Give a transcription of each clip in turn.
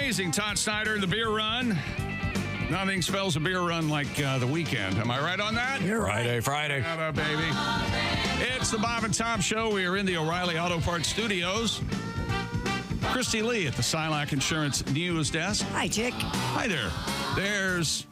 amazing. Todd Snyder, the beer run. Nothing spells a beer run like the weekend. Am I right on that? You're right. Friday. Atta, baby. It's the Bob and Tom Show. We are in the O'Reilly Auto Parts studios. Christy Lee at the Silac Insurance News Desk. Hi, Chick. Hi there. There's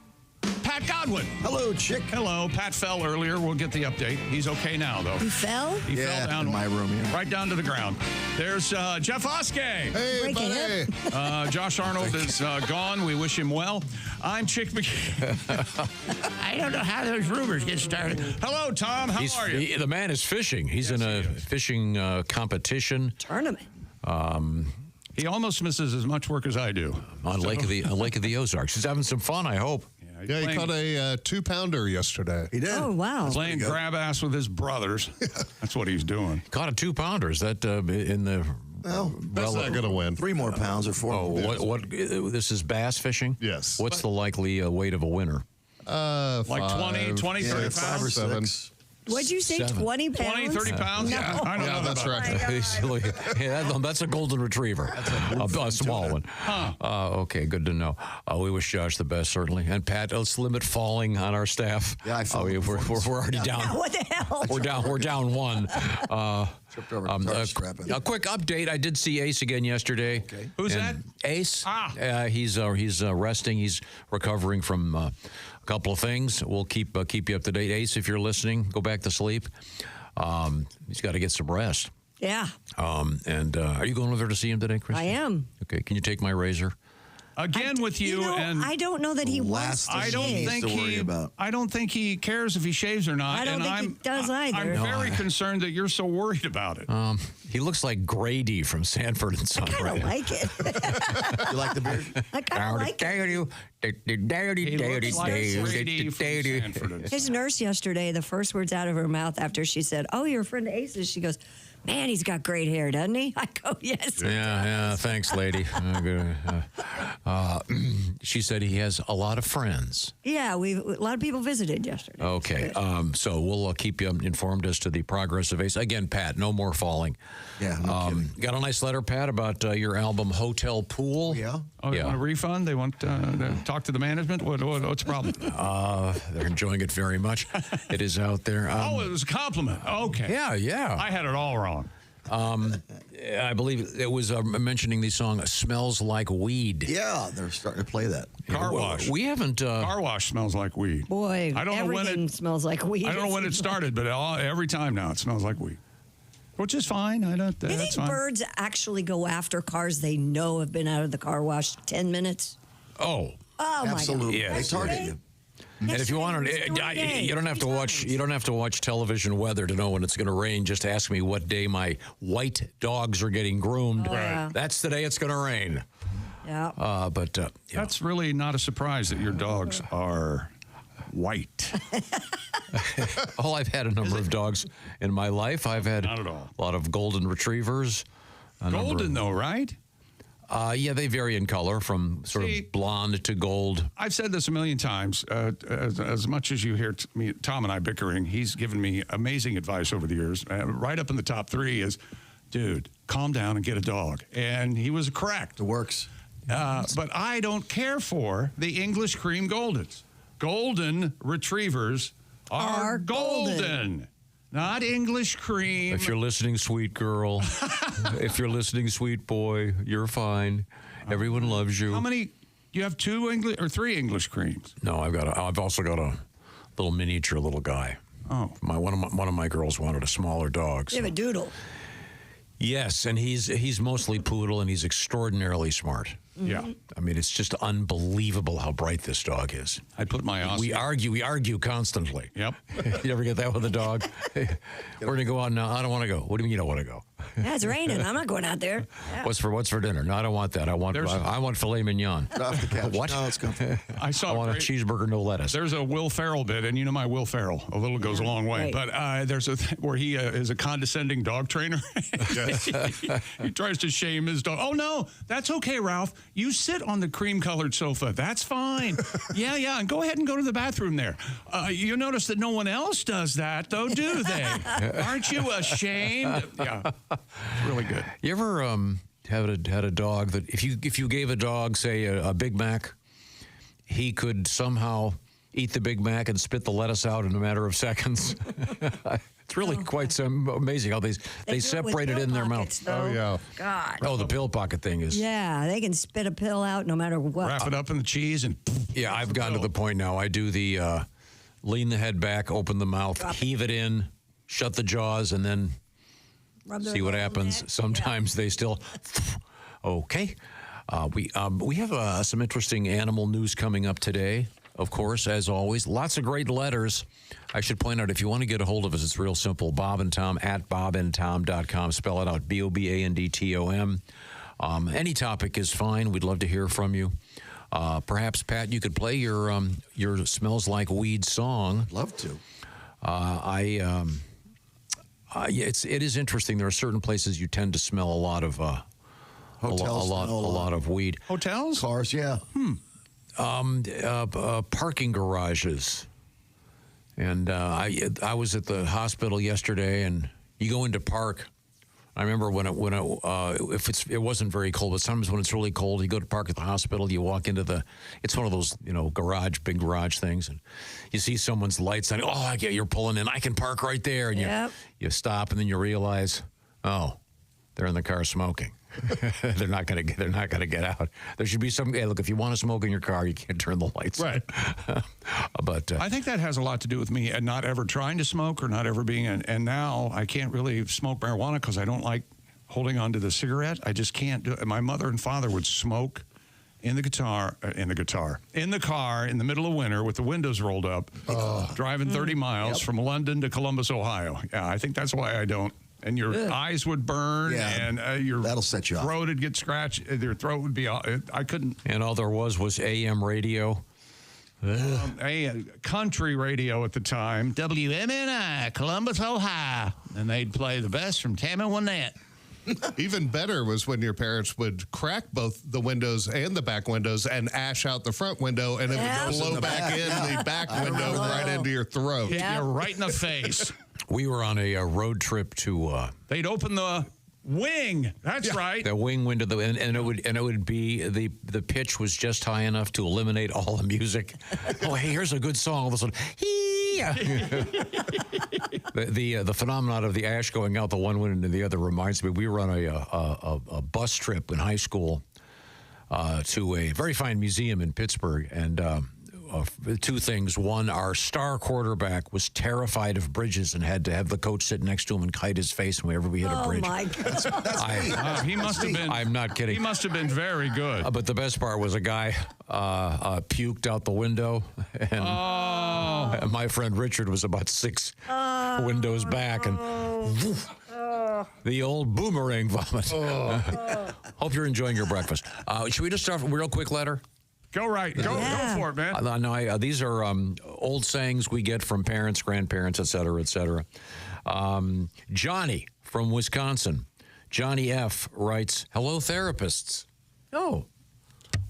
Pat Godwin. Hello, Chick. Hello. Pat fell earlier. We'll get the update. He's okay now, though. You fell? He fell down in my room, yeah. right down to the ground. There's Jeff Oskey. Hey, Break a buddy. Josh Arnold is gone. We wish him well. I'm Chick McKee. I don't know how those rumors get started. Hello, Tom. How are you? The man is fishing. He's in a fishing competition. Tournament. He almost misses as much work as I do. On Lake of the Ozarks. He's having some fun, I hope. Yeah, he caught a 2-pounder yesterday. He did. Oh, wow. Playing grab ass with his brothers. That's what he's doing. Caught a 2-pounder. Is that in the... Well, That's not going to win. 3 more pounds or 4 Oh, more. what? This is bass fishing? Yes. What's the likely weight of a winner? Like 20, 30 5 or pounds? 7. 6. What'd you say, 7. 20 pounds? 20, 30 pounds? No. Yeah, I don't know that's about right. that. Yeah, that's a golden retriever. A small one. Okay, good to know. We wish Josh the best, certainly. And Pat, let's limit falling on our staff. Yeah, I fell we're before. already down. What the hell? We're down 1. Tripped over the guitar strap. A quick update. I did see Ace again yesterday. Okay. Who's And Ace. Ah. He's resting. He's recovering from a couple of things. We'll keep you up to date. Ace, if you're listening, go back to sleep. He's got to get some rest. Yeah, And are you going over there to see him today, Chris? I am. Okay. Can you take my razor? Again with you, and I don't know that he wants Last to I don't shave. think to worry he. about. I don't think he cares if he shaves or not. I don't and think he does either. I'm No, very concerned that you're so worried about it. He looks like Grady from Sanford and Son. I kind of like it. You like the beard? I kind of like it. He looks like Brady from Sanford. His nurse yesterday, the first words out of her mouth after she said, "Oh, you're a friend of Ace's," she goes, "Man, he's got great hair, doesn't he?" I go, "Yes." Yeah, thanks, lady. She said he has a lot of friends. Yeah, a lot of people visited yesterday. Okay, so we'll keep you informed as to the progress of Ace. Again, Pat, no more falling. Yeah, no kidding. Got a nice letter, Pat, about your album Hotel Pool. Yeah. Oh, they Yeah. want a refund? They want to talk to the management? What's the problem? They're enjoying it very much. It is out there. Oh, it was a compliment. Okay. Yeah. I had it all wrong. I believe it was mentioning the song "Smells Like Weed." Yeah, they're starting to play that. Car wash. We haven't. Car wash smells like weed. Boy, I don't know when everything smells like weed. I don't know when it started, but every time now it smells like weed, which is fine. I don't. Do you That's think fine. birds actually go after cars they know have been out of the car wash 10 minutes? Oh, Oh, Absolutely. Yeah. They target you. and if you want to, you don't have to watch. You don't have to watch television weather to know when it's going to rain. Just ask me what day my white dogs are getting groomed. yeah. That's the day it's going to rain. Yeah. But yeah. That's really not a surprise that your dogs are white. Oh, I've had a number of dogs in my life. I've had Not at all. a lot of golden retrievers. Golden, though, right? Yeah, they vary in color from sort See- of blonde to gold. I've said this a million times. As much as you hear me, Tom and I bickering, he's given me amazing advice over the years. Right up in the top 3 is, dude, calm down and get a dog. And he was correct. It works. But I don't care for the English cream Goldens. Golden retrievers are Are golden. golden, not English cream. If you're listening, sweet girl, if you're listening, sweet boy, you're fine. Everyone loves you. How many? You have 2 English or 3 English creams? No, I've also got a little miniature little guy. Oh, One of my girls wanted a smaller dog. You have So. a doodle. Yes, and he's mostly poodle, and he's extraordinarily smart. yeah. I mean, it's just unbelievable how bright this dog is. I put my Aussie. We argue constantly. Yep. You ever get that with a dog? We're gonna go out now. I don't want to go. What do you mean you don't want to go? Yeah, it's raining. I'm not going out there. Yeah. What's for dinner? No, I don't want that. I want filet mignon. Get off the couch. What? No, it's comfortable. I saw. I want a cheeseburger, no lettuce. There's a Will Ferrell bit, and you know my Will Ferrell. A little goes a long way. right. But there's a where he is a condescending dog trainer. He tries to shame his dog. Oh no, that's okay, Ralph. You sit on the cream-colored sofa. That's fine. Yeah, and go ahead and go to the bathroom there. You notice that no one else does that, though, do they? Aren't you ashamed? Yeah, it's really good. You ever had a dog that if you gave a dog, say, a Big Mac, he could somehow eat the Big Mac and spit the lettuce out in a matter of seconds. It's really quite amazing how they separate it in their mouth. Though. Oh, yeah. God. Oh, the pill pocket thing is. Yeah, they can spit a pill out no matter what. Wrap it up in the cheese and. Yeah, I've gotten to the point now. I do the lean the head back, open the mouth, heave it in, shut the jaws, and then see what happens. Sometimes they still. Okay. We have some interesting animal news coming up today. Of course, as always, lots of great letters. I should point out, if you want to get a hold of us, it's real simple. Bob and Tom at bobandtom.com. Spell it out, BOBANDTOM. Any topic is fine. We'd love to hear from you. Perhaps, Pat, you could play your Smells Like Weed song. Love to. It is interesting. There are certain places you tend to smell a lot of Hotels a lot of weed. Hotels? Cars, yeah. Parking garages. And I was at the hospital yesterday, and you go into park. I remember if it wasn't very cold, but sometimes when it's really cold, you go to park at the hospital. You walk into it's one of those big garage things, and you see someone's lights on. Oh, yeah, you're pulling in. I can park right there, and you stop, and then you realize, oh, they're in the car smoking. They're not going to get out. There should be some. Hey, look, if you want to smoke in your car, you can't turn the lights. Right. But I think that has a lot to do with me and not ever trying to smoke or not ever being. And now I can't really smoke marijuana because I don't like holding onto the cigarette. I just can't do it. My mother and father would smoke in the car in the middle of winter with the windows rolled up, driving 30 miles from London to Columbus, Ohio. Yeah, I think that's why I don't. And your eyes would burn, and that'll set you off. Throat would get scratched. Your throat would be. I couldn't. And all there was AM radio. Country radio at the time, WMNI, Columbus, Ohio, and they'd play the best from Tammy Wynette. Even better was when your parents would crack both the windows and the back windows and ash out the front window, and it would blow back in the back window right into your throat. Hit you right in the face. We were on a road trip to. They'd open the wing. That's right. The wing window, and it would be the pitch was just high enough to eliminate all the music. Oh, hey, here's a good song. All of a sudden, the phenomenon of the ash going out the one window into the other reminds me. We were on a bus trip in high school to a very fine museum in Pittsburgh, and. Two things. One, our star quarterback was terrified of bridges and had to have the coach sit next to him and kite his face whenever we hit a bridge. Oh, my God. He must have been. I'm not kidding. He must have been very good. But the best part was a guy puked out the window. And my friend Richard was about 6 windows back. And woof, the old boomerang vomit. Hope you're enjoying your breakfast. Should we just start with a real quick letter? Go right. Go for it, man. No, these are old sayings we get from parents, grandparents, et cetera, et cetera. Johnny from Wisconsin. Johnny F. writes, "Hello, therapists." Oh,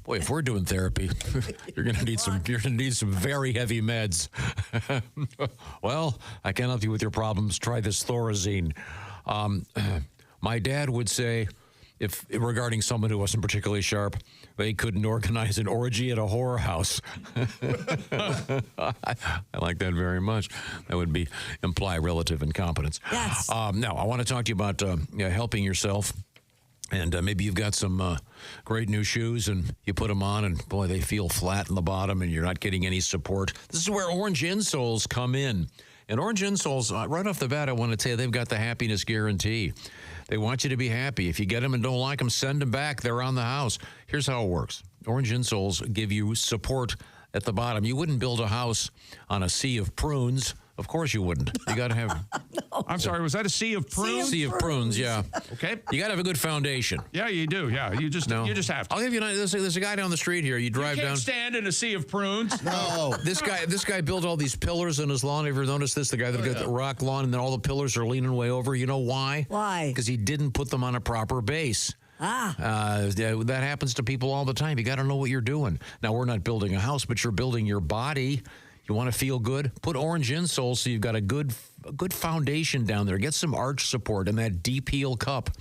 boy, if we're doing therapy, you're going to need some very heavy meds. Well, I can't help you with your problems. Try this Thorazine. My dad would say, if regarding someone who wasn't particularly sharp, they couldn't organize an orgy at a horror house. I like that very much. That would imply relative incompetence. Yes. Now, I want to talk to you about helping yourself. And maybe you've got some great new shoes, and you put them on, and boy, they feel flat in the bottom, and you're not getting any support. This is where orange insoles come in. And orange insoles, right off the bat, I want to tell you, they've got the happiness guarantee. They want you to be happy. If you get them and don't like them, send them back. They're on the house. Here's how it works. Orange insoles give you support at the bottom. You wouldn't build a house on a sea of prunes. Of course you wouldn't. You got to have... No. I'm sorry, was that a sea of prunes? Sea of prunes, yeah. Okay. You got to have a good foundation. Yeah, you do. Yeah, you just have to. I'll give you there's a guy down the street here. You drive You can't down. stand in a sea of prunes. No. This guy built all these pillars in his lawn. Have you ever noticed this? The guy that got the rock lawn, and then all the pillars are leaning way over. You know why? Why? Because he didn't put them on a proper base. That happens to people all the time. You got to know what you're doing. Now, we're not building a house, but you're building your body. You want to feel good? Put orange insoles so you've got a good foundation down there. Get some arch support in that deep heel cup.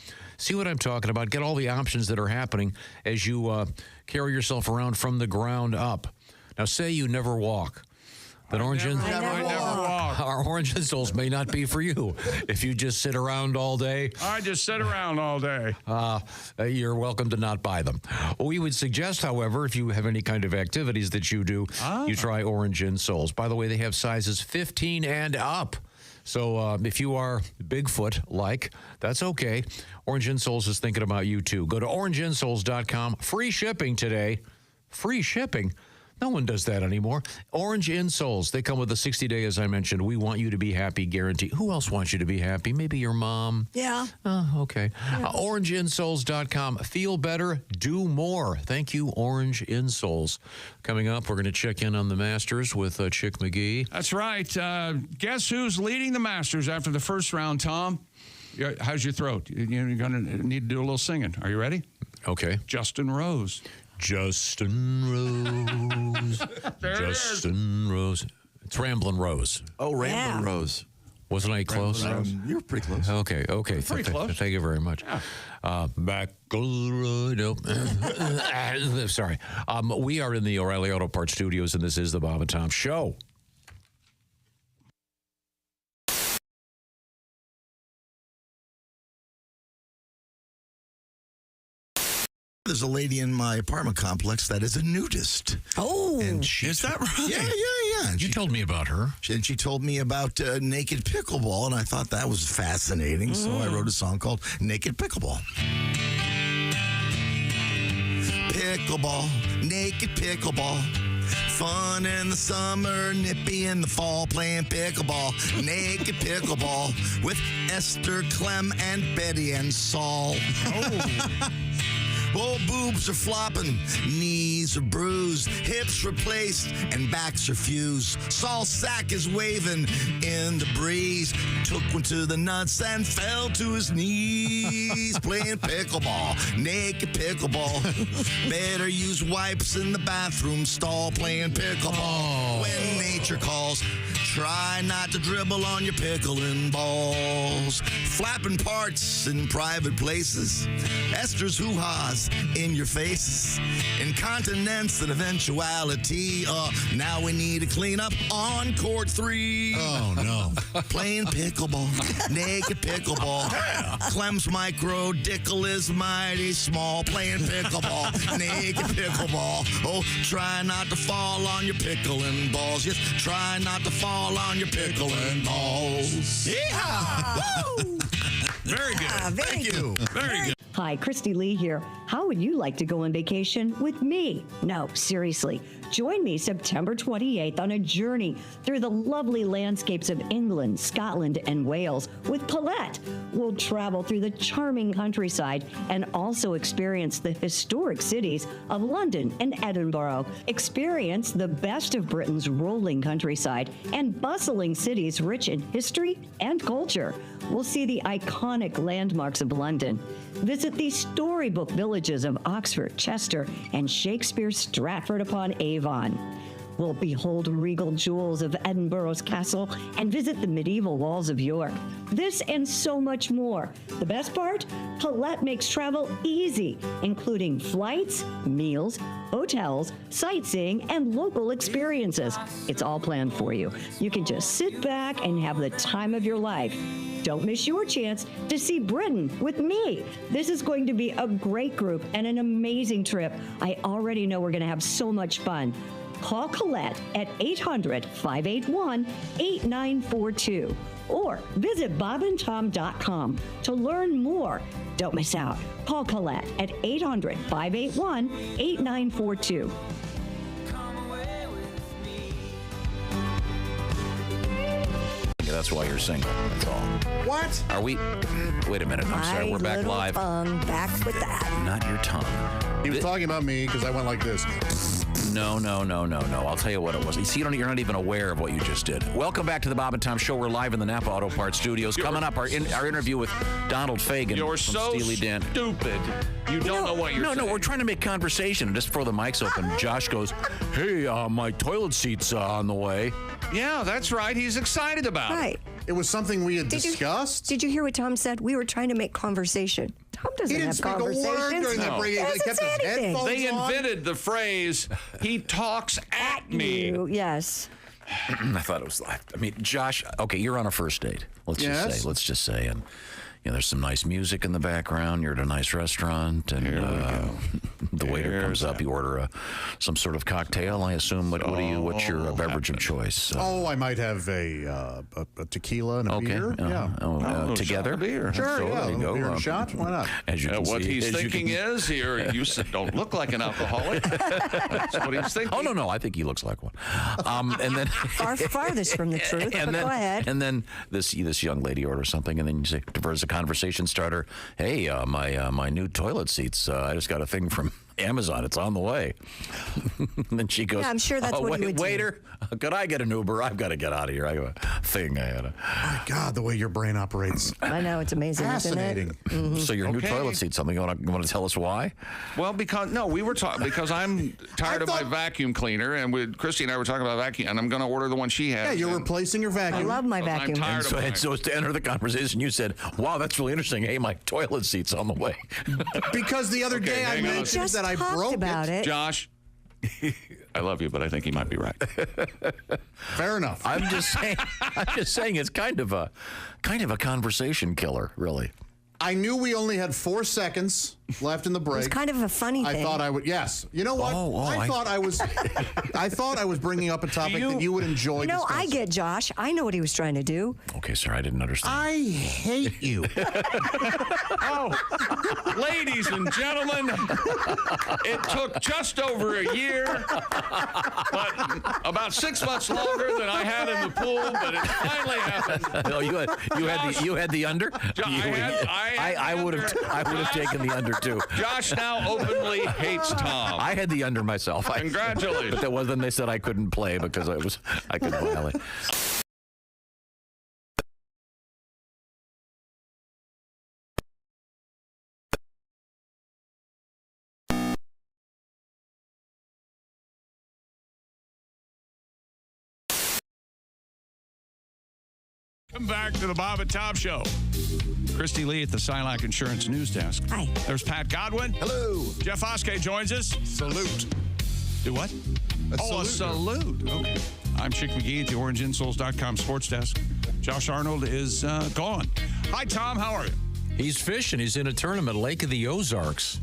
See what I'm talking about? Get all the options that are happening as you carry yourself around from the ground up. Now, say you never walk. Then I never walk. Our orange insoles may not be for you. If you just sit around all day, I just sit around all day. You're welcome to not buy them. We would suggest, however, if you have any kind of activities that you do, you try orange insoles. By the way, they have sizes 15 and up. So if you are Bigfoot-like, that's okay. Orange Insoles is thinking about you, too. Go to orangeinsoles.com. Free shipping today. Free shipping? No one does that anymore. Orange Insoles. They come with a 60-day, as I mentioned. We want you to be happy, guarantee. Who else wants you to be happy? Maybe your mom? Yeah. Okay. Yeah. Orangeinsoles.com. Feel better, do more. Thank you, Orange Insoles. Coming up, we're going to check in on the Masters with Chick McGee. That's right. Guess who's leading the Masters after the first round, Tom? How's your throat? You're going to need to do a little singing. Are you ready? Okay. Justin Rose. Justin Rose. Justin Rose. It's Ramblin' Rose. Oh, Ramblin' Rose. Wasn't I close? You were pretty close. Okay. Pretty close. Thank you very much. Yeah. Nope. Sorry. We are in the O'Reilly Auto Parts Studios, and this is the Bob and Tom Show. There's a lady in my apartment complex that is a nudist. Oh, and is that right? Yeah. And You told me about her. she told me about naked pickleball, and I thought that was fascinating. So I wrote a song called Naked Pickleball. Pickleball, naked pickleball. Fun in the summer, nippy in the fall, playing pickleball. Naked pickleball with Esther, Clem, and Betty and Saul. Oh, boobs are flopping, knees are bruised, hips replaced, and backs are fused. Saul's sack is waving in the breeze. Took one to the nuts and fell to his knees. Playing pickleball, naked pickleball. Better use wipes in the bathroom stall. Playing pickleball. When nature calls, try not to dribble on your pickling balls. Flapping parts in private places. Esther's hoo-has in your faces. Incontinence and eventuality. Now we need to clean up on court 3. Oh, no. Playing pickleball. Naked pickleball. Clem's micro dickle is mighty small. Playing pickleball. Naked pickleball. Oh, try not to fall on your pickling balls. Yes, try not to fall on your pickling balls. Yeah. Woo! Very good. Very good. Very good. Hi, Christy Lee here. How would you like to go on vacation with me? No, seriously. Join me September 28th on a journey through the lovely landscapes of England, Scotland, and Wales with Collette. We'll travel through the charming countryside and also experience the historic cities of London and Edinburgh. Experience the best of Britain's rolling countryside and bustling cities rich in history and culture. We'll see the iconic landmarks of London. Visit the storybook villages of Oxford, Chester, and Shakespeare's Stratford-upon-Avon. We'll behold regal jewels of Edinburgh's castle and visit the medieval walls of York. This and so much more. The best part? Collette makes travel easy, including flights, meals, hotels, sightseeing, and local experiences. It's all planned for you. You can just sit back and have the time of your life. Don't miss your chance to see Britain with me. This is going to be a great group and an amazing trip. I already know we're going to have so much fun. Call Collette at 800-581-8942 or visit bobandtom.com to learn more. Don't miss out. Call Collette at 800-581-8942. That's why you're single. That's all. What? Are we? Wait a minute. I'm sorry. We're back live. Back with that. Not your tongue. He was talking about me because I went like this. No. I'll tell you what it was. You see, you're not even aware of what you just did. Welcome back to the Bob and Tom Show. We're live in the Napa Auto Parts Studios. Coming up, our interview with Donald Fagan. You're from so Steely Dan. stupid. You don't know what you're saying. No, we're trying to make conversation. And just before the mic's open, Josh goes, hey, my toilet seat's on the way. Yeah, that's right. He's excited about it. Right. It was something we had discussed. Did you hear what Tom said? We were trying to make conversation. Tom doesn't He didn't have speak a word conversations. during that break. He Doesn't kept say his anything. headphones They on. invented the phrase, he talks at me. You, yes. I thought it was. I mean, Josh. Okay, you're on a first date. Let's just say, and there's some nice music in the background. You're at a nice restaurant, and the waiter comes up. You order some sort of cocktail, I assume. What's your beverage of choice? I might have a tequila and a beer. Together? Beer. Sure, So, yeah. there you go. Beer and a shot. Why not? As you can What see, he's as you thinking can- is, you don't look like an alcoholic. That's what he's thinking. Oh no, I think he looks like one. And then Farthest from the truth, but go ahead. And then this young lady orders something, and then you say, as a conversation starter, hey, my new toilet seats. I just got a thing from Amazon. It's on the way. And then she goes, Yeah, I'm sure that's what you would do. Waiter, could I get an Uber? I've got to get out of here. I have a thing. My God, the way your brain operates. I know, it's amazing, Fascinating. isn't it? So your new Okay. toilet seat, something you want to tell us why? Well, we were talking because I'm tired of my vacuum cleaner, and Christy and I were talking about vacuum, and I'm going to order the one she has. Yeah, you're and replacing your vacuum. I love my I'm vacuum. tired of mine. And so to enter the conversation, you said, wow, that's really interesting. Hey, my toilet seat's on the way. Because the other day I hang on. mentioned Just that I talked broke about it. Josh, I love you, but I think he might be right. Fair enough. I'm just saying it's kind of a conversation killer, really. I knew we only had 4 seconds left in the break. It's kind of a funny thing. I thought I would. Yes. You know what? I thought I was bringing up a topic that you would enjoy. You know, I discussing. get Josh. I know what he was trying to do. Okay, sir, I didn't understand. I hate you. Ladies and gentlemen, it took just over a year, but about 6 months longer than I had in the pool, but it finally happened. No, you had the under. I would have taken the under too. Josh now openly hates Tom. I had the under myself. Congratulations. But that wasn't. They said I couldn't play because I could violate. Come back to the Bob and Tom Show. Christy Lee at the Silac Insurance News Desk. Hi. There's Pat Godwin. Hello. Jeff Oskey joins us. Salute. Do what? A salute. Okay. I'm Chick McGee at the OrangeInsoles.com sports desk. Josh Arnold is gone. Hi, Tom. How are you? He's fishing. He's in a tournament, Lake of the Ozarks.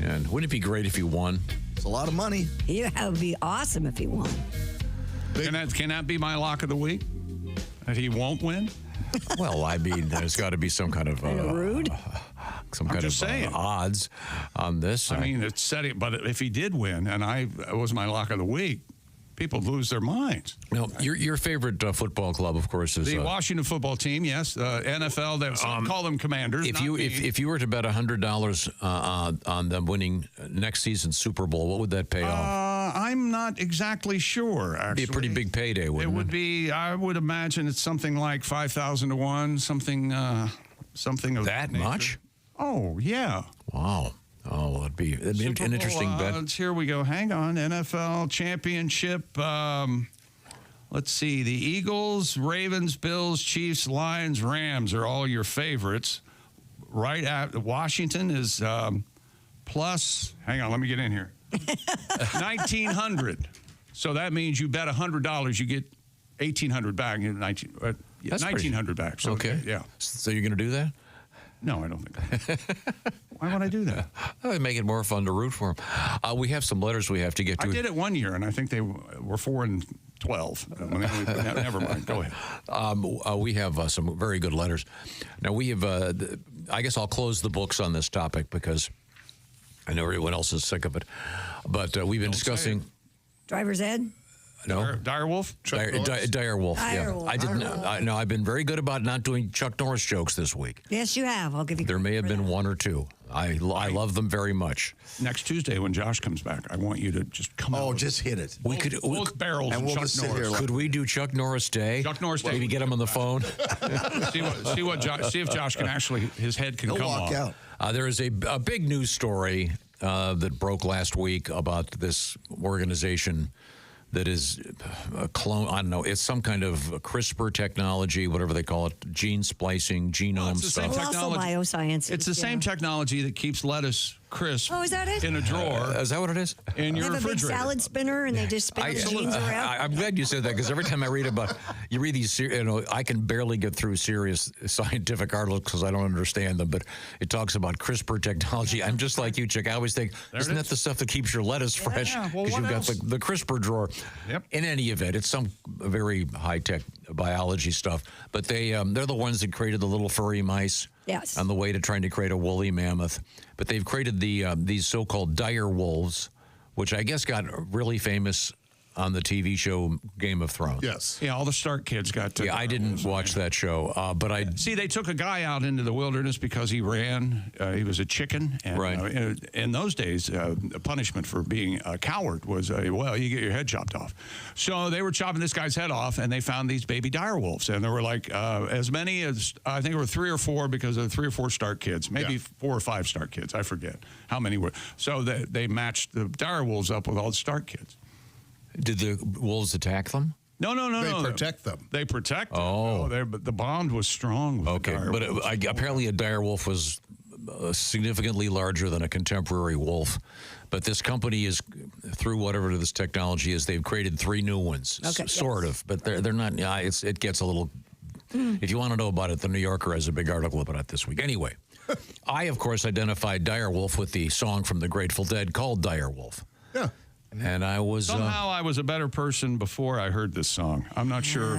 And wouldn't it be great if he won? It's a lot of money. Yeah, it would be awesome if he won. Can that be my lock of the week? That he won't win? Well, I mean, there's got to be some kind of Rude. some kind just of saying. odds on this. I mean, it's setting, but if he did win, and it was my lock of the week, people lose their minds. No, your favorite football club, of course, is The Washington football team, yes. NFL, they call them Commanders. If you were to bet $100 on them winning next season's Super Bowl, what would that pay off? I'm not exactly sure, actually. It'd be a pretty big payday, wouldn't it? It would be, I would imagine it's something like 5,000 to 1, something of that nature. much? Oh, yeah. Wow. Oh, it'd be an interesting bet. Here we go. Hang on. NFL championship. Let's see. The Eagles, Ravens, Bills, Chiefs, Lions, Rams are all your favorites. Right at Washington is plus. Hang on. Let me get in here. 1,900. So that means you bet $100, you get 1,800 back. 1,900 back. So, okay. Yeah. So you're going to do that? No, I don't think so. Why would I do that? It'd make it more fun to root for them. We have some letters we have to get to. I did it one year, and I think they were 4 and 12. Never mind. Go ahead. We have some very good letters. Now, we have, I guess I'll close the books on this topic because I know everyone else is sick of it. But we've been discussing. Driver's ed? No. Direwolf? Direwolf. Yeah. I didn't. No, I've been very good about not doing Chuck Norris jokes this week. Yes, you have. I'll give you. There may have been one or two. I love them very much. Next Tuesday when Josh comes back, I want you to just come out. Oh, just hit it. We could both barrels and of we'll Chuck just sit Norris. here Could we do Chuck Norris Day? Chuck Norris Day. Maybe get him on the phone. see if Josh can actually, his head can He'll come walk off. out. There is a big news story that broke last week about this organization that is a clone. I don't know. It's some kind of CRISPR technology, whatever they call it, gene splicing, genome stuff. Well, also bioscience. It's the same technology that keeps lettuce crisp. Oh, is that it? In a drawer. Is that what it is? In your They have a big refrigerator. salad spinner and they just spin the genes around. I'm glad you said that because every time I read these, I can barely get through serious scientific articles because I don't understand them. But it talks about CRISPR technology. I'm just like you, Chick. I always think, isn't that the stuff that keeps your lettuce fresh? Yeah, well, Because you've got what the CRISPR drawer. Yep. In any event, it's some very high-tech biology stuff. But they're the ones that created the little furry mice. Yes. On the way to trying to create a woolly mammoth. But they've created these so-called direwolves, which I guess got really famous on the TV show Game of Thrones. Yes. Yeah, all the Stark kids got to. Yeah, I didn't watch that show, but I... See, they took a guy out into the wilderness because he ran. He was a chicken. And, Right. In those days, the punishment for being a coward was, you get your head chopped off. So they were chopping this guy's head off, and they found these baby direwolves. And there were like as many as, I think there were 3 or 4 because of 3 or 4 Stark kids, maybe 4 or 5 Stark kids. I forget how many were. So they matched the direwolves up with all the Stark kids. Did the wolves attack them? No. They protect them. They protect them. Oh. But the bond was strong with Okay, the direwolves. but apparently a direwolf was significantly larger than a contemporary wolf. But this company is, through whatever this technology is, they've created 3 new ones, sort of. But they're not. It gets a little. If you want to know about it, the New Yorker has a big article about it this week. Anyway, I of course identified direwolf with the song from the Grateful Dead called Direwolf. Yeah. And I was Somehow I was a better person before I heard this song. I'm not sure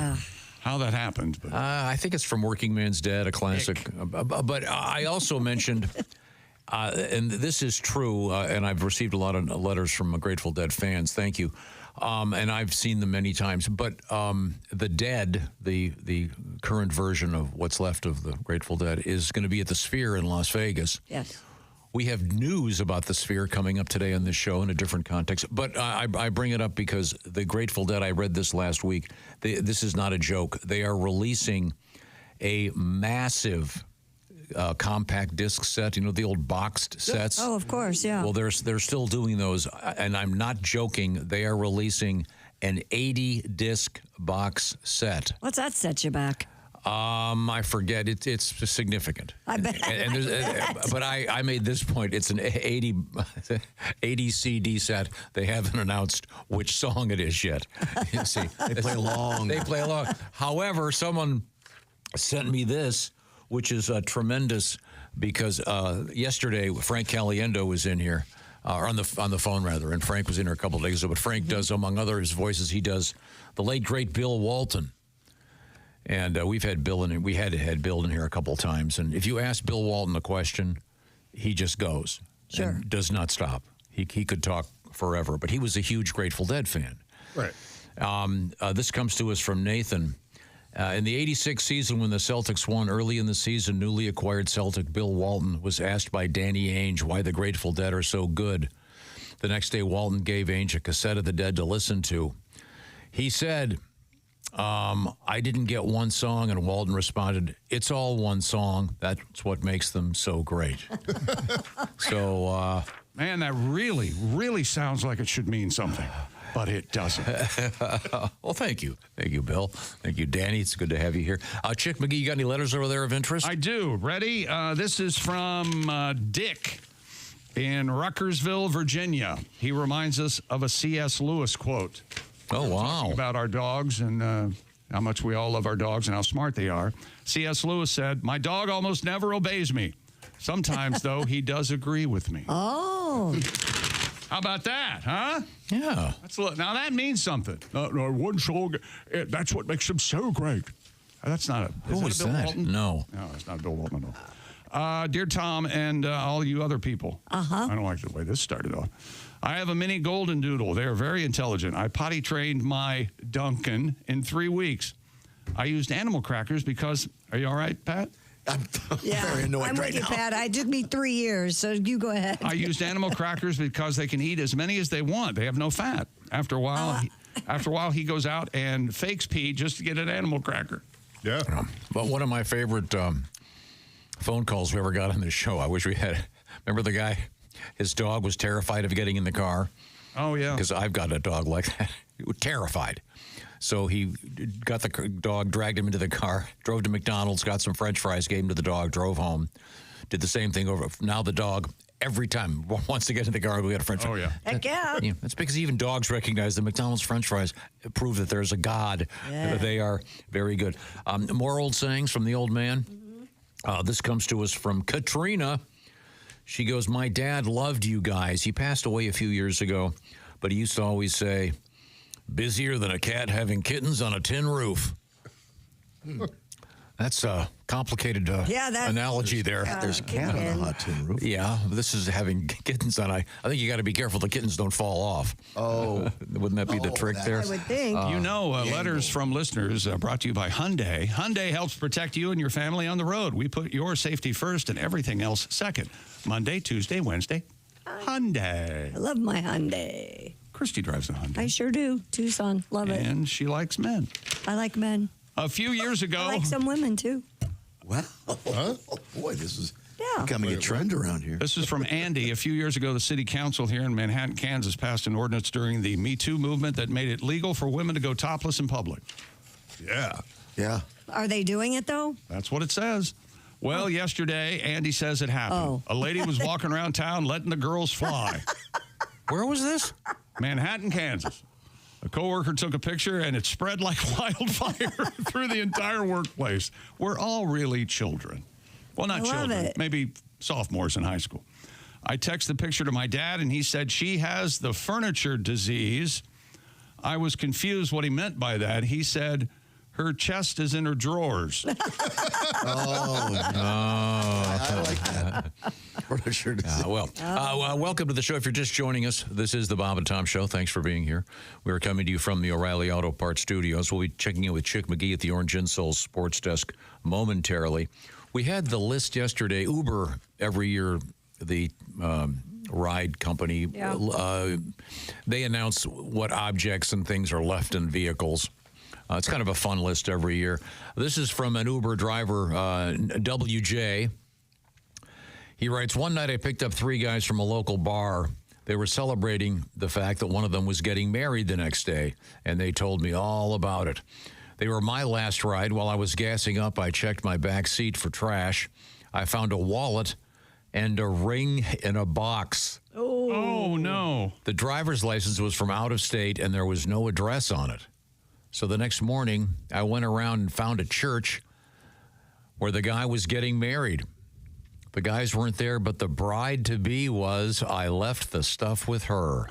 how that happened. But I think it's from Working Man's Dead, a classic. But I also mentioned, and this is true, and I've received a lot of letters from Grateful Dead fans. Thank you. And I've seen them many times. But the Dead, the current version of what's left of the Grateful Dead, is going to be at the Sphere in Las Vegas. Yes. We have news about the Sphere coming up today on this show in a different context. But I bring it up because the Grateful Dead, I read this last week. This is not a joke. They are releasing a massive compact disc set, the old boxed sets. Oh, of course, yeah. Well, they're still doing those, and I'm not joking. They are releasing an 80-disc box set. What's that set you back? I forget. It's significant. I bet. But I made this point. It's an 80 CD set. They haven't announced which song it is yet. You see, They play along. They play along. However, someone sent me this, which is tremendous because yesterday Frank Caliendo was in here, or on the phone rather, and Frank was in here a couple of days ago. But Frank does, among other his voices, he does the late great Bill Walton. And we've had Bill in. We had Bill in here a couple of times. And if you ask Bill Walton a question, he just goes. Sure. And does not stop. He could talk forever. But he was a huge Grateful Dead fan. Right. This comes to us from Nathan. In the '86 season, when the Celtics won early in the season, newly acquired Celtic Bill Walton was asked by Danny Ainge why the Grateful Dead are so good. The next day, Walton gave Ainge a cassette of the Dead to listen to. He said, I didn't get one song, and Walton responded, it's all one song. That's what makes them so great. So, man, that really, really sounds like it should mean something, but it doesn't. well, thank you. Thank you, Bill. Thank you, Danny. It's good to have you here. Chick McGee, you got any letters over there of interest? I do. Ready? This is from Dick in Ruckersville, Virginia. He reminds us of a C.S. Lewis quote. Oh, wow. About our dogs and how much we all love our dogs and how smart they are. C.S. Lewis said, my dog almost never obeys me. Sometimes, though, he does agree with me. Oh. How about that, huh? Yeah. Now, that means something. No, one song, that's what makes him so great. That's not a... Who is Bill that? Walton? No. No, it's not Bill Walton, no. Dear Tom and all you other people. I don't like the way this started off. I have a mini golden doodle. They are very intelligent. I potty trained my Duncan in 3 weeks. I used animal crackers because... Are you all right, Pat? I'm very annoyed I'm right with you, now. Pat. It took me 3 years, so you go ahead. I used animal crackers because they can eat as many as they want. They have no fat. After a while, he goes out and fakes pee just to get an animal cracker. Yeah. But one of my favorite phone calls we ever got on this show, I wish we had. Remember the guy? His dog was terrified of getting in the car. Oh, yeah. Because I've got a dog like that. Terrified. So he got the dog, dragged him into the car, drove to McDonald's, got some French fries, gave him to the dog, drove home, did the same thing over. Now the dog, every time, wants to get in the car, go get a French fry. Oh, yeah. Heck yeah. That's because even dogs recognize the McDonald's French fries prove that there's a God. Yeah. They are very good. More old sayings from the old man. This comes to us from Katrina. She goes, my dad loved you guys. He passed away a few years ago, but he used to always say, busier than a cat having kittens on a tin roof. That's a complicated analogy there. There's a cat on a hot tin roof. Yeah, this is having kittens on. I think you got to be careful the kittens don't fall off. Oh. Wouldn't that be the trick there? I would think. Letters from listeners brought to you by Hyundai. Hyundai helps protect you and your family on the road. We put your safety first and everything else second. Monday, Tuesday, Wednesday, Hyundai. I love my Hyundai. Christy drives a Hyundai. I sure do. Tucson. Love it. And she likes men. I like men. A few years ago. I like some women, too. Wow. Boy, this is Yeah. becoming a trend around here. This is from Andy. A few years ago, the city council here in Manhattan, Kansas, passed an ordinance during the Me Too movement that made it legal for women to go topless in public. Yeah. Yeah. Are they doing it, though? That's what it says. Well, yesterday, Andy says it happened. Oh. A lady was walking around town letting the girls fly. Where was this? Manhattan, Kansas. A coworker took a picture, and it spread like wildfire through the entire workplace. We're all really children. Well, not I love children, it. maybe sophomores in high school. I texted the picture to my dad, and he said she has the furniture disease. I was confused what he meant by that. He said her chest is in her drawers. I like that. Furniture disease. Welcome to the show. If you're just joining us, this is the Bob and Tom Show. Thanks for being here. We're coming to you from the O'Reilly Auto Parts Studios. We'll be checking in with Chick McGee at the Orange Insoles Sports Desk momentarily. We had the list yesterday. Uber, every year, the ride company, they announce what objects and things are left in vehicles. It's kind of a fun list every year. This is from an Uber driver, WJ. He writes, one night I picked up 3 guys from a local bar. They were celebrating the fact that one of them was getting married the next day, and they told me all about it. They were my last ride. While I was gassing up, I checked my back seat for trash. I found a wallet and a ring in a box. Oh, no. The driver's license was from out of state, and there was no address on it. So the next morning, I went around and found a church where the guy was getting married. The guys weren't there, but the bride-to-be was. I left the stuff with her.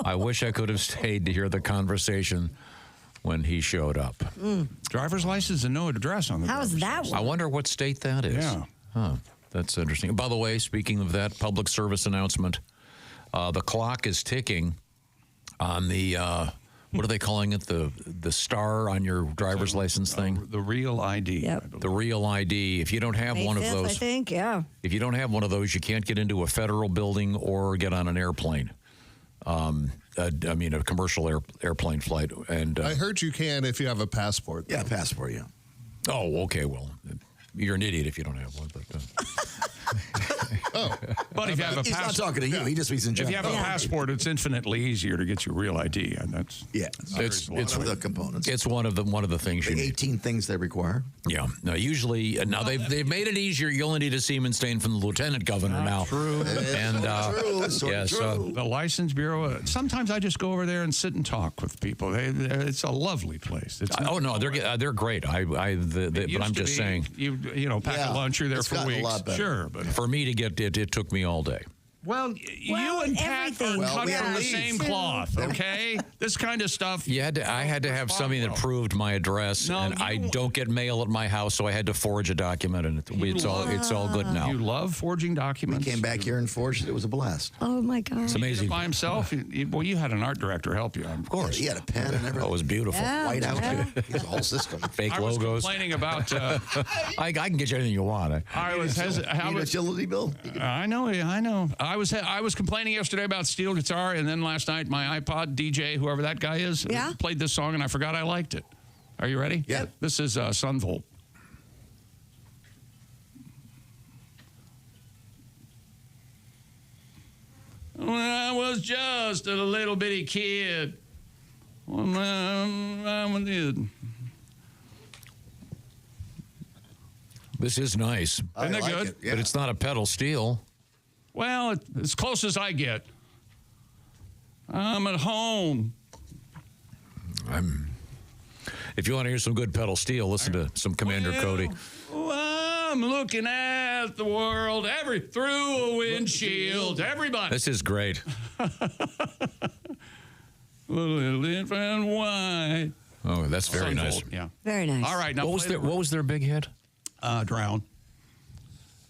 I wish I could have stayed to hear the conversation when he showed up. Driver's license and no address on the How's that I one? wonder what state that is. Yeah. Huh. That's interesting. By the way, speaking of that, public service announcement, the clock is ticking on the... what are they calling it? The star on your driver's license thing? The real ID. Yep. The real ID. If you don't have May one 5th, of those, I think, yeah. if you don't have one of those, you can't get into a federal building or get on an airplane. A commercial airplane flight. And I heard you can if you have a passport. Yeah, passport, yeah. oh, okay. Well, you're an idiot if you don't have one. But But if you have a He's not passport, talking to you. He just means in if you general. have a passport, it's infinitely easier to get your real ID, and that's it's one of the components. It's one of the things you The need. 18 things they require. Yeah. No, usually now they've made it easier. You only need a semen stain from the lieutenant governor now. true. And The license bureau. Sometimes I just go over there and sit and talk with people. It's a lovely place. It's they're great. But I'm just saying. You pack a lunch. You're there it's for gotten a weeks. lot better. Sure, but For me to get it took me all day. Well, you and Pat are everything. cut we had from to the leave. same cloth, okay? This kind of stuff. I had to have something that proved my address, No, and I don't get mail at my house, so I had to forge a document, and it's all good now. You love forging documents. Came back here and forged it. It was a blast. Oh, my God. It's amazing. By himself. You had an art director help you. Of course. He had a pen and everything. Oh, it was beautiful. Yeah. White out. He has a whole system. Fake I was logos. complaining about. I can get you anything you want. I was. Need a utility bill? I know. I was complaining yesterday about steel guitar, and then last night my iPod DJ, whoever that guy is, played this song, and I forgot I liked it. Are you ready? Yeah. This is Sunvolt. when I was just a little bitty kid. When I did. This is nice. Isn't that good? But it's not a pedal steel. Well, as close as I get. I'm at home. If you want to hear some good pedal steel, listen to some Commander Cody. I'm looking at the world through a windshield. Everybody. This is great. Little infant white. Oh, that's very nice. Yeah. Very nice. All right. Now What was their big hit? Drown.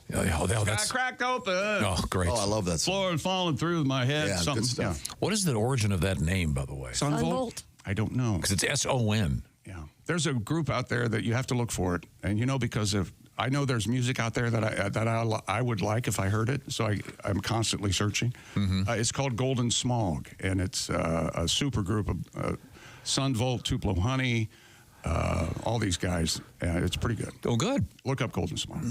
That's Got cracked open. Oh, great. Oh, I love that song. Floor falling through my head. Yeah, something. good stuff. Yeah. What is the origin of that name, by the way? Sunvolt. I don't know. Because it's S-O-N. Yeah. There's a group out there that you have to look for it. And, because I know there's music out there that I would like if I heard it. So I'm constantly searching. Mm-hmm. It's called Golden Smog. And it's a super group of Sunvolt, Tupelo Honey, all these guys. It's pretty good. Oh, good. Look up Golden Smog.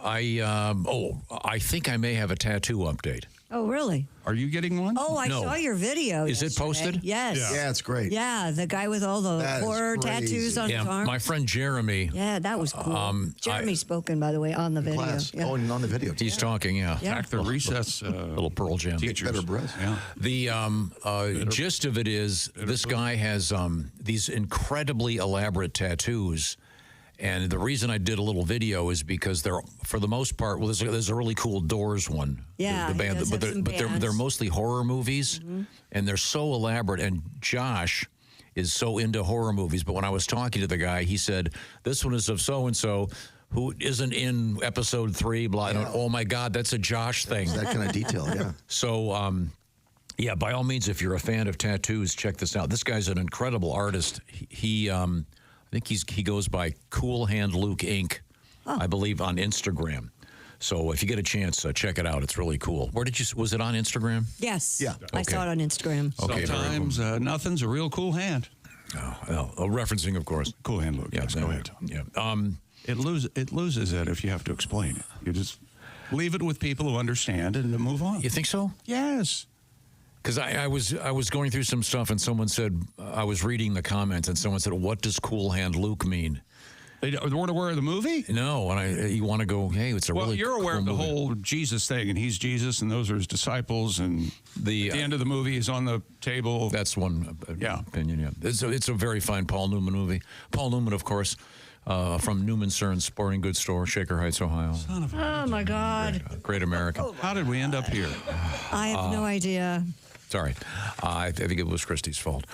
I think I may have a tattoo update. Oh, really? Are you getting one? Oh, I No. saw your video. Is it yesterday. posted? Yes. Yeah, it's great. Yeah, the guy with all the That is horror crazy. tattoos on his arm. My friend Jeremy, Yeah, that was cool. Jeremy spoken, by the way, on the video. Class. Yeah. Oh, and on the video. he's talking, yeah. Yeah. Back the recess Little Pearl Jam. teachers. Better breath. Yeah. The gist of it is this guy has these incredibly elaborate tattoos. And the reason I did a little video is because they're, for the most part, well, there's a really cool Doors one. Yeah, the he band, does but have some they're bands. mostly horror movies, and they're so elaborate. And Josh is so into horror movies. But when I was talking to the guy, he said, "This one is of so and so." Who isn't in episode 3? Blah. Yeah. Oh my God, that's a Josh thing. That kind of detail, yeah. So, yeah, by all means, if you're a fan of tattoos, check this out. This guy's an incredible artist. He I think he goes by Cool Hand Luke Inc., I believe, on Instagram. So if you get a chance, check it out. It's really cool. Was it on Instagram? Yes. Yeah. I Okay. saw it on Instagram. Okay, very cool. Sometimes nothing's a real cool hand. Referencing, of course. Cool hand, Luke. Yeah, Yes, go ahead. Yeah. It loses it if you have to explain it. You just leave it with people who understand and then move on. You think so? Yes. Because I was going through some stuff, and someone said, I was reading the comments, and someone said, "What does Cool Hand Luke mean?" They weren't aware of the movie? No, and you want to go, hey, it's a Well, really you're aware cool of the movie. whole Jesus thing, and he's Jesus, and those are his disciples, and at the end of the movie, he's on the table. That's one Yeah. opinion, yeah. It's a very fine Paul Newman movie. Paul Newman, of course, from Newman Cern's Sporting Goods Store, Shaker Heights, Ohio. Oh, my God. Great American. How did we end up here? I have no idea. Sorry. I think it was Christie's fault.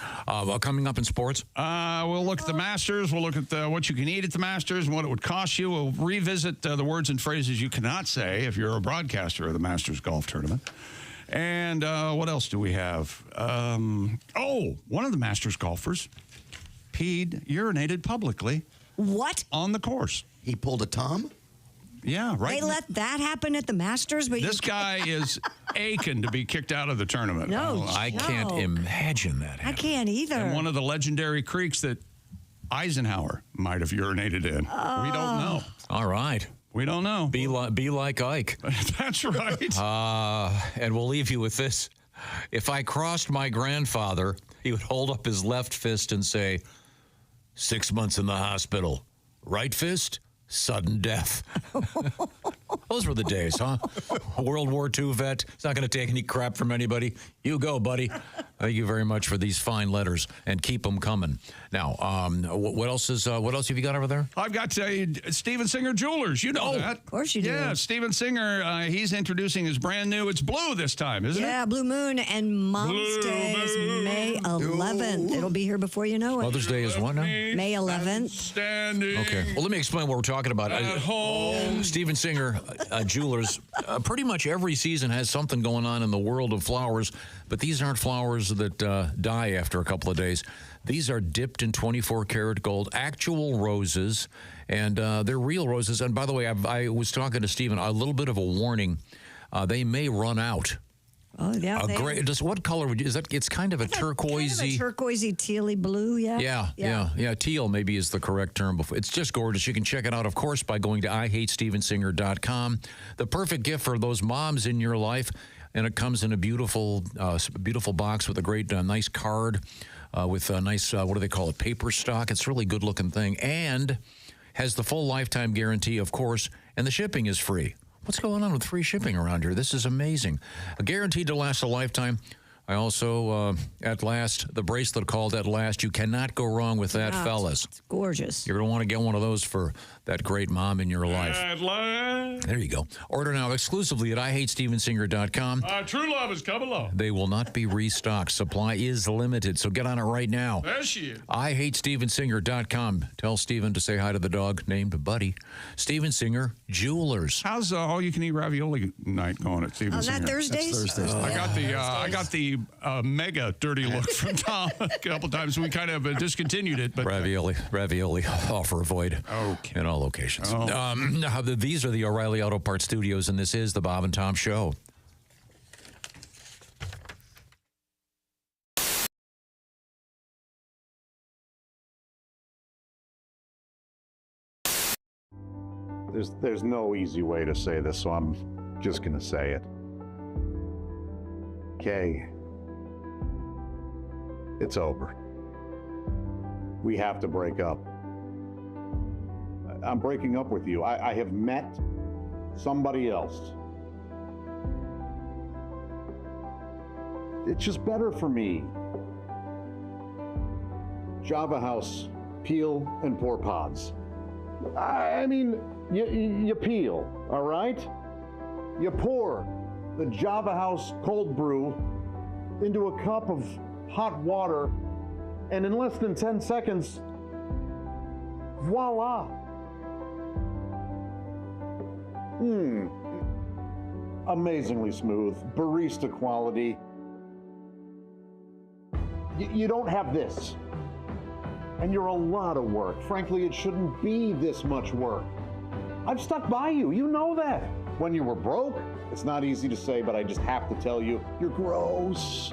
Coming up in sports? We'll look at the Masters. We'll look at what you can eat at the Masters and what it would cost you. We'll revisit the words and phrases you cannot say if you're a broadcaster of the Masters Golf Tournament. And what else do we have? One of the Masters golfers urinated publicly. What? On the course. He pulled a Tom? Yeah, right. They let that happen at the Masters? But This guy is aching to be kicked out of the tournament. No, I can't imagine that happening. I can't either. And one of the legendary creeks that Eisenhower might have urinated in. We don't know. All right. We don't know. Be like Ike. That's right. And we'll leave you with this. If I crossed my grandfather, he would hold up his left fist and say, 6 months in the hospital. Right fist? Sudden death. Those were the days, huh? World War II vet. He's not going to take any crap from anybody. You go, buddy. Thank you very much for these fine letters, and keep them coming. Now, what else have you got over there? I've got Steven Singer Jewelers. You know that. Of course you do. Yeah, Steven Singer, he's introducing his brand new, it's blue this time, isn't it? Yeah, Blue Moon and Mom's Blue Day is Moon. May 11th. It'll be here before you know it. Mother's Day is what now? May 11th. Standing Okay. Well, let me explain what we're talking about. at home. Steven Singer Jewelers, pretty much every season has something going on in the world of flowers, but these aren't flowers that die after a couple of days. These are dipped in 24-karat gold, actual roses, and they're real roses. And by the way, I was talking to Steven, a little bit of a warning. They may run out. Oh, yeah. What color would you, is that? It's kind of a turquoisey. Kind of a turquoisey, tealy blue, yeah. Yeah. Teal maybe is the correct term. It's just gorgeous. You can check it out, of course, by going to IHateStevenSinger.com. The perfect gift for those moms in your life. and it comes in a beautiful box with a great, nice card with a nice, what do they call it, paper stock. It's a really good-looking thing, and has the full lifetime guarantee, of course, and the shipping is free. What's going on with free shipping around here? This is amazing. Guaranteed to last a lifetime. I also, At Last, the bracelet called At Last. You cannot go wrong with that, fellas. It's gorgeous. You're going to want to get one of those for that great mom in your life. At last. There you go. Order now exclusively at IHateStevensinger.com. True love has come along. They will not be restocked. Supply is limited, so get on it right now. There she is. IHateStevensinger.com. Tell Steven to say hi to the dog named Buddy. Steven Singer Jewelers. How's all-you-can-eat ravioli night going at Steven Singer? On that Thursdays? I got the mega dirty look from Tom a couple times. We kind of discontinued it, but Ravioli, offer avoid in all locations. These are the O'Reilly Auto Parts Studios, and this is the Bob and Tom Show. There's no easy way to say this, so I'm just gonna say it. Kay, it's over. We have to break up. I'm breaking up with you. I have met somebody else. It's just better for me. Java House, peel and pour pods. I mean, you peel, all right? You pour the Java House cold brew into a cup of hot water, and in less than 10 seconds, voila. Amazingly smooth, barista quality. You don't have this. And you're a lot of work. Frankly, it shouldn't be this much work. I've stuck by you, you know that. When you were broke, it's not easy to say, but I just have to tell you, you're gross.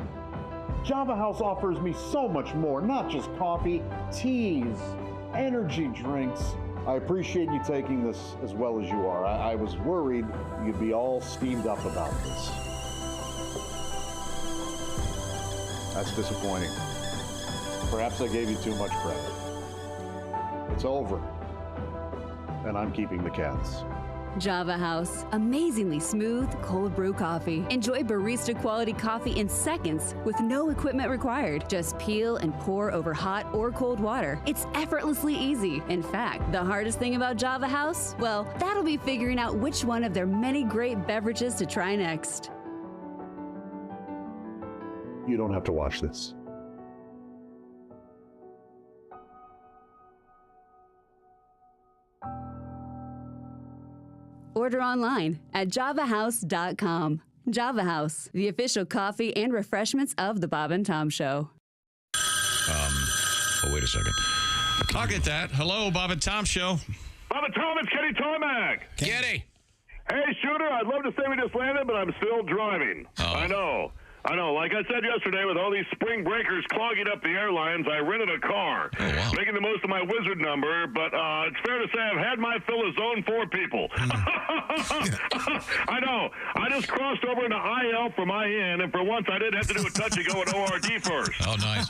Java House offers me so much more, not just coffee, teas, energy drinks. I appreciate you taking this as well as you are. I was worried you'd be all steamed up about this. That's disappointing. Perhaps I gave you too much credit. It's over, and I'm keeping the cats. Java House, amazingly smooth cold brew coffee. Enjoy barista quality coffee in seconds with no equipment required. Just peel and pour over hot or cold water. It's effortlessly easy. In fact, the hardest thing about Java House, well, that'll be figuring out which one of their many great beverages to try next. You don't have to watch this. Order online at javahouse.com. Java House, the official coffee and refreshments of the Bob and Tom Show. Wait a second. I'll get that. Hello, Bob and Tom Show. Bob and Tom, it's Kenny Tarmac. Kenny. Hey, Shooter, I'd love to say we just landed, but I'm still driving. I know. Like I said yesterday, with all these spring breakers clogging up the airlines, I rented a car, making the most of my wizard number, but it's fair to say I've had my fill of Zone 4 people. I know. I just crossed over into IL from IN, and for once I didn't have to do a touch-and-go at ORD first. Oh, nice.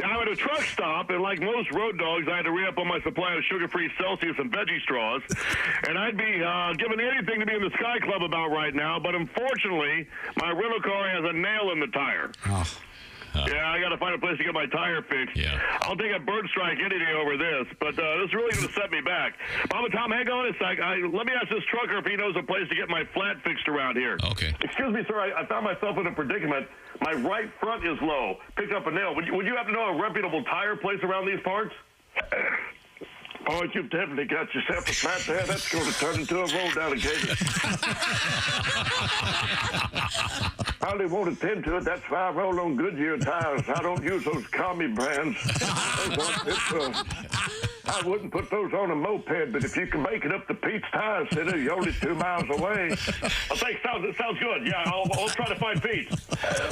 I'm at a truck stop, and like most road dogs, I had to re-up on my supply of sugar-free Celsius and veggie straws, and I'd be giving anything to be in the Sky Club about right now, but unfortunately, my rental car has a nail in the tire. Yeah, I got to find a place to get my tire fixed. Yeah. I'll take a bird strike any day over this, but this is really going to set me back. Bob and Tom, hang on a sec. Let me ask this trucker if he knows a place to get my flat fixed around here. Okay. Excuse me, sir. I found myself in a predicament. My right front is low. Picked up a nail. Would you happen to know a reputable tire place around these parts? Oh, you've definitely got yourself a flat there. That's going to turn into a roll down occasion. Probably won't attend to it. That's why I roll on Goodyear tires. I don't use those commie brands. I wouldn't put those on a moped, but if you can make it up to Pete's Tire Center, you're only 2 miles away. I think it sounds good. Yeah, I'll try to find Pete's.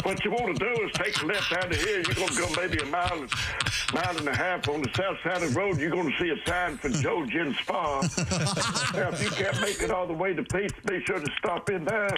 What you want to do is take a left out of here. You're going to go maybe a mile and a half on the south side of the road. You're going to see a sign for Joe Gin Spa. Now, if you can't make it all the way to Pete's, be sure to stop in there.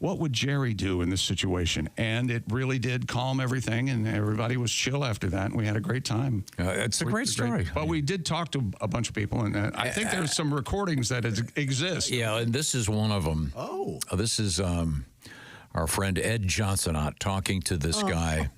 what would Jerry do in this situation? And it really did calm everything, and everybody was chill after that, and we had a great time. It's a great story. But we did talk to a bunch of people, and I think there's some recordings that exist. Yeah, and this is one of them. Oh. This is our friend Ed Johnson talking to this guy.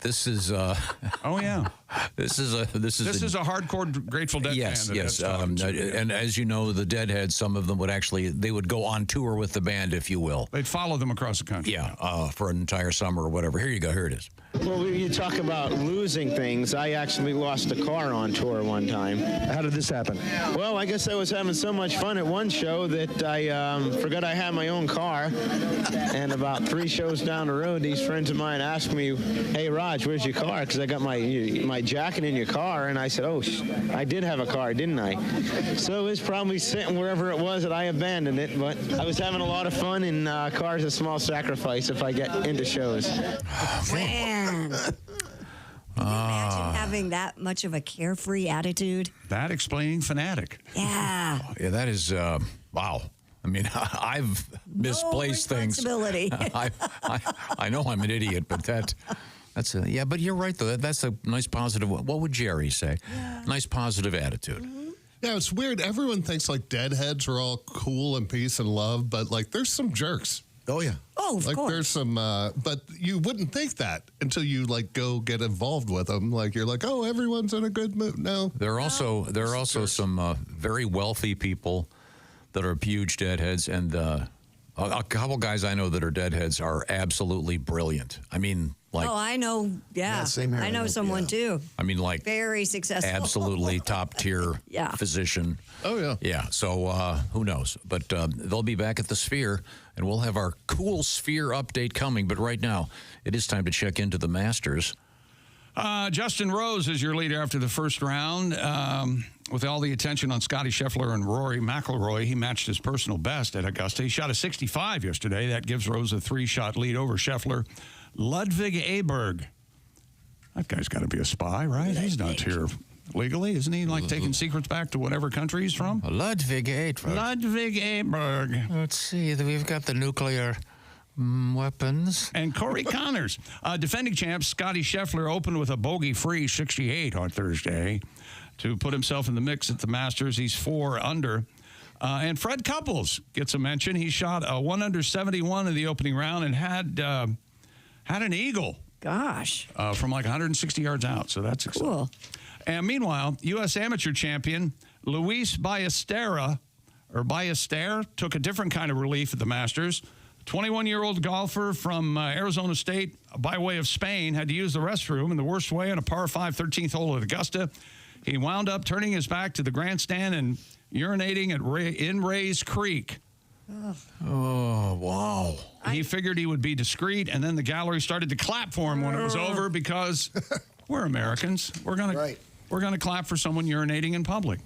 This is oh yeah. This is a hardcore Grateful Dead fan. Yes. And as you know, the Deadheads, some of them would go on tour with the band, if you will. They'd follow them across the country. Yeah, for an entire summer or whatever. Here you go. Here it is. Well, you talk about losing things. I actually lost a car on tour one time. How did this happen? Well, I guess I was having so much fun at one show that I forgot I had my own car. And about 3 shows down the road, these friends of mine asked me, "Hey, Raj, where's your car?" Because I got my jacket in your car. And I said, "Oh, I did have a car, didn't I?" So it was probably sitting wherever it was that I abandoned it. But I was having a lot of fun, and car's a small sacrifice if I get into shows. Man. Can you imagine having that much of a carefree attitude? That explaining fanatic. Yeah. Yeah, that is, wow. I mean, I've misplaced things. I know I'm an idiot, but that's yeah, but you're right, though. That's a nice positive. What would Jerry say? Yeah. Nice positive attitude. Mm-hmm. Yeah, it's weird. Everyone thinks like Deadheads are all cool and peace and love, but like there's some jerks. Oh, yeah. Oh, of course. There's some, but you wouldn't think that until you like go get involved with them. Like you're like, oh, everyone's in a good mood. No. There are also some very wealthy people that are huge Deadheads, and a couple guys I know that are Deadheads are absolutely brilliant. I mean, like. Oh, I know. Yeah. Same here. I know someone too. I mean, like. Very successful. Absolutely top tier physician. Oh, yeah. Yeah. So who knows? But they'll be back at the Sphere, and we'll have our cool Sphere update coming. But right now, it is time to check into the Masters. Justin Rose is your leader after the first round. With all the attention on Scotty Scheffler and Rory McIlroy, he matched his personal best at Augusta. He shot a 65 yesterday. That gives Rose a 3-shot lead over Scheffler. Ludwig Aberg. That guy's got to be a spy, right? He's not here legally. Isn't he like taking secrets back to whatever country he's from? Ludwig Aberg. Ludwig Aberg. Let's see. We've got the nuclear weapons. And Corey Connors. Defending champ Scotty Scheffler opened with a bogey-free 68 on Thursday to put himself in the mix at the Masters. He's 4 under. And Fred Couples gets a mention. He shot a 1 under 71 in the opening round and had an eagle. Gosh. From like 160 yards out. So that's exciting. Cool. And meanwhile, U.S. amateur champion Luis Ballester took a different kind of relief at the Masters. 21-year-old golfer from Arizona State by way of Spain had to use the restroom in the worst way on a par 5 13th hole at Augusta. He wound up turning his back to the grandstand and urinating in Rays Creek. Oh, wow. He figured he would be discreet, and then the gallery started to clap for him when it was over because we're Americans. We're gonna clap for someone urinating in public.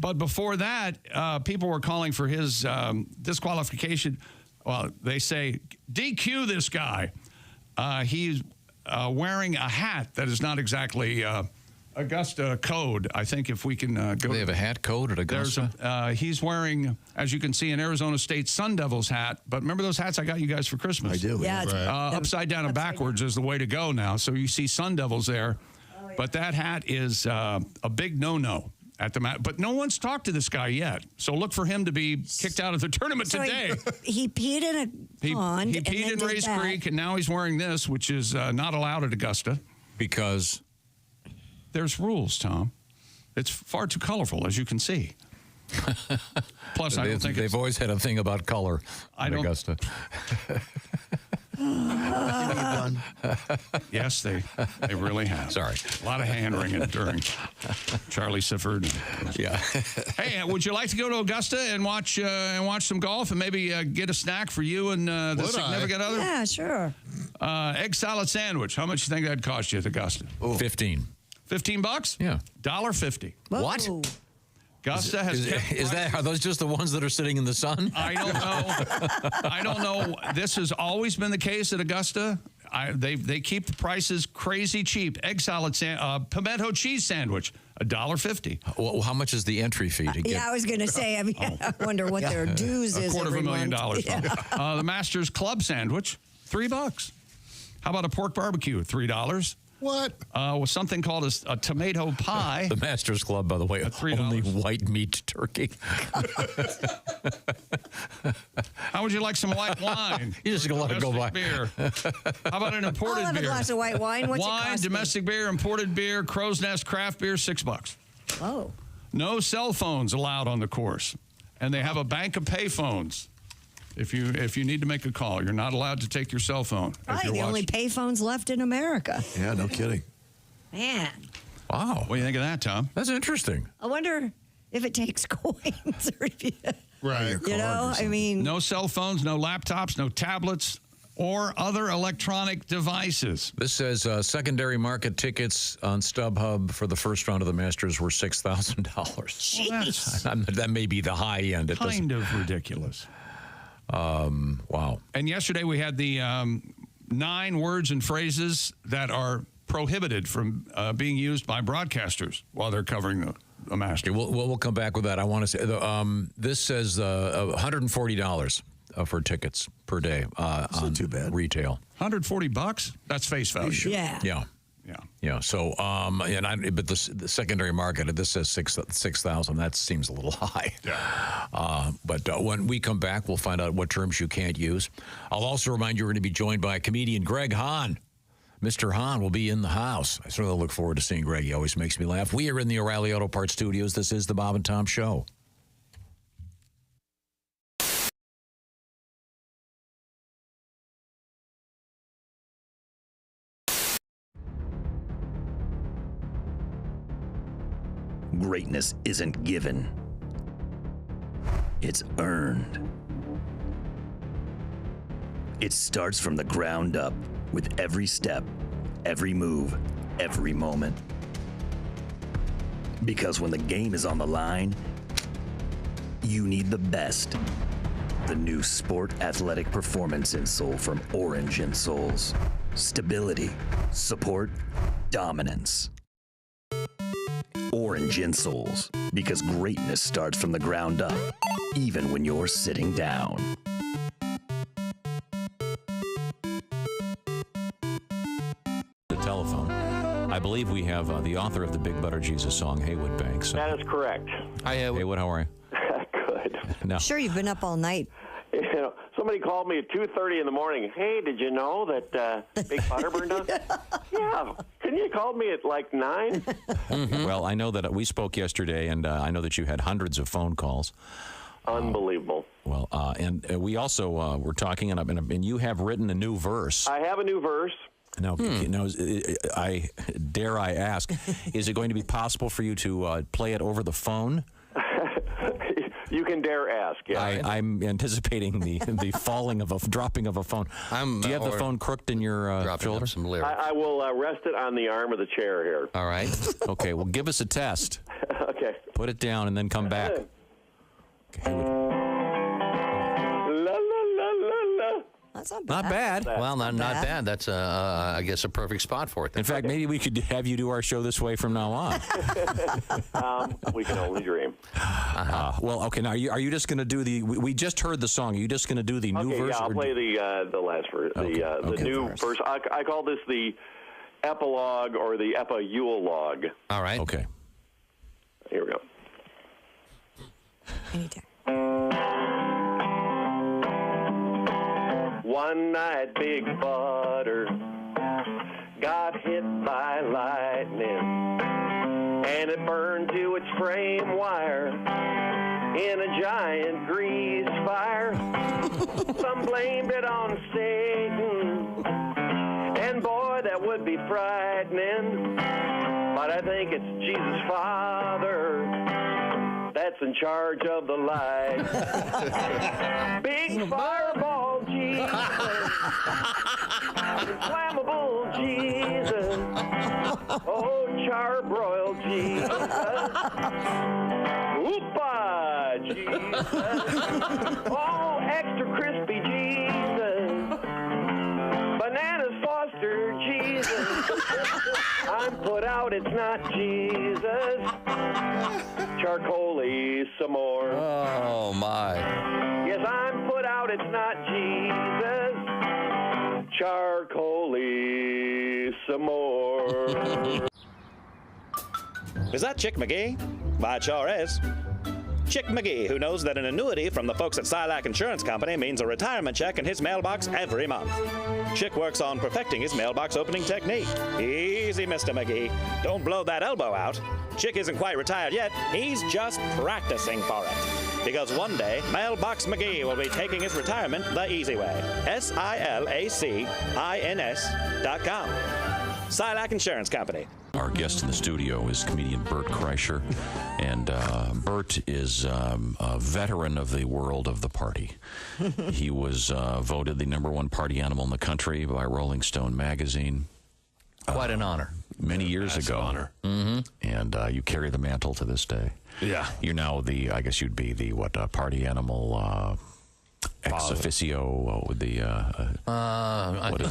But before that, people were calling for his disqualification. Well, they say, DQ this guy. He's wearing a hat that is not exactly Augusta code. I think if we can go. Do they have a hat code at Augusta? He's wearing, as you can see, an Arizona State Sun Devils hat. But remember those hats I got you guys for Christmas? I do. Yeah. Right. Upside down and backwards is the way to go now. So you see Sun Devils there. Oh, yeah. But that hat is a big no-no at the mat. But no one's talked to this guy yet. So look for him to be kicked out of the tournament today. He peed in a pond. He peed in Rays Creek, and now he's wearing this, which is not allowed at Augusta. Because? There's rules, Tom. It's far too colorful, as you can see. Plus, I don't think they've always had a thing about color at Augusta. Yes, they really have. Sorry. A lot of hand-wringing during Charlie Sifford. Yeah. Hey, would you like to go to Augusta and watch some golf and maybe get a snack for you and the significant other? Yeah, sure. Egg salad sandwich. How much do you think that'd cost you at Augusta? Ooh. $15. $15? Yeah. $1.50. What? Augusta has are those just the ones that are sitting in the sun? I don't know. This has always been the case at Augusta. They keep the prices crazy cheap. Egg salad, pimento cheese sandwich, $1.50. Well, how much is the entry fee to get? Yeah, I was going to say. I mean, I wonder what their dues is. $250,000. Yeah. The Masters Club sandwich, $3. How about a pork barbecue? $3. What? With something called a tomato pie. The Masters Club, by the way, only white meat turkey. How would you like some white wine? You just gonna let it go by. Beer. How about an imported I'll have beer? a glass of white wine. What's it Wine, cost me? domestic beer, imported beer, Crow's Nest craft beer, $6. Oh. No cell phones allowed on the course, and they have a bank of pay phones. If you need to make a call, you're not allowed to take your cell phone. Probably the only payphones left in America. Yeah, no kidding. Man. Wow. What do you think of that, Tom? That's interesting. I wonder if it takes coins or if you, Right. you know, I mean. No cell phones, no laptops, no tablets, or other electronic devices. This says secondary market tickets on StubHub for the first round of the Masters were $6,000. Jeez. That may be the high end. It Kind of ridiculous. Wow. And yesterday we had the 9 words and phrases that are prohibited from being used by broadcasters while they're covering the Masters. Okay, we'll come back with that. I want to say this says $140 for tickets per day on not too bad. Retail. $140? That's face value. Yeah. Yeah. Yeah. So, but the secondary market, this says 6,000. That seems a little high. Yeah. But when we come back, we'll find out what terms you can't use. I'll also remind you we're going to be joined by comedian Greg Hahn. Mr. Hahn will be in the house. I certainly look forward to seeing Greg. He always makes me laugh. We are in the O'Reilly Auto Parts Studios. This is the Bob and Tom Show. Greatness isn't given. It's earned. It starts from the ground up with every step, every move, every moment. Because when the game is on the line, you need the best. The new Sport Athletic Performance insole from Orange Insoles. Stability, support, dominance. Orange Insoles, because greatness starts from the ground up, even when you're sitting down. The telephone. I believe we have the author of the Big Butter Jesus song, Heywood Banks. That is correct. Hi, Heywood. How are you? Good. No. Sure, you've been up all night. You know, somebody called me at 2:30 in the morning. Hey, did you know that Big Butter burned down? Yeah. Couldn't you call me at like 9? Well, I know that we spoke yesterday, and I know that you had hundreds of phone calls. Unbelievable. Well, and we also were talking, and you have written a new verse. I have a new verse. Now, I dare I ask, is it going to be possible for you to play it over the phone? You can dare ask. Yeah. I'm anticipating the dropping of a phone. Do you have the phone crooked in your shoulder? Some lyrics. I will rest it on the arm of the chair here. All right. Okay. Well, give us a test. Okay. Put it down and then come back. La la la la la. That's not Not bad. Well, not bad. That's, I guess, a perfect spot for it. In fact, maybe we could have you do our show this way from now on. We can only dream. Well, okay. Now, are you just going to do the? We just heard the song. Are you just going to do the new verse? Yeah, I'll play the last verse. The new verse. I call this the epilogue or the epieulogue. All right. Okay. Here we go. Anytime. One night, Big Butter got hit by lightning, and it burned to its frame wire in a giant grease fire. Some blamed it on Satan, and boy, that would be frightening. But I think it's Jesus' Father that's in charge of the light. Big fireball Jesus, inflammable Jesus, oh charbroiled Jesus, oopa Jesus, oh extra crispy Jesus, but Bananas foster Jesus. I'm put out, it's not Jesus. Charcoal-y some more. Oh, my. Yes, I'm put out, it's not Jesus. Charcoal-y some more. Is that Chick McGee? Why, it sure is. Chick McGee, who knows that an annuity from the folks at Silac Insurance Company means a retirement check in his mailbox every month. Chick works on perfecting his mailbox opening technique. Easy, Mr. McGee. Don't blow that elbow out. Chick isn't quite retired yet. He's just practicing for it. Because one day, Mailbox McGee will be taking his retirement the easy way. SILACINS.com. Silac Insurance Company. Our guest in the studio is comedian Bert Kreischer, and Bert is a veteran of the world of the party. He was voted the #1 party animal in the country by Rolling Stone magazine. Quite an honor. Many years ago. An honor. Mm-hmm. And you carry the mantle to this day. Yeah. You're now I guess you'd be the, party animal ex officio, what is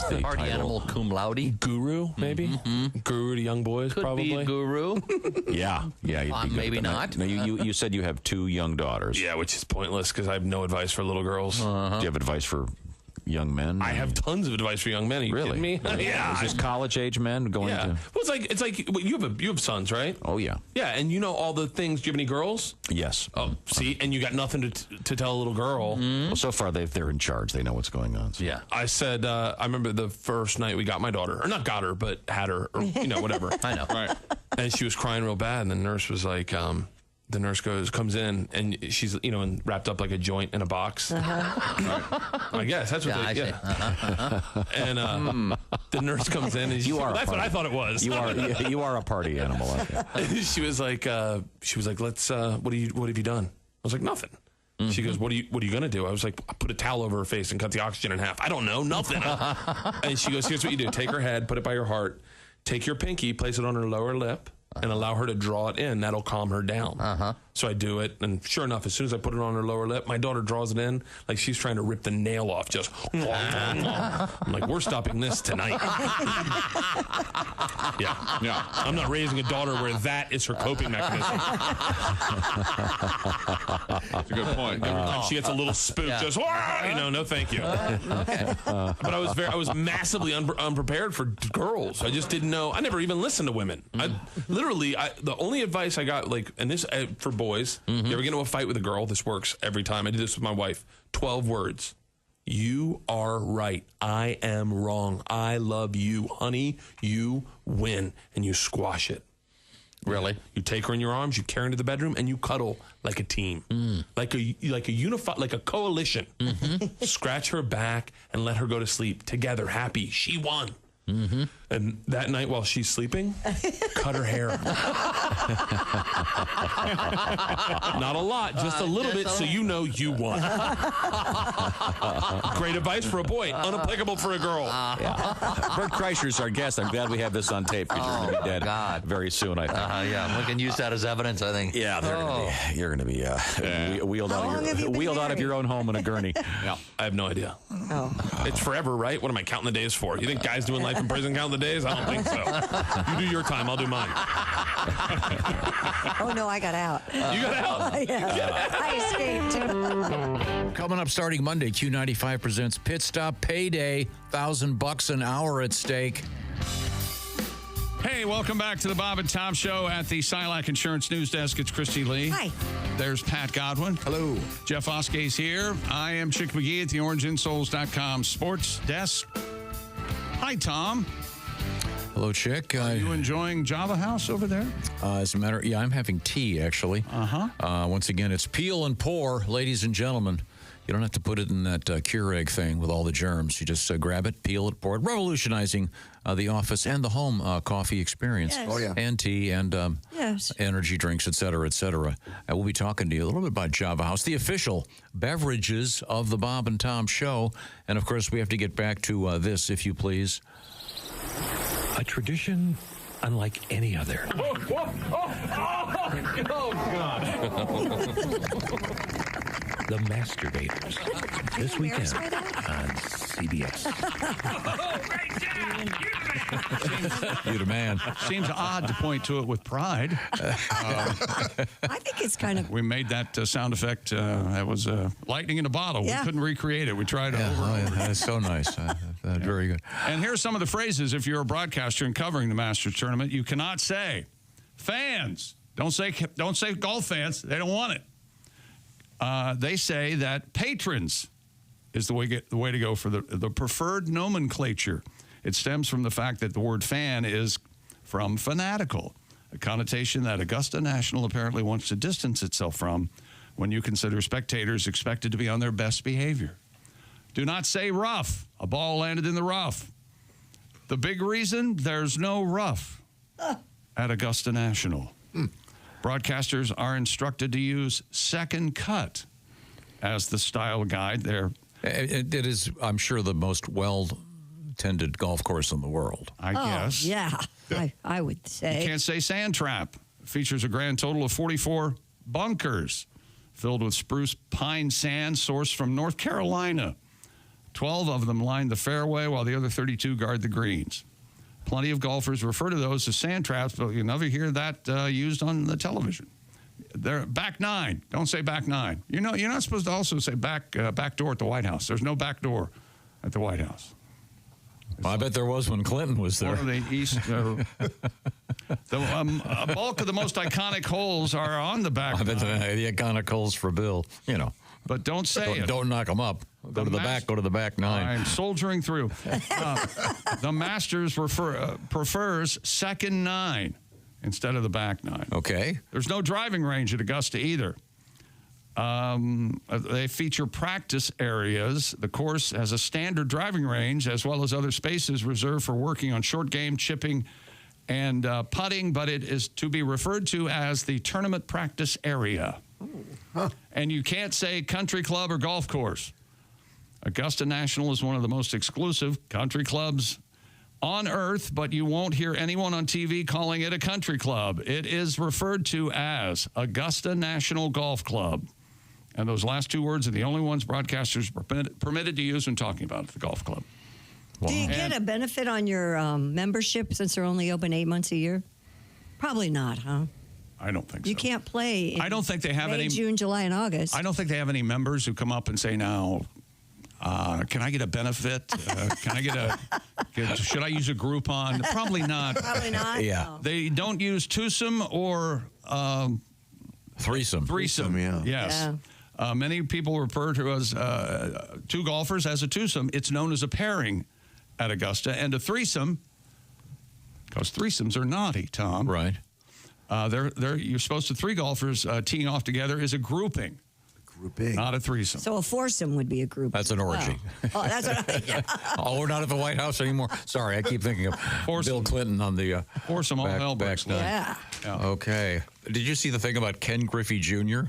the party title? animal cum laude? Guru, maybe? Mm-hmm. Guru to young boys, Could probably. be a guru. Yeah. You'd be maybe good. not. No, you said you have 2 young daughters. Yeah, which is pointless because I have no advice for little girls. Do you have advice for young men? I have tons of advice for young men. Are you kidding me? Yeah. Is this college-age men going to? Well, it's like you have sons, right? Oh, yeah. Yeah, and you know all the things. Do you have any girls? Yes. Oh, see, and you got nothing to tell a little girl. Well, so far they're in charge. They know what's going on. So. Yeah. I said, I remember the first night we got my daughter, or not got her, but had her, or whatever. I know. Right. And she was crying real bad, and the nurse was like, the nurse comes in, and she's, and wrapped up like a joint in a box. I guess that's what they. And the nurse comes in, and that's what I thought it was. You are a party animal. And she was like, let's. What have you done? I was like, nothing. Mm-hmm. She goes, what are you gonna do? I was like, I put a towel over her face and cut the oxygen in half. I don't know, nothing. And she goes, here's what you do: take her head, put it by her heart, take your pinky, place it on her lower lip, and allow her to draw it in. That'll calm her down. So I do it, and sure enough, as soon as I put it on her lower lip, my daughter draws it in like she's trying to rip the nail off. Just, I'm like, we're stopping this tonight. Yeah. I'm not raising a daughter where that is her coping mechanism. That's a good point. Every time she gets a little spook, just, no, thank you. Okay. But I was massively unprepared for girls. I just didn't know. I never even listened to women. The only advice I got, and this for boys, you ever get into a fight with a girl? This works every time. I did this with my wife. 12 words. You are right. I am wrong. I love you. Honey, you win. And you squash it. Really? You take her in your arms, you carry her into the bedroom, and you cuddle like a team. Like a unified, like a coalition. Scratch her back and let her go to sleep. Together, happy. She won. And that night while she's sleeping, cut her hair. Not a lot, just a little bit, so you know you won. Great advice for a boy, unapplicable for a girl. Bert Kreischer is our guest. I'm glad we have this on tape because you're going to be dead very soon, I think. Yeah, we can use that as evidence, I think. Yeah, you're going to be wheeled out of your own home in a gurney. Yeah, I have no idea. It's forever, right? What am I counting the days for? You think guys doing life in prison count the days? I don't think so. You do your time, I'll do mine. Oh, no, I got out. You got out? I escaped. Coming up starting Monday, Q95 presents Pit Stop Payday. $1,000 an hour at stake. Hey, welcome back to the Bob and Tom Show at the Silac Insurance News Desk. It's Christy Lee. Hi. There's Pat Godwin. Hello. Jeff Oskay's here. I am Chick McGee at the orangeinsoles.com sports desk. Hi, Tom. Hello, Chick. Are you enjoying Java House over there? As a matter, I'm having tea, actually. Once again, it's peel and pour, ladies and gentlemen. You don't have to put it in that Keurig thing with all the germs. You just grab it, peel it, pour it, revolutionizing the office and the home coffee experience. Yes. Oh, yeah. And tea and energy drinks, et cetera, et cetera. I will be talking to you a little bit about Java House, the official beverages of the Bob and Tom Show. And, of course, we have to get back to this, if you please. A tradition unlike any other. The Masturbators. This weekend on CBS. You're the man. Seems odd to point to it with pride. I think it's kind of. We made that sound effect. That was lightning in a bottle. Yeah. We couldn't recreate it. We tried it over and over. That's so nice. Very good. And here's some of the phrases if you're a broadcaster and covering the Masters tournament. You cannot say fans. Don't say golf fans. They don't want it. They say that patrons is the way to go for the preferred nomenclature. It stems from the fact that the word fan is from fanatical, a connotation that Augusta National apparently wants to distance itself from when you consider spectators expected to be on their best behavior. Do not say rough. A ball landed in the rough. The big reason, there's no rough at Augusta National. Broadcasters are instructed to use second cut as the style guide there. It is, I'm sure, the most well-tended golf course in the world. I guess. Yeah, I would say. You can't say sand trap. It features a grand total of 44 bunkers filled with spruce pine sand sourced from North Carolina. 12 of them line the fairway while the other 32 guard the greens. Plenty of golfers refer to those as sand traps, but you never hear that used on the television. They're back nine. Don't say back nine. You know, you're not supposed to also say back door at the White House. There's no back door at the White House. Well, I bet there was when Clinton was there. Or the East. A bulk of the most iconic holes are on the back. The iconic holes for Bill, you know. But don't say it. Don't knock them up. Go to the back. Go to the back nine. I'm soldiering through. The Masters prefers second nine instead of the back nine. Okay. There's no driving range at Augusta either. They feature practice areas. The course has a standard driving range as well as other spaces reserved for working on short game, chipping, and putting, but it is to be referred to as the tournament practice area. And you can't say country club or golf course. Augusta National is one of the most exclusive country clubs on earth, but you won't hear anyone on TV calling it a country club. It is referred to as Augusta National Golf Club. And those last two words are the only ones broadcasters permitted to use when talking about the golf club. Wow. Do you get a benefit on your membership since they're only open 8 months a year? Probably not, huh? I don't think so. You can't play in I don't think they have May, any June, July, and August. I don't think they have any members who come up and say, now, can I get a benefit? Can I should I use a Groupon? Probably not. Probably not? Yeah. No. They don't use twosome or threesome. Threesome, yeah. Yes. Yeah. Many people refer to as two golfers as a twosome. It's known as a pairing at Augusta. And a threesome, because threesomes are naughty, Tom. Right. You're supposed to, three golfers teeing off together is a grouping. Grouping. Not a threesome. So a foursome would be a group. That's an orgy. Oh, that's what Oh, we're not at the White House anymore. Sorry, I keep thinking of Bill Clinton on the foursome. All hell breaks loose. Yeah. Okay. Did you see the thing about Ken Griffey Jr.?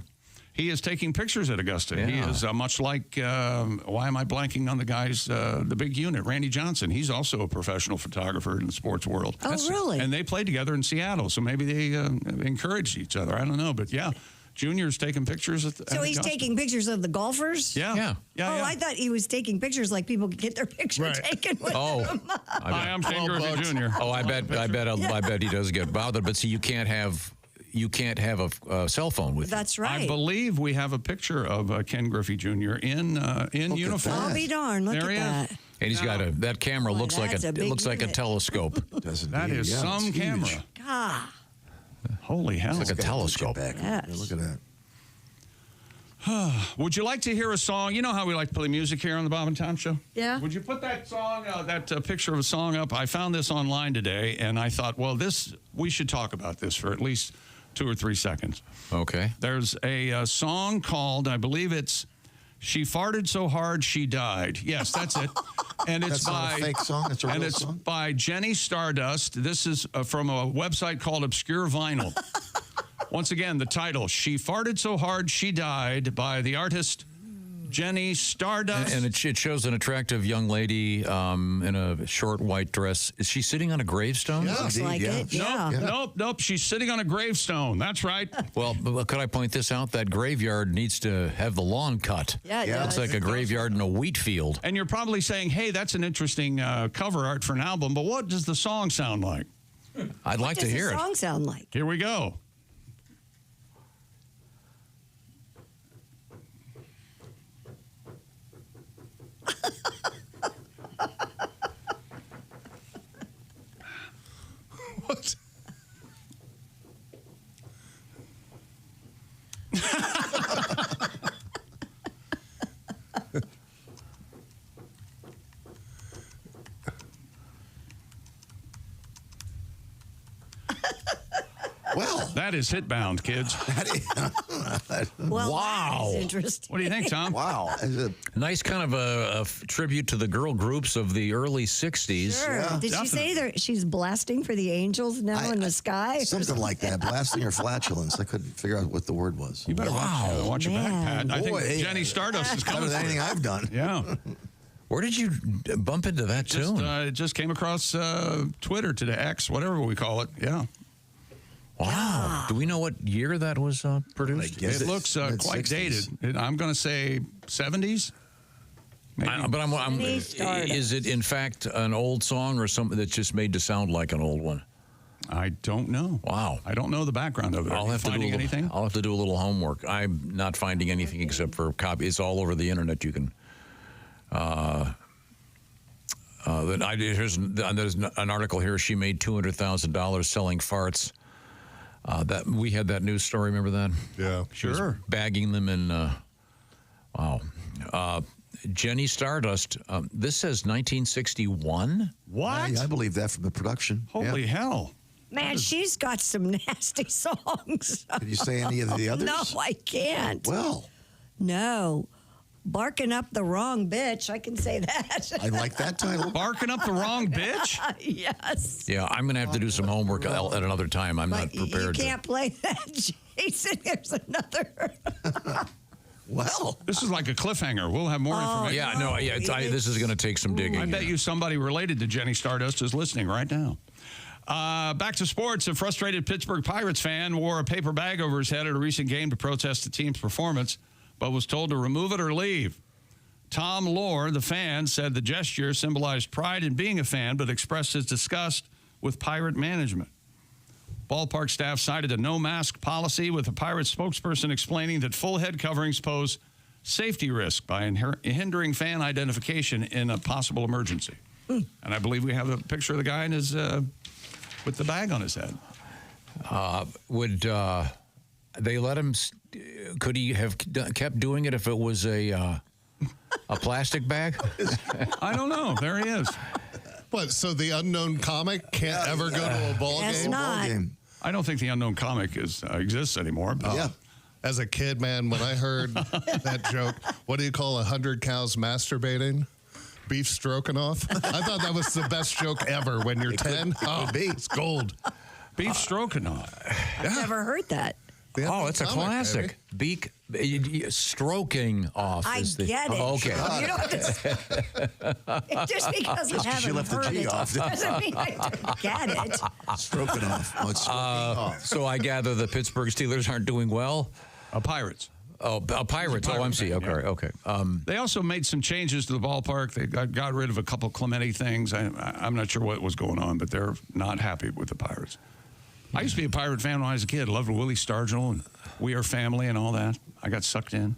He is taking pictures at Augusta. Yeah. He is much like, why am I blanking on the guys, the big unit, Randy Johnson. He's also a professional photographer in the sports world. Oh, really? And they played together in Seattle, so maybe they encouraged each other. I don't know, but yeah. Junior's taking pictures at So he's Augusta. taking pictures of the golfers? Yeah. Oh, I thought he was taking pictures like people could get their picture taken with them. Hi, I'm Ken Griffey Jr. Oh, I bet he does get bothered. But see, you can't have a cell phone with you. That's right. I believe we have a picture of Ken Griffey Jr. in uniform. I'll be darned. Look There he at is. that. And he's got that camera looks like that's a big like a unit. telescope. That is some camera. God. Holy hell. It's like a telescope. Yes. Yeah, look at that. Would you like to hear a song? You know how we like to play music here on the Bob and Tom Show? Yeah. Would you put that song, picture of a song up? I found this online today, and I thought, well, we should talk about this for at least 2 or 3 seconds. Okay. There's a song called, I believe it's She Farted So Hard She Died. Yes, that's it. And it's That's not a fake song? That's a real song? by Jenny Stardust. This is from a website called Obscure Vinyl. Once again, the title, She Farted So Hard She Died, by the artist Jenny Stardust. And it shows an attractive young lady in a short white dress. Is she sitting on a gravestone? Yeah, looks like it. Yeah. Nope. She's sitting on a gravestone. That's right. Well, could I point this out? That graveyard needs to have the lawn cut. Yeah, it Looks does. like a graveyard in a wheat field. And you're probably saying, hey, that's an interesting cover art for an album, but what does the song sound like? I'd like to hear What does the it. song sound like? Here we go. What? Well, that is hitbound, kids. Well, Wow. that's interesting. What do you think, Tom? Wow. Nice kind of a tribute to the girl groups of the early 60s. Sure. Did she say that she's blasting for the angels now in the sky? Something like that. Blasting or flatulence. I couldn't figure out what the word was. You better watch your back, Pat. I think Boy, Jenny Stardust is coming. better than anything I've done. Yeah. Where did you bump into that tune? It just came across Twitter today, X, whatever we call it. Yeah. Wow. Do we know what year that was produced? It looks quite dated. I'm going to say 70s. Is it in fact an old song or something that's just made to sound like an old one? I don't know. Wow. I don't know the background of it. I'll have to do anything. I'll have to do a little homework. I'm not finding anything except for copy. It's all over the internet. You can. There's an article here. She made $200,000 selling farts. That we had that news story. Remember that? Yeah, she was bagging them in. Wow. Jenny Stardust. This says 1961. What? I believe that from the production. Holy hell! Man, she's got some nasty songs. Can you say any of the others? No, I can't. Well. No. Barking up the wrong bitch. I can say that. I like that title. Barking up the wrong bitch? Yes. Yeah, I'm going to have to do some homework at another time. I'm not prepared. You can't play that, Jason. There's another. Well, this is like a cliffhanger. We'll have more information. Yeah, this is going to take some digging. I bet you somebody related to Jenny Stardust is listening right now. Back to sports. A frustrated Pittsburgh Pirates fan wore a paper bag over his head at a recent game to protest the team's performance, but was told to remove it or leave. Tom Lohr, the fan, said the gesture symbolized pride in being a fan, but expressed his disgust with Pirate management. Ballpark staff cited a no-mask policy, with the Pirates spokesperson explaining that full head coverings pose safety risk by hindering fan identification in a possible emergency. And I believe we have a picture of the guy in his with the bag on his head. Would they let him? Could he have kept doing it if it was a plastic bag? I don't know. There he is. What? So the unknown comic can't ever go to a ball game? Not. I don't think the unknown comic exists anymore. But Yeah. As a kid, man, when I heard that joke, what do you call 100 cows masturbating? Beef stroganoff. I thought that was the best joke ever when you're 10. It's gold. Beef stroganoff. I've never heard that. Oh, it's a classic. Baby. Stroking off. I is the, get it. Oh, okay. You don't have to, just because I haven't left the heard G it off. doesn't mean I don't get it. Stroking off. Oh, it's stroking off. So I gather the Pittsburgh Steelers aren't doing well? Pirates. Oh, Pirates. Oh, I'm seeing. Okay, okay. They also made some changes to the ballpark. They got rid of a couple Clemente things. I'm not sure what was going on, but they're not happy with the Pirates. I used to be a Pirate fan when I was a kid. Loved Willie Stargell and We Are Family and all that. I got sucked in.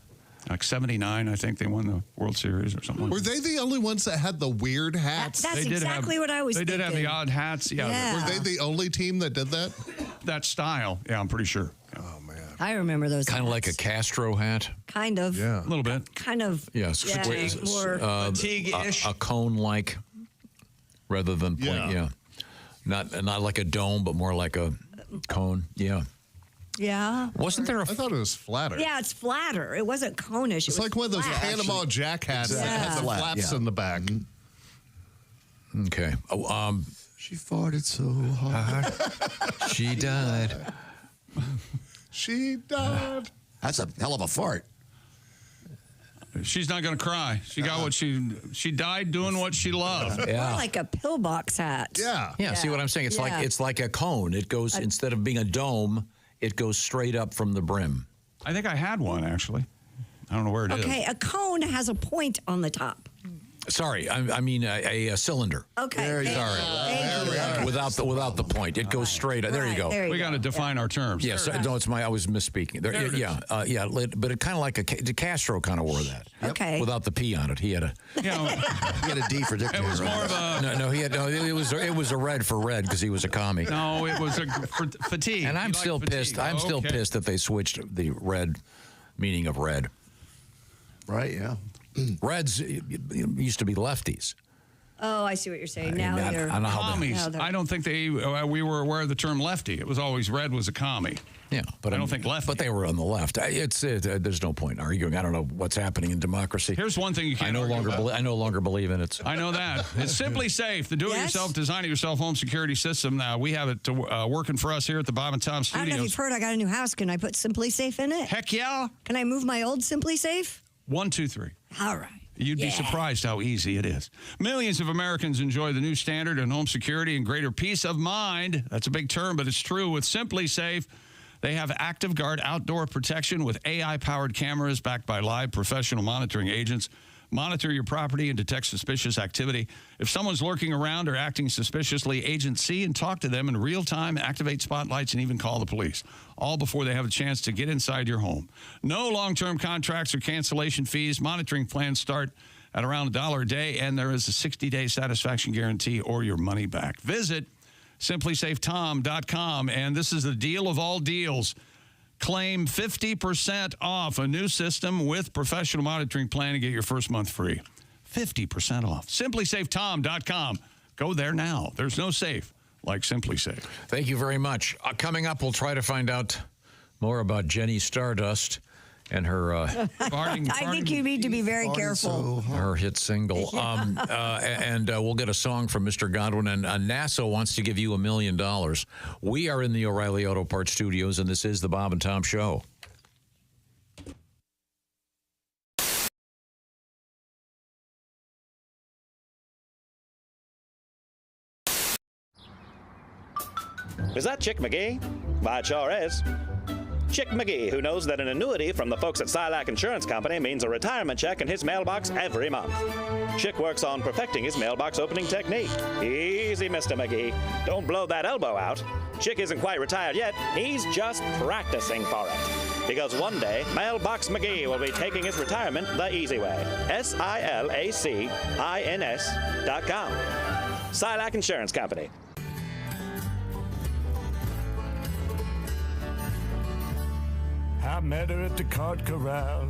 Like 79, I think they won the World Series or something. Were they the only ones that had the weird hats? That's exactly what I was They thinking. did have the odd hats. Yeah. Were they the only team that did that? That style. Yeah, I'm pretty sure. Oh, man. I remember those. Kind of like a Castro hat. Kind of. Yeah. A little bit. Kind of. Yes. More fatigue-ish. A cone-like rather than point. Yeah. Not like a dome, but more like a cone. Yeah. Yeah. Wasn't there I thought it was flatter. Yeah, it's flatter. It wasn't conish. It's like one of those Panama Jack hats that had the flaps in the back. Okay. Oh, she farted so hard. She died. She died. That's a hell of a fart. She's not going to cry. She got what she died doing what she loved. More like a pillbox hat. Yeah. See what I'm saying? It's like a cone. It goes instead of being a dome, it goes straight up from the brim. I think I had one actually. I don't know where it is. Okay, a cone has a point on the top. Sorry, I mean a cylinder. Okay. Without the point, it goes straight. There you go. We got to define our terms. Yes, no, I was misspeaking. But it kind of like DeCastro kind of wore that. Okay. Without the P on it, he had a. He had a D for dictator. It was more of a. It was a red for red because he was a commie. No, it was for fatigue. And I'm still pissed. I'm still pissed that they switched the red meaning of red. Right. Yeah. Reds used to be lefties. Oh, I see what you're saying. Now they're commies. I don't think we were aware of the term lefty. It was always red was a commie. Yeah, but I don't think lefty. But they were on the left. There's no point in arguing. I don't know what's happening in democracy. Here's one thing you can't I no longer believe in it. I know that. It's Simply Safe, the do-it-yourself, design-it-yourself home security system. Now, we have it working for us here at the Bob and Tom Studios. I don't know if you've heard, I got a new house. Can I put Simply Safe in it? Heck yeah. Can I move my old Simply Safe? 1, 2, 3. All right. You'd be surprised how easy it is. Millions of Americans enjoy the new standard in home security and greater peace of mind. That's a big term, but it's true. With Simply Safe, they have Active Guard outdoor protection with AI-powered cameras backed by live professional monitoring agents. Monitor your property and detect suspicious activity. If someone's lurking around or acting suspiciously, agents see and talk to them in real time, activate spotlights, and even call the police, all before they have a chance to get inside your home. No long-term contracts or cancellation fees. Monitoring plans start at around $1 a day, and there is a 60-day satisfaction guarantee or your money back. Visit simplysafetom.com, and this is the deal of all deals. Claim 50% off a new system with professional monitoring plan and get your first month free. 50% off. SimplySafeTom.com. Go there now. There's no safe like Simply Safe. Thank you very much. Coming up, we'll try to find out more about Jenny Stardust and her I think you need to be very careful. Her hit single. And we'll get a song from Mr. Godwin. And NASA wants to give you $1 million. We are in the O'Reilly Auto Parts Studios, and this is the Bob and Tom Show. Is that Chick McGee? Why, it sure is. Chick McGee, who knows that an annuity from the folks at Silac Insurance Company means a retirement check in his mailbox every month. Chick works on perfecting his mailbox opening technique. Easy, Mr. McGee. Don't blow that elbow out. Chick isn't quite retired yet. He's just practicing for it. Because one day, Mailbox McGee will be taking his retirement the easy way. SILACINS.com. Silac Insurance Company. I met her at the cart corral,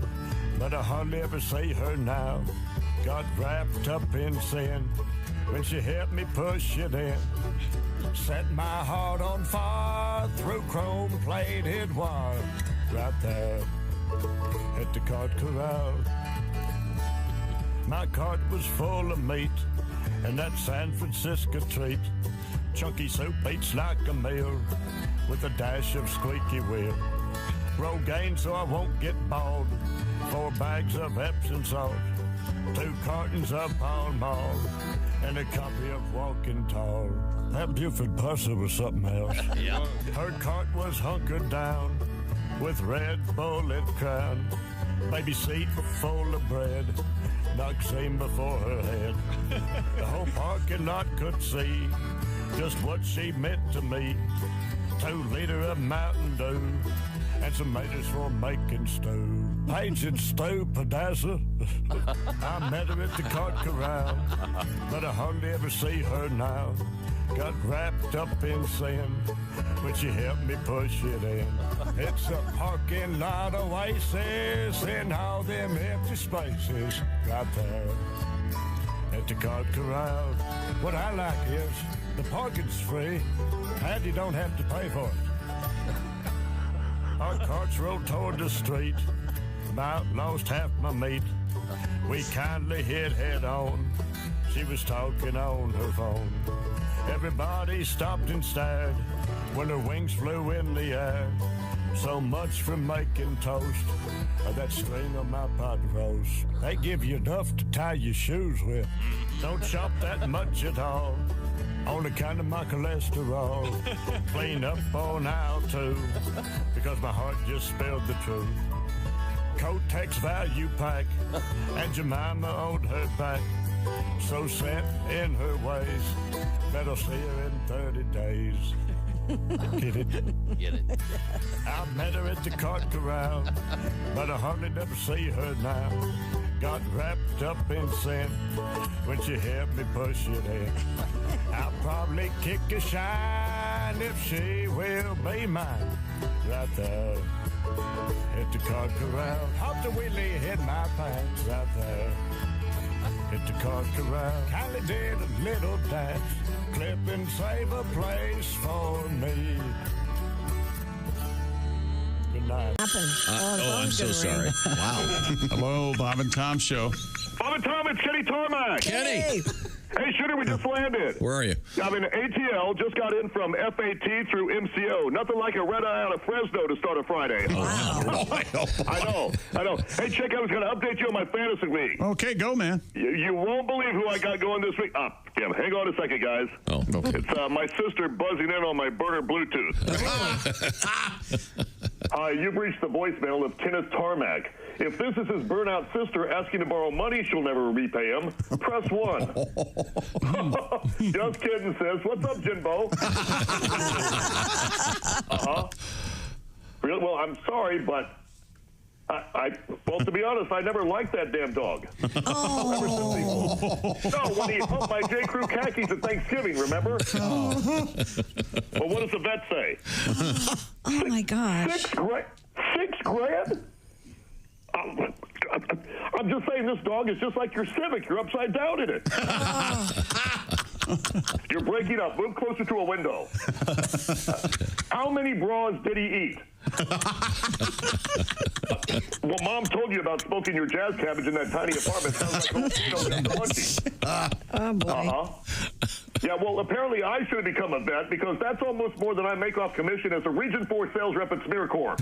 but I hardly ever see her now. Got wrapped up in sin when she helped me push it in. Set my heart on fire through chrome-plated wire. Right there at the cart corral. My cart was full of meat and that San Francisco treat. Chunky soup eats like a meal with a dash of squeaky wheel. Rogaine so I won't get bald. 4 bags of Epsom salt. 2 cartons of Pall Mall. And a copy of Walking Tall. That Buford parcel was something else. Yep. Her cart was hunkered down with red bullet crown. Baby seat full of bread. Noxine before her head. The whole parking lot could see just what she meant to me. 2 liters of Mountain Dew. And some tomatoes for making stew. Paige and Stu Pedazza. I met her at the cart corral, but I hardly ever see her now. Got wrapped up in sin when she helped me push it in. It's a parking lot oasis in all them empty spaces right there at the cart corral. What I like is the parking's free and you don't have to pay for it. Our carts rolled toward the street, about lost half my meat. We kindly hit head on, she was talking on her phone. Everybody stopped and stared when her wings flew in the air. So much for making toast. That string on my pot roast. They give you enough to tie your shoes with. Don't chop that much at all. On account of my cholesterol. Clean up on aisle 2. Because my heart just spilled the truth. Kotex value pack. And Jemima owed her back. So set in her ways. Better see her in 30 days. Get it? Get it. I met her at the cart corral, but I hardly never see her now. Got wrapped up in sin when she helped me push it in. I'll probably kick a shine if she will be mine. Right there at the cart corral. Hop the wheelie in my pants. Right there at the cart corral. Kylie did a little dance. Clip and save a place for me. Good night. I'm so sorry. Wow. Hello, Bob and Tom Show. Bob and Tom, it's Kenny Tarmac. Kenny. Hey, Shooter, we just landed. Where are you? I'm in ATL, just got in from FAT through MCO. Nothing like a red eye out of Fresno to start a Friday. Wow. I know. Hey, Chick, I was going to update you on my fantasy league. Okay, go, man. You won't believe who I got going this week. Damn, hang on a second, guys. Oh, okay. It's my sister buzzing in on my burner Bluetooth. You've reached the voicemail of Kenneth Tarmac. If this is his burnout sister asking to borrow money she'll never repay him, press 1. Just kidding, sis. What's up, Jinbo? Really? Well, I'm sorry, but well, to be honest, I never liked that damn dog. No, when he humped my J. Crew khakis at Thanksgiving, remember? Well, what does the vet say? Oh, my gosh. $6 grand? I'm just saying this dog is just like your Civic. You're upside down in it. You're breaking up. Move closer to a window. How many bras did he eat? Well, Mom told you about smoking your jazz cabbage in that tiny apartment. Sounds like oh, boy. Yeah, well, apparently I should become a vet because that's almost more than I make off commission as a Region 4 sales rep at Smear Corp.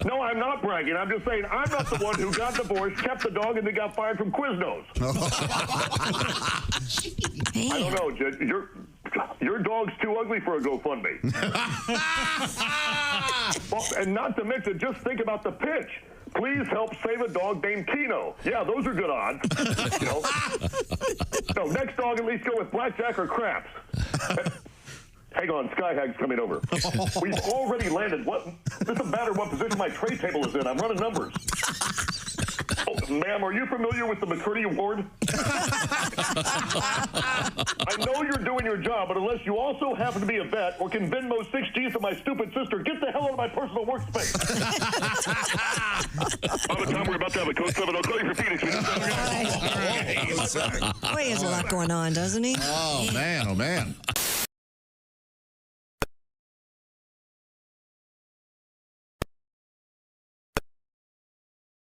No, I'm not bragging. I'm just saying I'm not the one who got divorced, kept the dog, and then got fired from Quiznos. I don't know, Jen. Your dog's too ugly for a GoFundMe. Well, and not to mention, just think about the pitch. Please help save a dog named Keno. Yeah, those are good odds. No, next dog at least go with blackjack or craps. Hang on, Skyhag's coming over. We've already landed. What? It doesn't matter what position my tray table is in. I'm running numbers. Oh, ma'am, are you familiar with the McCartney Award? I know you're doing your job, but unless you also happen to be a vet or can Venmo 6 G's to my stupid sister, get the hell out of my personal workspace. By the time we're about to have a Code 7, I'll call you for Phoenix. Boy, he has a lot going on, doesn't he? Oh, man. Oh, man.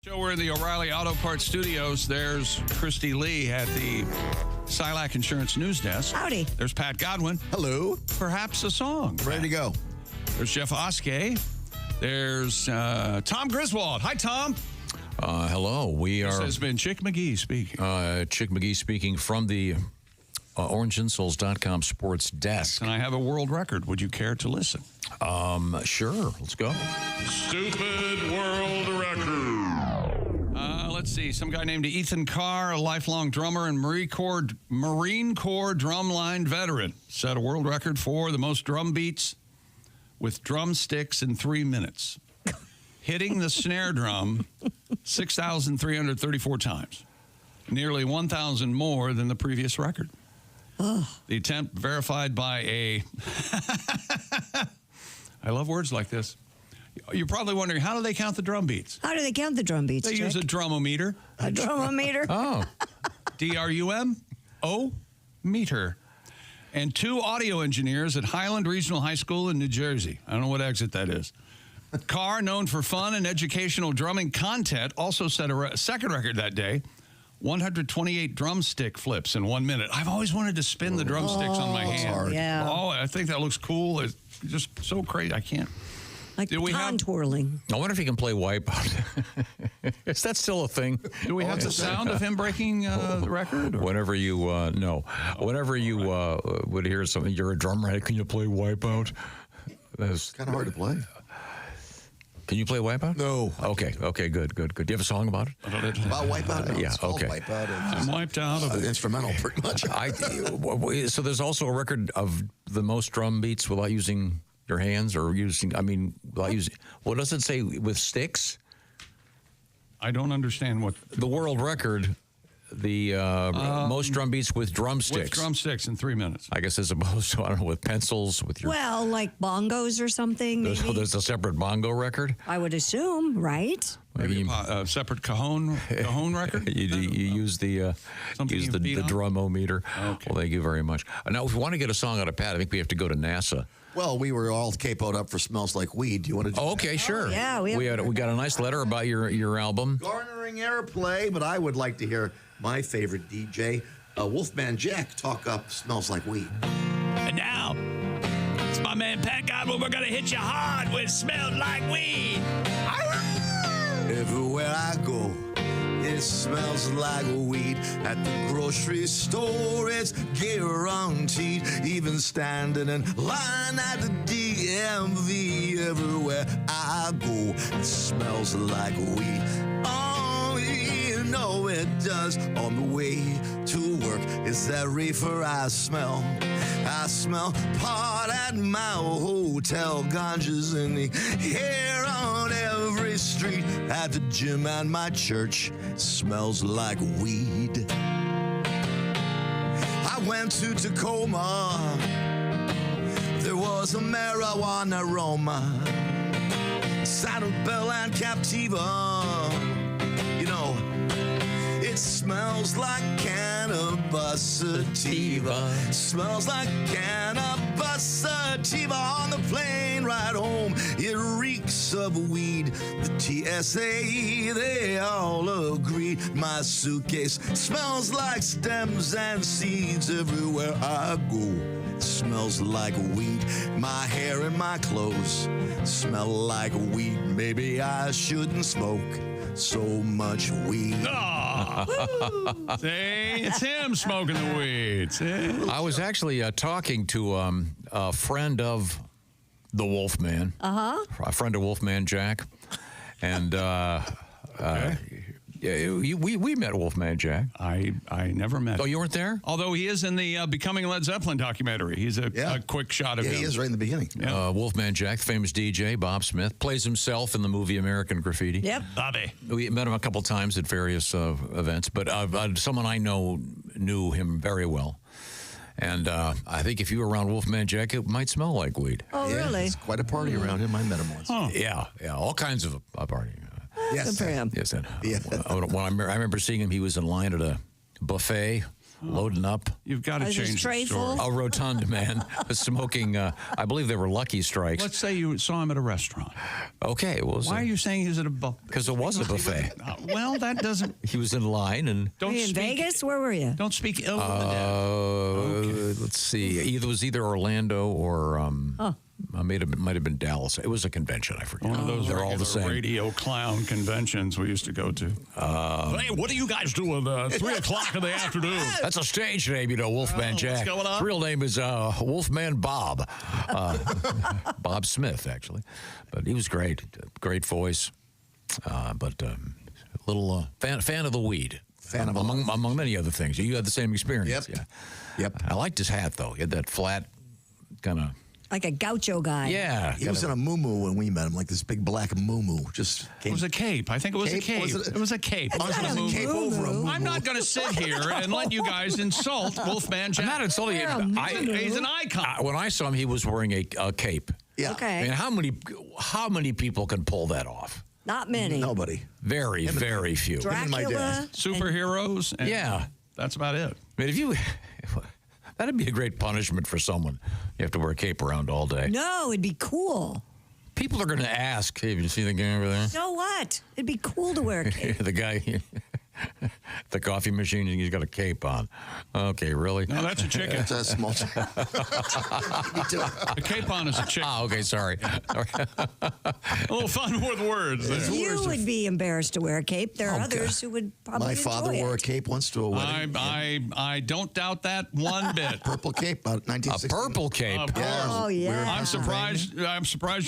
So we're in the O'Reilly Auto Parts Studios. There's Christy Lee at the Silac Insurance News Desk. Howdy. There's Pat Godwin. Hello. Perhaps a song. Ready to go. There's Jeff Oskey. There's Tom Griswold. Hi, Tom. Hello. This has been Chick McGee speaking. Chick McGee speaking from the OrangeInsoles.com sports desk. And I have a world record. Would you care to listen? Sure. Let's go. Stupid world record. Let's see. Some guy named Ethan Carr, a lifelong drummer and Marine Corps drumline veteran, set a world record for the most drum beats with drumsticks in 3 minutes, hitting the snare drum 6,334 times, nearly 1,000 more than the previous record. The attempt verified by a... I love words like this. You're probably wondering, how do they count the drum beats? How do they count the drum beats, They use a drumometer. A drumometer? Oh. D-R-U-M-O meter. And 2 audio engineers at Highland Regional High School in New Jersey. I don't know what exit that is. Carr, known for fun and educational drumming content, also set a second record that day. 128 drumstick flips in 1 minute. I've always wanted to spin the drumsticks on my hand. Yeah. Oh, I think that looks cool. It's just so crazy. I can't. Like baton twirling. I wonder if he can play Wipeout. Is that still a thing? Do we have the sound of him breaking the record? Whenever you whenever you would hear something, you're a drummer. Hey, can you play Wipeout? That's kind of hard to play. Can you play Wipeout? No. Okay, good. Do you have a song about it? About Wipeout? No, Yeah, it's called okay. Wipeout. I'm wiped out of it. Instrumental, pretty much. So there's also a record of the most drum beats without using your hands or without using. What does it say with sticks? I don't understand what the world record. The most drum beats with drumsticks. With drumsticks in 3 minutes. I guess as opposed to, I don't know, with pencils, with your... Well, like bongos or something, maybe? There's a separate bongo record? I would assume, right? Maybe a separate cajon record? you use the drumometer. Okay. Well, thank you very much. Now, if we want to get a song out of Pat, I think we have to go to NASA. Well, we were all capoed up for Smells Like Weed. Do you want to do that? Okay, sure. yeah, we got a nice letter about your album. Garnering airplay, but I would like to hear my favorite DJ, Wolfman Jack, talk up Smells Like Weed. And now, it's my man Pat Godwin. We're going to hit you hard with Smells Like Weed. Everywhere I go, it smells like weed. At the grocery store, it's guaranteed. Even standing in line at the DMV, everywhere I go, it smells like weed. Oh, you know it does. On the way to work, it's that reefer I smell. I smell pot at my hotel, ganjas in the air on every street. At the gym and my church, smells like weed. I went to Tacoma. There was a marijuana aroma. Sanibel and Captiva. You know, it smells like cannabis sativa. Smells like cannabis sativa. On the plane ride home, it reeks of weed. The TSA, they all agreed. My suitcase smells like stems and seeds. Everywhere I go, it smells like weed. My hair and my clothes smell like weed. Maybe I shouldn't smoke so much weed. See, it's him smoking the weed. See? I was actually talking to a friend of the Wolfman. A friend of Wolfman Jack. And we met Wolfman Jack. I never met him. Oh, you weren't there? Although he is in the Becoming Led Zeppelin documentary. He's a quick shot of him. He is right in the beginning. Yeah. Wolfman Jack, famous DJ, Bob Smith, plays himself in the movie American Graffiti. Yep. Bobby. We met him a couple times at various events, but someone I know knew him very well. And I think if you were around Wolfman Jack, it might smell like weed. Oh, really? It's quite a party around him. I met him once. Huh. Yeah, all kinds of a party. Yes. Good for him. Yes, and Yeah. I remember seeing him. He was in line at a buffet, loading up. You've got to Is his change tray the story. full? A rotund man was smoking. I believe they were Lucky Strikes. Let's say you saw him at a restaurant. Okay, well, Why are you saying he's at a buffet? Because it was a buffet. Well, that doesn't. He was in line and. Were you in Vegas? Where were you? Don't speak ill of the dead. Let's see. It was either Orlando or might have been Dallas. It was a convention. I forget. One of those They're all the same. radio clown conventions we used to go to. Hey, what do you guys do at 3 o'clock in the afternoon? That's a stage name, Wolfman Jack. What's going on? His real name is Wolfman Bob. Bob Smith, actually. But he was great. Great voice. But a little fan of the weed. Fan of among many other things. You had the same experience. Yep. Yeah. Yep. I liked his hat, though. He had that flat kind of. Like a gaucho guy. Yeah. He was in a muumuu when we met him, like this big black muumuu. Just It was a cape. I think it was a cape. Was it was a cape. Oh, it was a cape over a muumuu. I'm not going to sit here and let you guys insult Wolfman Jack. I'm not insulting him. He's an icon. When I saw him, he was wearing a cape. Yeah. Okay. I mean, how many people can pull that off? Not many. Nobody. Very, very few. Dracula. Superheroes. And Yeah. That's about it. I mean, if you. That'd be a great punishment for someone. You have to wear a cape around all day. No, it'd be cool. People are going to ask, hey, have you seen the guy over there? So what? It'd be cool to wear a cape. The guy. The coffee machine, he's got a cape on. Okay, really? No, that's a chicken. It's a small. The capon is a chicken. Oh, okay, sorry. A little fun with words there. You would be embarrassed to wear a cape. There are others who would probably My father enjoy wore a it. cape once to a wedding. I don't doubt that one bit. Purple cape, about 1960. A purple cape. Of course. Oh, yeah. I'm surprised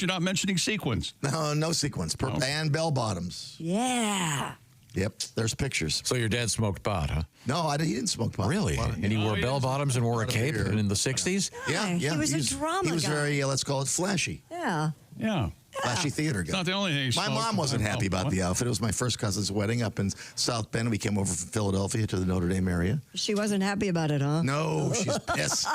you're not mentioning sequins. No sequins. Purple and bell bottoms. Yeah. Yep, there's pictures. So your dad smoked pot, huh? No, he didn't smoke pot. Really? And he wore bell bottoms and wore a cape in the 60s? Yeah. He was a drama He was guy. very, let's call it flashy. Yeah. Yeah. Flashy theater guy. It's not the only thing he My smoked. mom wasn't happy about the outfit. It was my first cousin's wedding up in South Bend. We came over from Philadelphia to the Notre Dame area. She wasn't happy about it, huh? No, she's pissed.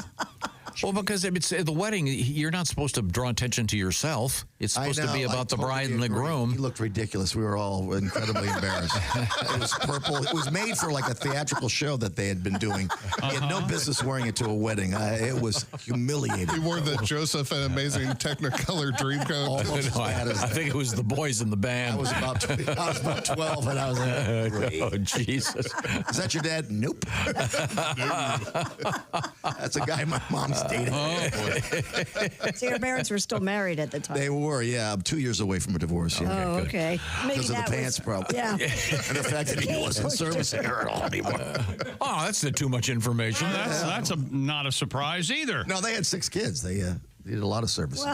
Well, because it's the wedding, you're not supposed to draw attention to yourself. It's supposed to be about the bride and the groom. He looked ridiculous. We were all incredibly embarrassed. It was purple. It was made for like a theatrical show that they had been doing. He had no business wearing it to a wedding. It was humiliating. He wore the Joseph and Amazing Technicolor Dreamcoat. Almost as bad as I think it was the boys in the band. I was about 12, and I was like, great. Oh, Jesus. Is that your dad? Nope. That's a guy my mom's dating. Oh, boy. So your parents were still married at the time. They were, yeah. I'm 2 years away from a divorce. Yeah. Oh, okay. Maybe Because of the that pants was, problem. Yeah. And the fact that he wasn't servicing her at all anymore. Oh, that's not too much information. That's not a surprise either. No, they had 6 kids. They did a lot of service.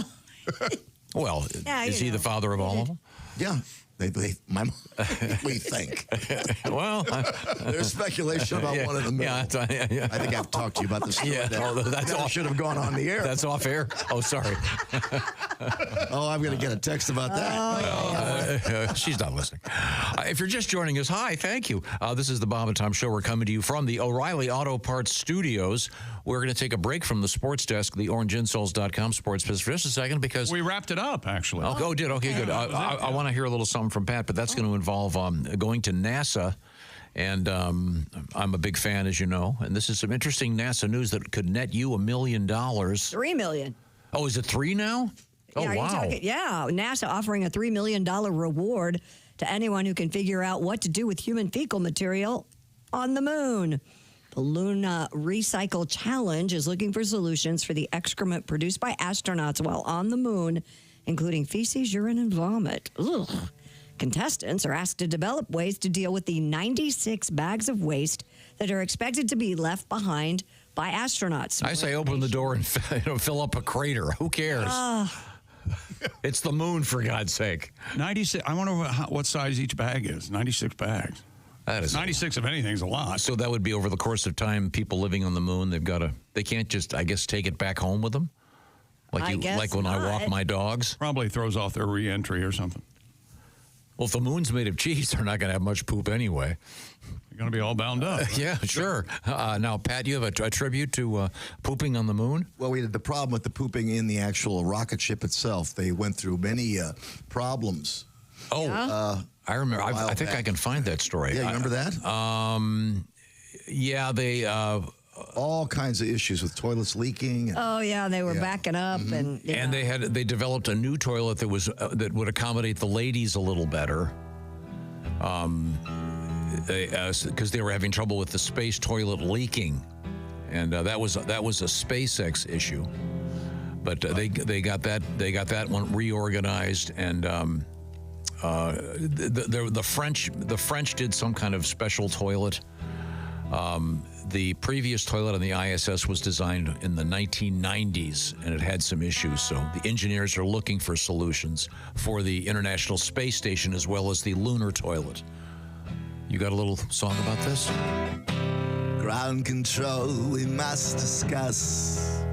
Well, Yeah, is he the father of all of them? Yeah. My mom, we think. Well, there's speculation about one of them. Yeah, I think I've talked to you about this. Yeah, that's all. Should have gone on the air. That's off air. Oh, sorry. I'm going to get a text about that. She's not listening. If you're just joining us, hi, thank you. This is the Bob and Tom Show. We're coming to you from the O'Reilly Auto Parts Studios. We're going to take a break from the sports desk, the orangeinsoles.com sports business for just a second because we wrapped it up, actually. Oh, did? Okay, good. I want to hear a little something from Pat, but that's going to involve going to NASA. And I'm a big fan, as you know. And this is some interesting NASA news that could net you $1 million. $3 million. Oh, is it 3 now? Oh, Yeah, wow. Yeah, NASA offering a $3 million reward to anyone who can figure out what to do with human fecal material on the moon. The Luna Recycle Challenge is looking for solutions for the excrement produced by astronauts while on the moon, including feces, urine, and vomit. Ugh. Contestants are asked to develop ways to deal with the 96 bags of waste that are expected to be left behind by astronauts. I say open the door and fill up a crater. Who cares? It's the moon, for God's sake. 96. I wonder what size each bag is. 96 bags. That is 96 of anything's a lot. So that would be over the course of time. People living on the moon, they can't just, I guess, take it back home with them. Like when I walk my dogs. Probably throws off their re-entry or something. Well, if the moon's made of cheese, they're not going to have much poop anyway. You're going to be all bound up. Yeah, sure. Now, Pat, you have a tribute to pooping on the moon? Well, we had the problem with the pooping in the actual rocket ship itself. They went through many problems. Oh, I remember. I think I can find that story. Yeah, you remember that? Yeah, they... all kinds of issues with toilets leaking. Oh yeah, they were backing up, and they developed a new toilet that was that would accommodate the ladies a little better, because they were having trouble with the space toilet leaking, and that was a SpaceX issue. But they got that one reorganized, and the French did some kind of special toilet. The previous toilet on the ISS was designed in the 1990s, and it had some issues. So the engineers are looking for solutions for the International Space Station as well as the lunar toilet. You got a little song about this? Ground control, we must discuss.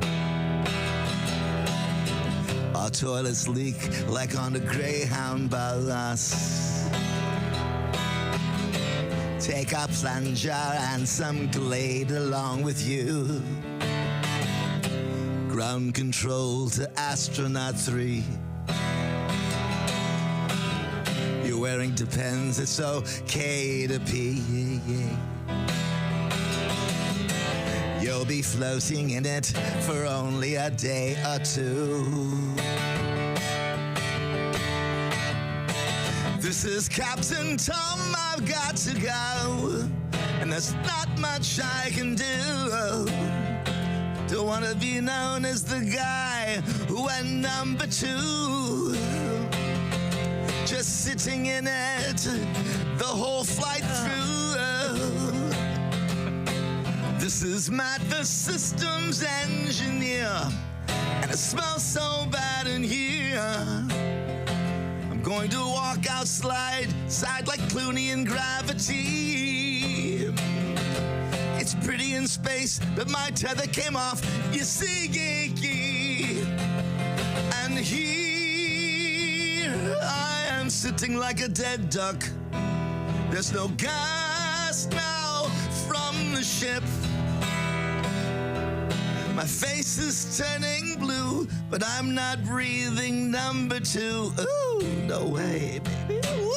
Our toilets leak like on the Greyhound bus. Take a plunger and some Glade along with you. Ground control to astronaut 3. You're wearing Depends, it's okay to pee. You'll be floating in it for only a day or two. The This is Captain Tom, I've got to go, and there's not much I can do. Don't want to be known as the guy who went number 2. Just sitting in it the whole flight through. This is Matt, the systems engineer, and it smells so bad in here. I'm going to walk out side like Clooney in Gravity. It's pretty in space, but my tether came off, you see, geeky. And here I am sitting like a dead duck. There's no gas now from the ship. My face is turning blue, but I'm not breathing number 2. Ooh, no way, baby. Ooh.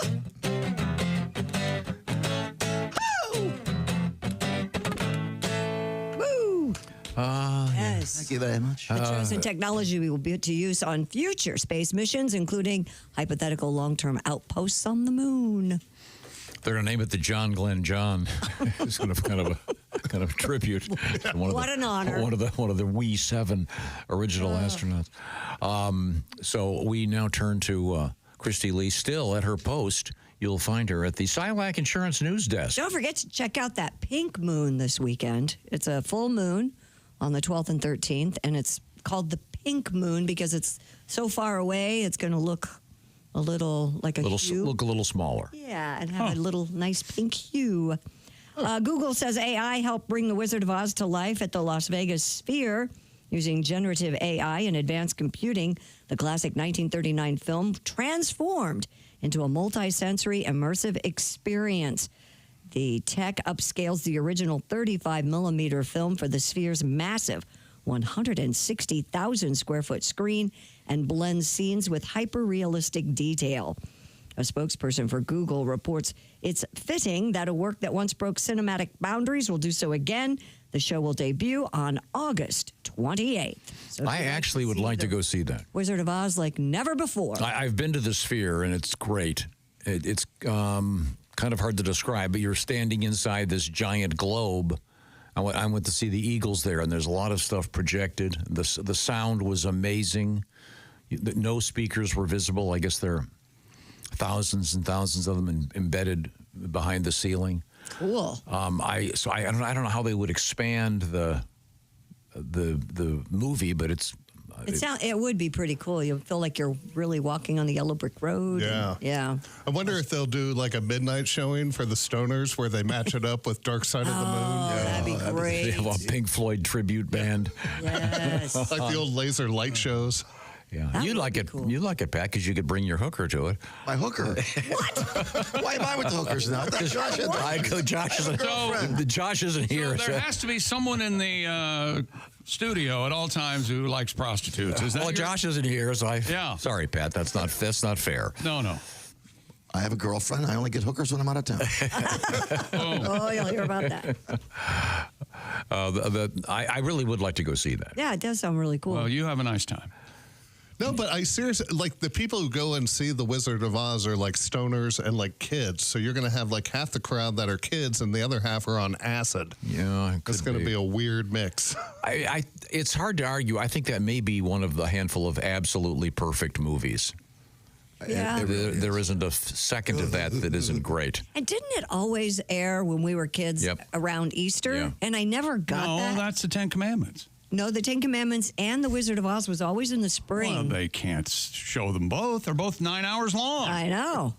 Woo! Yes. Thank you very much. The chosen technology will be to use on future space missions, including hypothetical long-term outposts on the moon. They're going to name it the John Glenn John. It's kind of a tribute. To What an honor. One of the Wee 7 original astronauts. So we now turn to Christy Lee, still at her post. You'll find her at the Silac Insurance News Desk. Don't forget to check out that pink moon this weekend. It's a full moon on the 12th and 13th, and it's called the pink moon because it's so far away. It's going to look a little like look a little smaller. Yeah, and have a little nice pink hue. Google says AI helped bring The Wizard of Oz to life at the Las Vegas Sphere. Using generative AI and advanced computing, the classic 1939 film transformed into a multi-sensory immersive experience. The tech upscales the original 35-millimeter film for the Sphere's massive 160,000 square foot screen and blends scenes with hyper-realistic detail. A spokesperson for Google reports it's fitting that a work that once broke cinematic boundaries will do so again. The show will debut on August 28th. So I actually would like to go see that. Wizard of Oz like never before. I've been to the Sphere, and it's great. It's kind of hard to describe, but you're standing inside this giant globe. I went to see the Eagles there, and there's a lot of stuff projected. The sound was amazing. No speakers were visible. I guess there are thousands and thousands of them embedded behind the ceiling. Cool. I don't know how they would expand the movie, but it would be pretty cool. You'll feel like you're really walking on the yellow brick road. Yeah. Yeah. I wonder if they'll do like a midnight showing for the stoners where they match it up with Dark Side of the Moon. Oh, that'd be great. They have a Pink Floyd tribute band. Yes. Like the old laser light shows. Yeah, you like it. Cool. You like it, Pat, because you could bring your hooker to it. My hooker? What? Why am I with the hookers now? I thought Josh isn't here. So there has to be someone in the studio at all times who likes prostitutes. Is that well, Josh isn't here, so sorry, Pat. That's not fair. No. I have a girlfriend. I only get hookers when I'm out of town. Oh, you'll hear about that. I really would like to go see that. Yeah, it does sound really cool. Well, you have a nice time. No, but I seriously, like, the people who go and see The Wizard of Oz are like stoners and like kids. So you're going to have like half the crowd that are kids and the other half are on acid. Yeah, it's going to be a weird mix. It's hard to argue. I think that may be one of the handful of absolutely perfect movies. Yeah. There isn't a second of that isn't great. And didn't it always air when we were kids around Easter? Yeah. And I never got that. No, that's the Ten Commandments. No, the Ten Commandments and The Wizard of Oz was always in the spring. Well, they can't show them both. They're both 9 hours long. I know.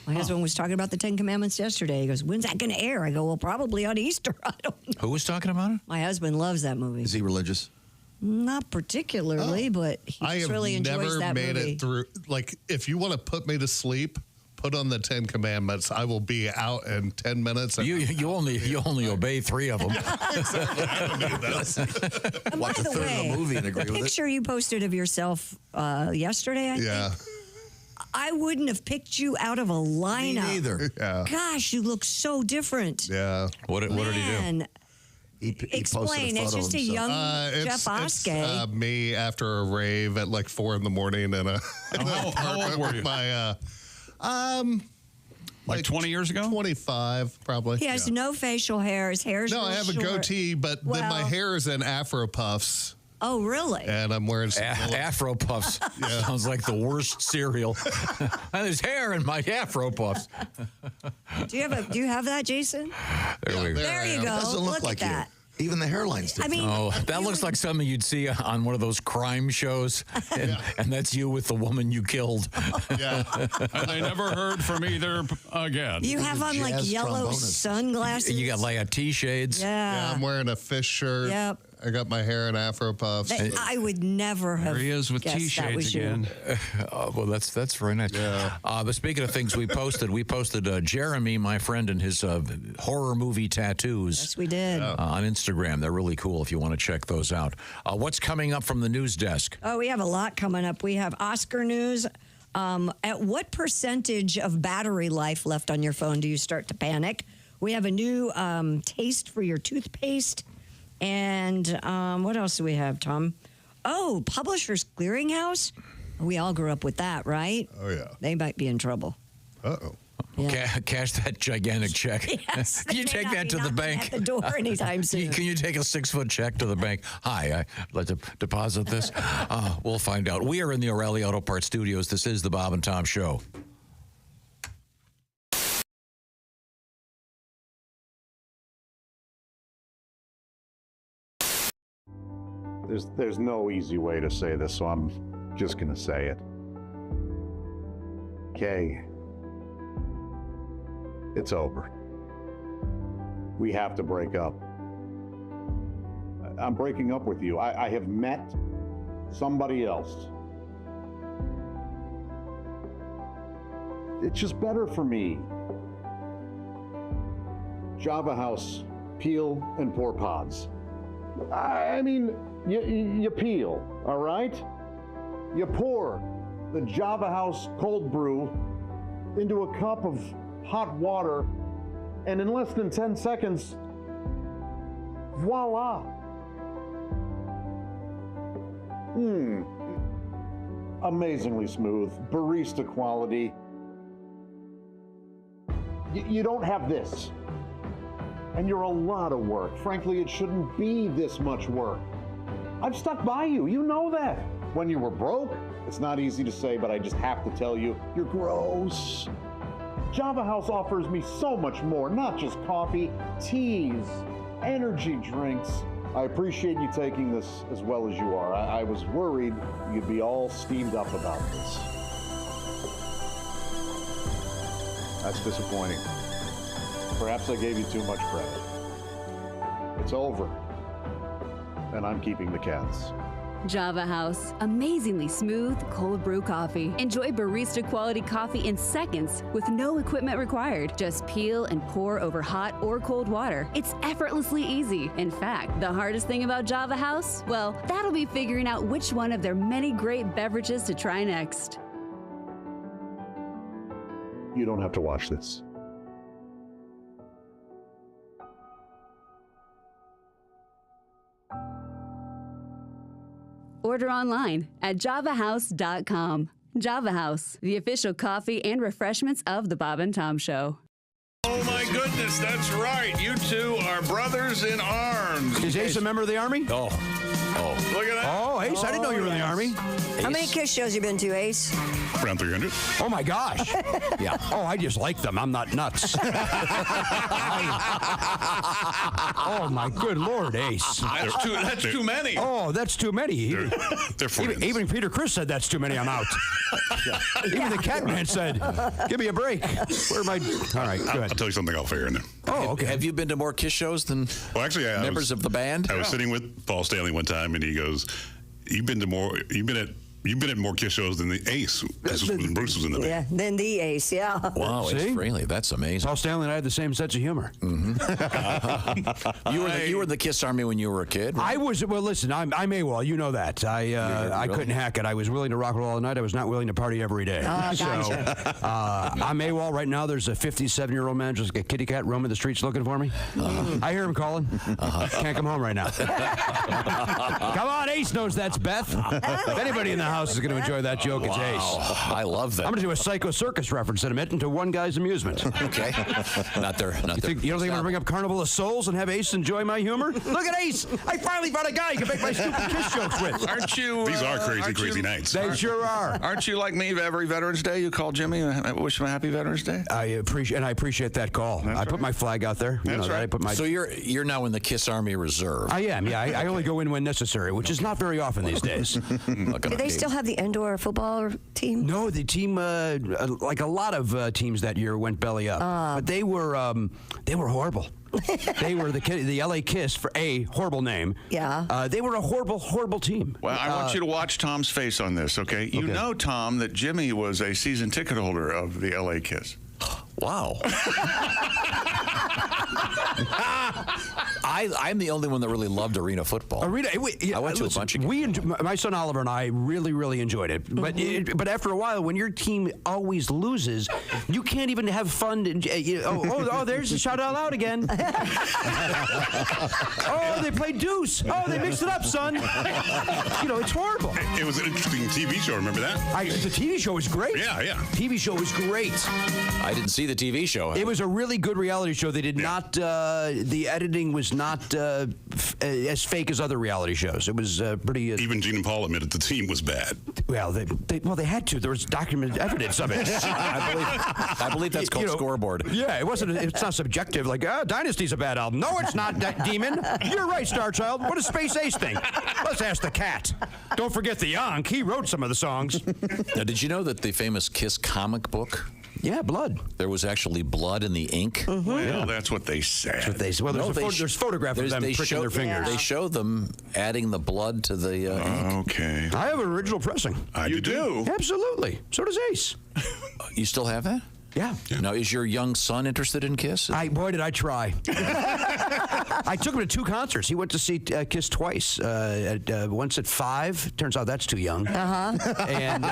My husband was talking about the Ten Commandments yesterday. He goes, when's that going to air? I go, well, probably on Easter. I don't know. Who was talking about it? My husband loves that movie. Is he religious? Not particularly, but he just really enjoys that movie. I have never made it through. Like, if you want to put me to sleep, put on the 10 Commandments. I will be out in 10 minutes. You only obey 3 of them. Exactly. I don't need those. Watch a third of the movie and agree with it. The picture you posted of yourself yesterday, I think. I wouldn't have picked you out of a lineup. Me neither. Yeah. Gosh, you look so different. Yeah. What did he do? Explain. It's just a young Jeff Oskey. It's me after a rave at like 4 a.m. in an How old were you? with my Like 20 years ago? 25, probably. He has no facial hair. His hair's No, I real have a short. Well- goatee, but then my hair is in Afro puffs. Oh, really? And I'm wearing some Afro puffs. Sounds like the worst cereal. There's hair in my Afro puffs. Do you have that, Jason? There we go. There you go. It doesn't look like at that. you. Even the hairline's different. I mean, oh, that looks like something you'd see on one of those crime shows, and that's you with the woman you killed. And they never heard from either again. You have on like yellow sunglasses. You got like T-shades. Yeah. I'm wearing a fish shirt. Yep. I got my hair in Afro puffs. I would never have. There he is with guessed that was T-shades you. again. Well, that's very nice. But speaking of things we posted Jeremy, my friend, and his horror movie tattoos. Yes, we did. On Instagram. They're really cool if you want to check those out. What's coming up from the news desk? Oh, we have a lot coming up. We have Oscar news. At what percentage of battery life left on your phone do you start to panic? We have a new taste for your toothpaste. And what else do we have, Tom? Oh, Publishers Clearinghouse. We all grew up with that, right? Oh, yeah. They might be in trouble. Uh-oh. Yeah. Cash that gigantic check. Yes, Can you they may take not that be to the knocking bank? at the door anytime soon. Can you take a 6-foot check to the bank? Hi, I'd like to deposit this. We'll find out. We are in the O'Reilly Auto Parts Studios. This is the Bob and Tom Show. There's no easy way to say this, so I'm just gonna say it. Kay, it's over. We have to break up. I'm breaking up with you. I have met somebody else. It's just better for me. Java House, peel and pour pods. I mean, you peel, all right? You pour the Java House cold brew into a cup of hot water, and in less than 10 seconds, voila. Amazingly smooth, barista quality. You don't have this. And you're a lot of work. Frankly, it shouldn't be this much work. I've stuck by you. You know that. When you were broke, it's not easy to say, but I just have to tell you, you're gross. Java House offers me so much more, not just coffee, teas, energy drinks. I appreciate you taking this as well as you are. I was worried you'd be all steamed up about this. That's disappointing. Perhaps I gave you too much credit. It's over, and I'm keeping the cats. Java House. Amazingly smooth cold brew coffee. Enjoy barista quality coffee in seconds with no equipment required. Just peel and pour over hot or cold water. It's effortlessly easy. In fact, the hardest thing about Java House? Well, that'll be figuring out which one of their many great beverages to try next. You don't have to watch this. Order online at javahouse.com. Java House, the official coffee and refreshments of the Bob and Tom Show. Oh my goodness, that's right. You two are brothers in arms. Is Ace a member of the Army? Oh. Look at that. Oh, Ace, I didn't know you were in the Army. How many Kiss shows you been to, Ace? Around 300. Oh, my gosh. Yeah. Oh, I just like them. I'm not nuts. Oh, my good Lord, Ace. That's too many. Oh, that's too many. They're friends. Even Peter Criss said that's too many. I'm out. Even the Catman said, give me a break. Where am I? All right, good. I'll tell you something off air now. Oh, okay. Have you been to more Kiss shows than members of the band? I was sitting with Paul Stanley one time, and he goes, You've been at more Kiss shows than the Ace. This was when Bruce was in the band. Yeah, then the Ace, yeah. Wow, See? it's really, that's amazing. Paul Stanley and I had the same sense of humor. Mm-hmm. You were in the Kiss Army when you were a kid? I was, well, listen, I'm AWOL. You know that. I couldn't hack it. I was willing to rock and roll all night. I was not willing to party every day. Oh, So I'm AWOL right now. There's a 57-year-old man, just like a kitty cat, roaming the streets looking for me. I hear him calling. Can't come home right now. Come on, Ace knows that's Beth. If anybody in the house house is going to enjoy that joke. It's ace. I love that. I'm going to do a Psycho Circus reference in a minute into one guy's amusement. Okay. Not there. You don't think I'm going to bring up Carnival of Souls and have Ace enjoy my humor? Look at Ace. I finally found a guy you can make my stupid kiss jokes with. Aren't you? These are crazy nights. They sure are. Aren't you like me? Every Veterans Day, you call Jimmy and wish him a happy Veterans Day. I appreciate that call. I put my flag out there. That's right. I put my. So you're now in the Kiss Army Reserve. I am. Yeah, I only go in when necessary, which is not very often these days. Do they still have the indoor football team? No, the team, like a lot of teams that year, went belly up. But they were horrible. They were the LA Kiss, for a horrible name. Yeah. They were a horrible team. Well, I want you to watch Tom's face on this, okay? You know, Tom, that Jimmy was a season ticket holder of the LA Kiss. Wow. I'm the only one that really loved arena football. I went to a bunch of games. My son Oliver and I really enjoyed it. But after a while, when your team always loses, you can't even have fun. There's a shout out loud again. Oh, they played deuce. Oh, they mixed it up, son. It's horrible. It was an interesting TV show. Remember that? The TV show was great. Yeah. TV show was great. I didn't see the TV show. It was a really good reality show. They did not. The editing was not as fake as other reality shows. It was pretty. Even Gene and Paul admitted the team was bad. Well, they had to. There was documented evidence of it. I believe that's called scoreboard. Yeah, it wasn't. It's not subjective. Like, Dynasty's a bad album. No, it's not, Demon. You're right, Star Child. What does Space Ace think? Let's ask the cat. Don't forget the Yonk. He wrote some of the songs. Now, did you know that the famous Kiss comic book? Yeah, blood. There was actually blood in the ink. Mm-hmm. Well, that's what they said. Well, there's photographs of them pricking their fingers. They show them adding the blood to the ink. Okay. I have an original pressing. You do? Absolutely. So does Ace. You still have that? Yeah. Now, is your young son interested in Kiss? Boy, did I try. I took him to 2 concerts. He went to see Kiss twice. Once at 5. Turns out that's too young. And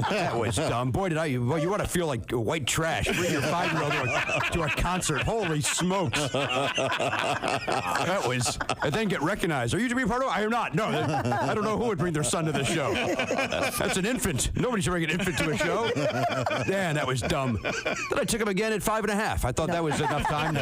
that was dumb. Boy, you want to feel like white trash. Bring your 5-year-old to a concert. Holy smokes. That was. And then get recognized. Are you to be part of it? I am not. No, I don't know who would bring their son to this show. That's an infant. Nobody should bring an infant to a show. Man, that was dumb. Then I took him again at 5.5. I thought that was enough time.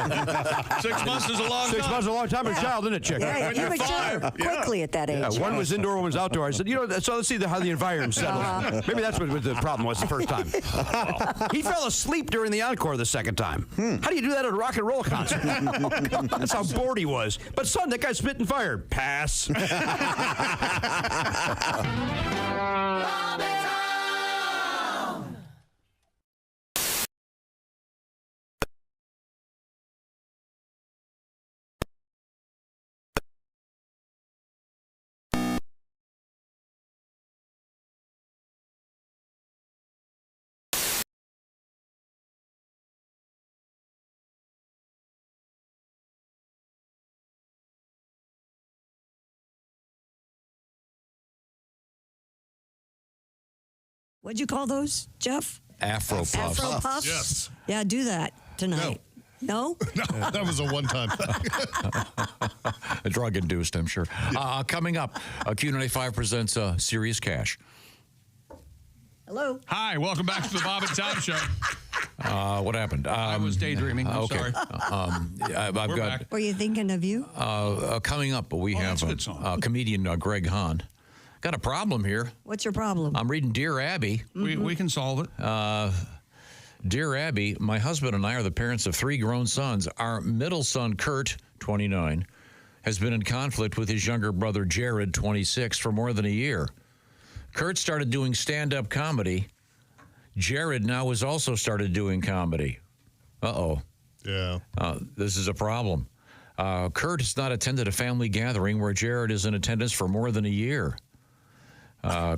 6 months is a long time. 6 months is a long time for a child, isn't it, chick? Yeah, you mature quickly at that age. Yeah, one was indoor, one was outdoor. I said, so let's see how the environment settles. Maybe that's what the problem was the first time. He fell asleep during the encore the second time. How do you do that at a rock and roll concert? That's how bored he was. But son, that guy's spitting fire. Pass. What'd you call those, Jeff? Afro puffs. Afro puffs? Yes. Yeah, do that tonight. No? No, that was a one-time thing. Drug-induced, I'm sure. Coming up, Q95 presents Serious Cash. Hello. Hi, welcome back to the Bob and Tom Show. What happened? I was daydreaming. I'm sorry. I've got. Were you thinking of you? Coming up, we have comedian Greg Hahn. Got a problem here. What's your problem? I'm reading Dear Abby. We can solve it. Dear Abby, my husband and I are the parents of 3 grown sons. Our middle son, Kurt, 29, has been in conflict with his younger brother, Jared, 26, for more than a year. Kurt started doing stand-up comedy. Jared now has also started doing comedy. Uh-oh. Yeah. This is a problem. Kurt has not attended a family gathering where Jared is in attendance for more than a year.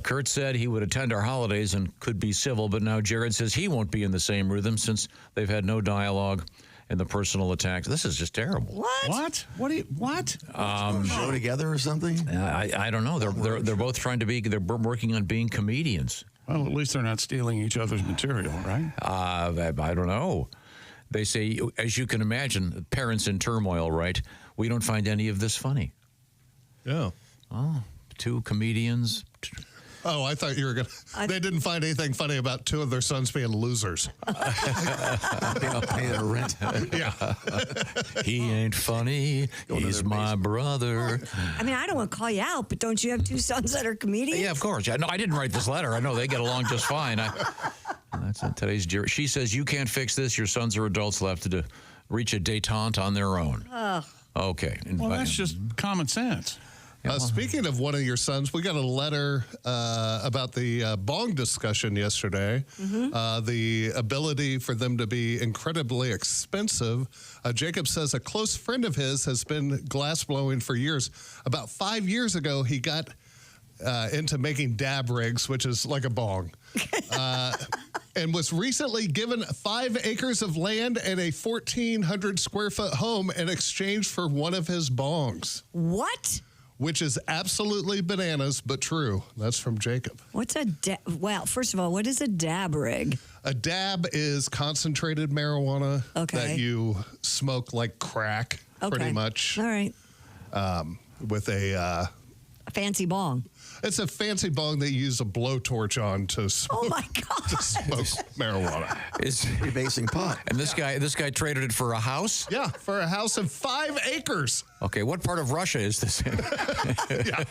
Kurt said he would attend our holidays and could be civil, but now Jared says he won't be in the same rhythm since they've had no dialogue and the personal attacks. This is just terrible. What? What? Show together or something? I don't know. They're both trying to be. They're working on being comedians. Well, at least they're not stealing each other's material, right? I don't know. They say, as you can imagine, parents in turmoil, right? We don't find any of this funny. Yeah. Oh, 2 comedians. Oh, I thought you were going to. They didn't find anything funny about 2 of their sons being losers. Pay their rent. Yeah. He ain't funny. He's my brother. I mean, I don't want to call you out, but don't you have 2 sons that are comedians? Yeah, of course. No, I didn't write this letter. I know they get along just fine. That's in today's jury. She says, you can't fix this. Your sons are adults left to reach a détente on their own. Oh. Okay. Well, that's just common sense. Speaking of one of your sons, we got a letter about the bong discussion yesterday. The ability for them to be incredibly expensive. Jacob says a close friend of his has been glass blowing for years. About 5 years ago, he got into making dab rigs, which is like a bong. And was recently given 5 acres of land and a 1,400 square foot home in exchange for one of his bongs. What? Which is absolutely bananas, but true. That's from Jacob. What's a well, first of all, what is a dab rig? A dab is concentrated marijuana that you smoke like crack, pretty much. All right. With a fancy bong. It's a fancy bong that you use a blowtorch on to smoke, oh my God. to smoke marijuana. It's rebasing pot. And this guy traded it for a house? Yeah, for a house of 5 acres. Okay, what part of Russia is this in?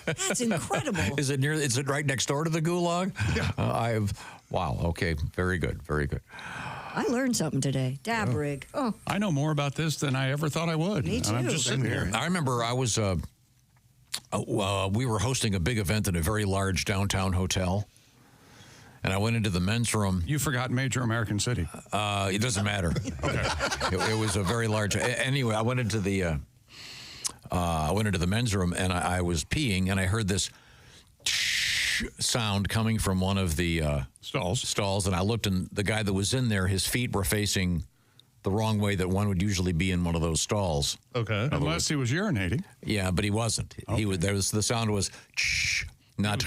That's incredible. Is it right next door to the Gulag? Yeah. Wow, okay, very good, very good. I learned something today. Dab rig. Oh. I know more about this than I ever thought I would. Me too. And I'm just sitting here. I remember I was, we were hosting a big event in a very large downtown hotel. And I went into the men's room. You forgot major American city. It doesn't matter. Okay. It was a very large. Anyway, I went into the men's room and I was peeing and I heard this sound coming from one of the stalls. And I looked and the guy that was in there, his feet were facing the wrong way that one would usually be in one of those stalls. Okay. Unless he was urinating. Yeah, but he wasn't. Okay. The sound was not.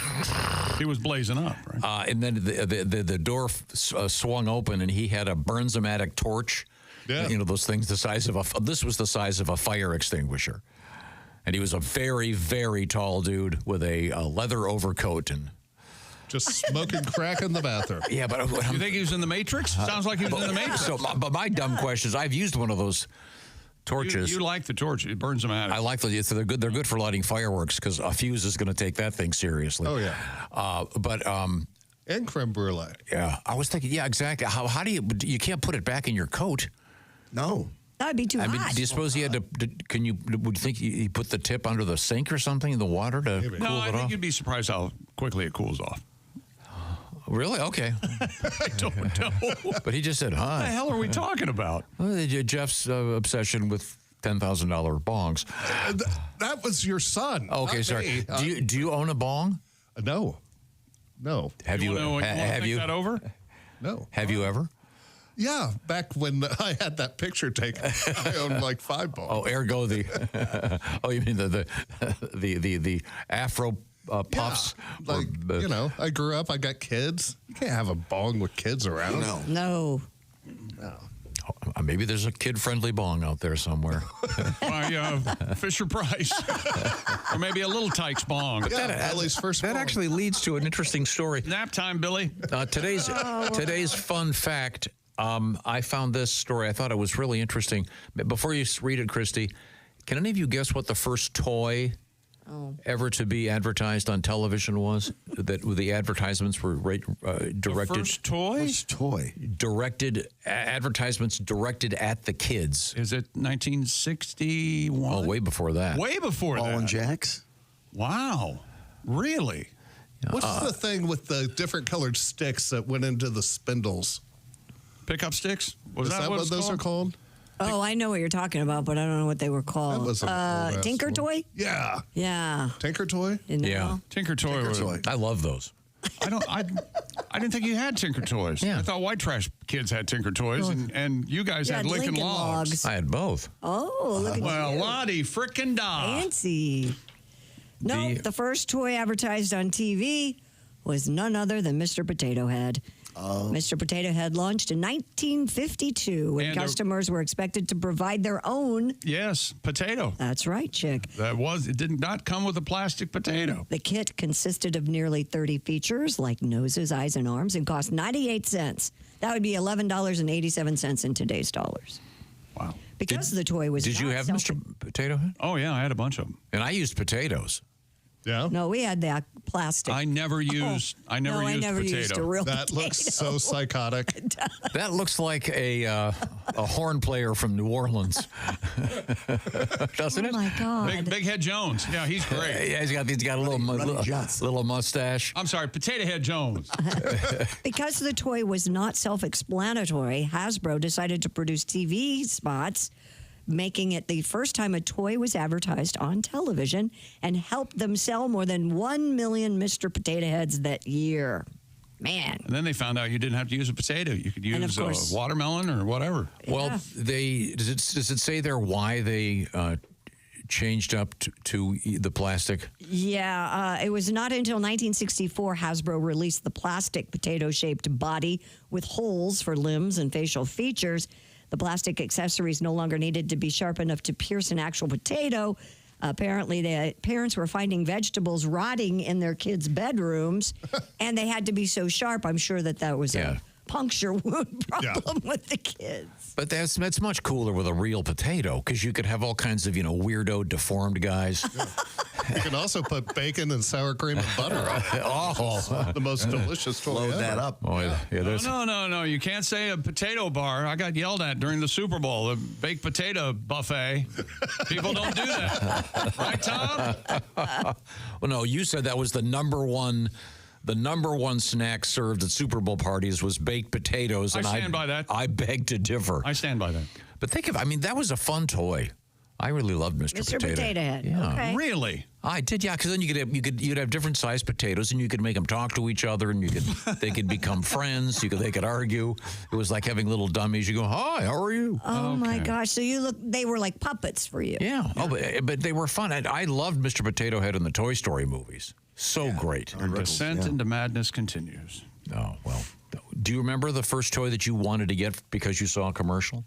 He was blazing up, right? And then the door swung open, and he had a Bernzomatic torch. Yeah. You know, those things the size of this was the size of a fire extinguisher. And he was a very, very tall dude with a leather overcoat and just smoking crack in the bathroom. Yeah, but you think he was in the Matrix? Sounds like he was in the Matrix. But my dumb question is, I've used one of those torches. You like the torch? It burns them out. I like those. They're good. They're good for lighting fireworks because a fuse is going to take that thing seriously. Oh yeah. And creme brulee. Yeah, I was thinking. Yeah, exactly. How do you can't put it back in your coat? No. That'd be too hot. I mean, do you suppose he had to? Would you think he put the tip under the sink or something in the water to cool it off? No, I think you'd be surprised how quickly it cools off. Really? Okay. I don't know. But he just said, hi. What the hell are we talking about? Well, Jeff's obsession with $10,000 bongs. That was your son. Okay, sorry. Do you own a bong? No. Have you? Have you? That over? No. Have you ever? Yeah, back when I had that picture taken, I owned like 5 bongs. Oh, ergo the. Oh, you mean the Afro puffs? Yeah, like I grew up. I got kids. You can't have a bong with kids around. No. Maybe there's a kid-friendly bong out there somewhere. Fisher Price, or maybe a Little Tykes bong. Yeah, Ellie's first. That actually leads to an interesting story. Nap time, Billy. Today's fun fact. I found this story. I thought it was really interesting. Before you read it, Christy, can any of you guess what the first toy ever to be advertised on television was? That the advertisements were directed. The first toy? First toy. Advertisements directed at the kids. Is it 1961? Oh, way before that. Way before that. Ball and Jacks? Wow. Really? What's the thing with the different colored sticks that went into the spindles? Pickup sticks? Is that what those are called? Oh, I know what you're talking about, but I don't know what they were called. That was a Tinker Toy? Yeah. Yeah. Tinker Toy? No. Yeah. Tinker Toy. I love those. I didn't think you had Tinker Toys. Yeah. I thought white trash kids had Tinker Toys, and you guys had Lincoln Logs. I had both. Oh, look at you. Well, Lottie frickin' da. Fancy. No, the first toy advertised on TV was none other than Mr. Potato Head. Mr. Potato Head launched in 1952 when And customers were expected to provide their own. Yes, potato. That's right, Chick. It did not come with a plastic potato. The kit consisted of nearly 30 features like noses, eyes, and arms and cost 98 cents. That would be $11.87 in today's dollars. Wow. Because the toy was Did you not have self- Mr. Potato Head? Oh, yeah, I had a bunch of them. And I used potatoes. Yeah. No, we had that plastic. I never used potato. Used a real That looks so psychotic. That looks like a horn player from New Orleans, doesn't it? Oh, my God. Big Head Jones. Yeah, he's great. Yeah, he's got a little mustache. I'm sorry, Potato Head Jones. Because the toy was not self-explanatory, Hasbro decided to produce TV spots, making it the first time a toy was advertised on television, and helped them sell more than 1 million Mr. Potato Heads that year. Man. And then they found out you didn't have to use a potato. You could And of use course- a watermelon or whatever. Well, does it say there why they changed up to the plastic? Yeah, it was not until 1964 Hasbro released the plastic potato-shaped body with holes for limbs and facial features. The plastic accessories no longer needed to be sharp enough to pierce an actual potato. Apparently, the parents were finding vegetables rotting in their kids' bedrooms, and they had to be so sharp. I'm sure that was a puncture wound problem with the kids. But that's much cooler with a real potato because you could have all kinds of weirdo, deformed guys. You can also put bacon and sour cream and butter on it. Oh, the most delicious toy Load ever. that up. Oh, yeah. No. You can't say a potato bar. I got yelled at during the Super Bowl, the baked potato buffet. People don't do that. Right, Tom? Well, no, you said that was the number one snack served at Super Bowl parties was baked potatoes. I And stand by that. I beg to differ. I stand by that. But that was a fun toy. I really loved Mr. Potato Head. Yeah. Okay. Really? I did, yeah, because then you'd have different sized potatoes, and you could make them talk to each other, and they could become friends. They could argue. It was like having little dummies. You go, "Hi, how are you?" Oh my gosh! So they were like puppets for you. Yeah. Oh, but they were fun. I loved Mr. Potato Head in the Toy Story movies. So great. Our descent into madness continues. Oh well. Do you remember the first toy that you wanted to get because you saw a commercial?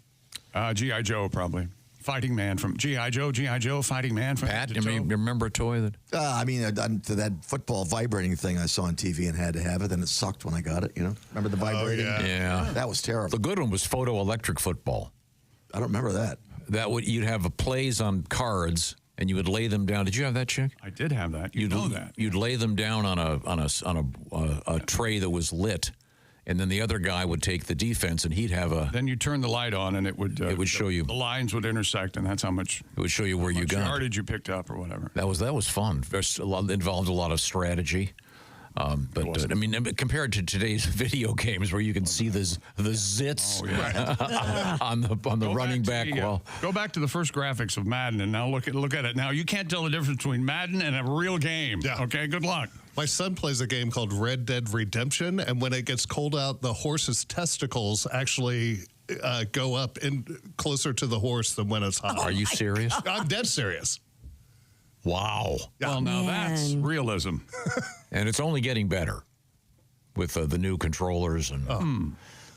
G.I. Joe, probably. Fighting Man from G.I. Joe, Fighting Man from Pat, you remember a toy that? To that football vibrating thing I saw on TV and had to have it, and it sucked when I got it. Remember the vibrating? Yeah. That was terrible. The good one was photoelectric football. I don't remember that. You'd have plays on cards, and you would lay them down. Did you have that, Chick? I did have that. You know that. You'd lay them down on a tray that was lit. And then the other guy would take the defense, and he'd have a. Then you turn the light on, and it would show you. The lines would intersect, and that's how much. It would show you where you got. Yardage you picked up, or whatever. That was fun. Involved a lot of strategy. But compared to today's video games, where you can see the zits on the running back wall. Go back to the first graphics of Madden, and now look at it now. You can't tell the difference between Madden and a real game. Yeah. Okay. Good luck. My son plays a game called Red Dead Redemption, and when it gets cold out, the horse's testicles actually go up closer to the horse than when it's hot. Are you serious? I'm dead serious. Wow. Well, now that's realism. And it's only getting better with the new controllers. And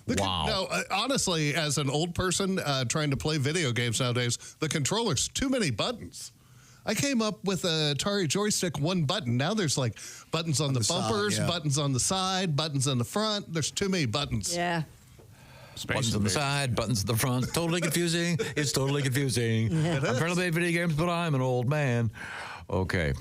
wow. Honestly, as an old person trying to play video games nowadays, the controller's too many buttons. I came up with a Atari joystick, one button. Now there's like buttons on the bumpers, buttons on the side, buttons on the front. There's too many buttons. Yeah. Buttons on the side, buttons at the front. Totally confusing. It's totally confusing. I'm trying to play video games, but I'm an old man. Okay.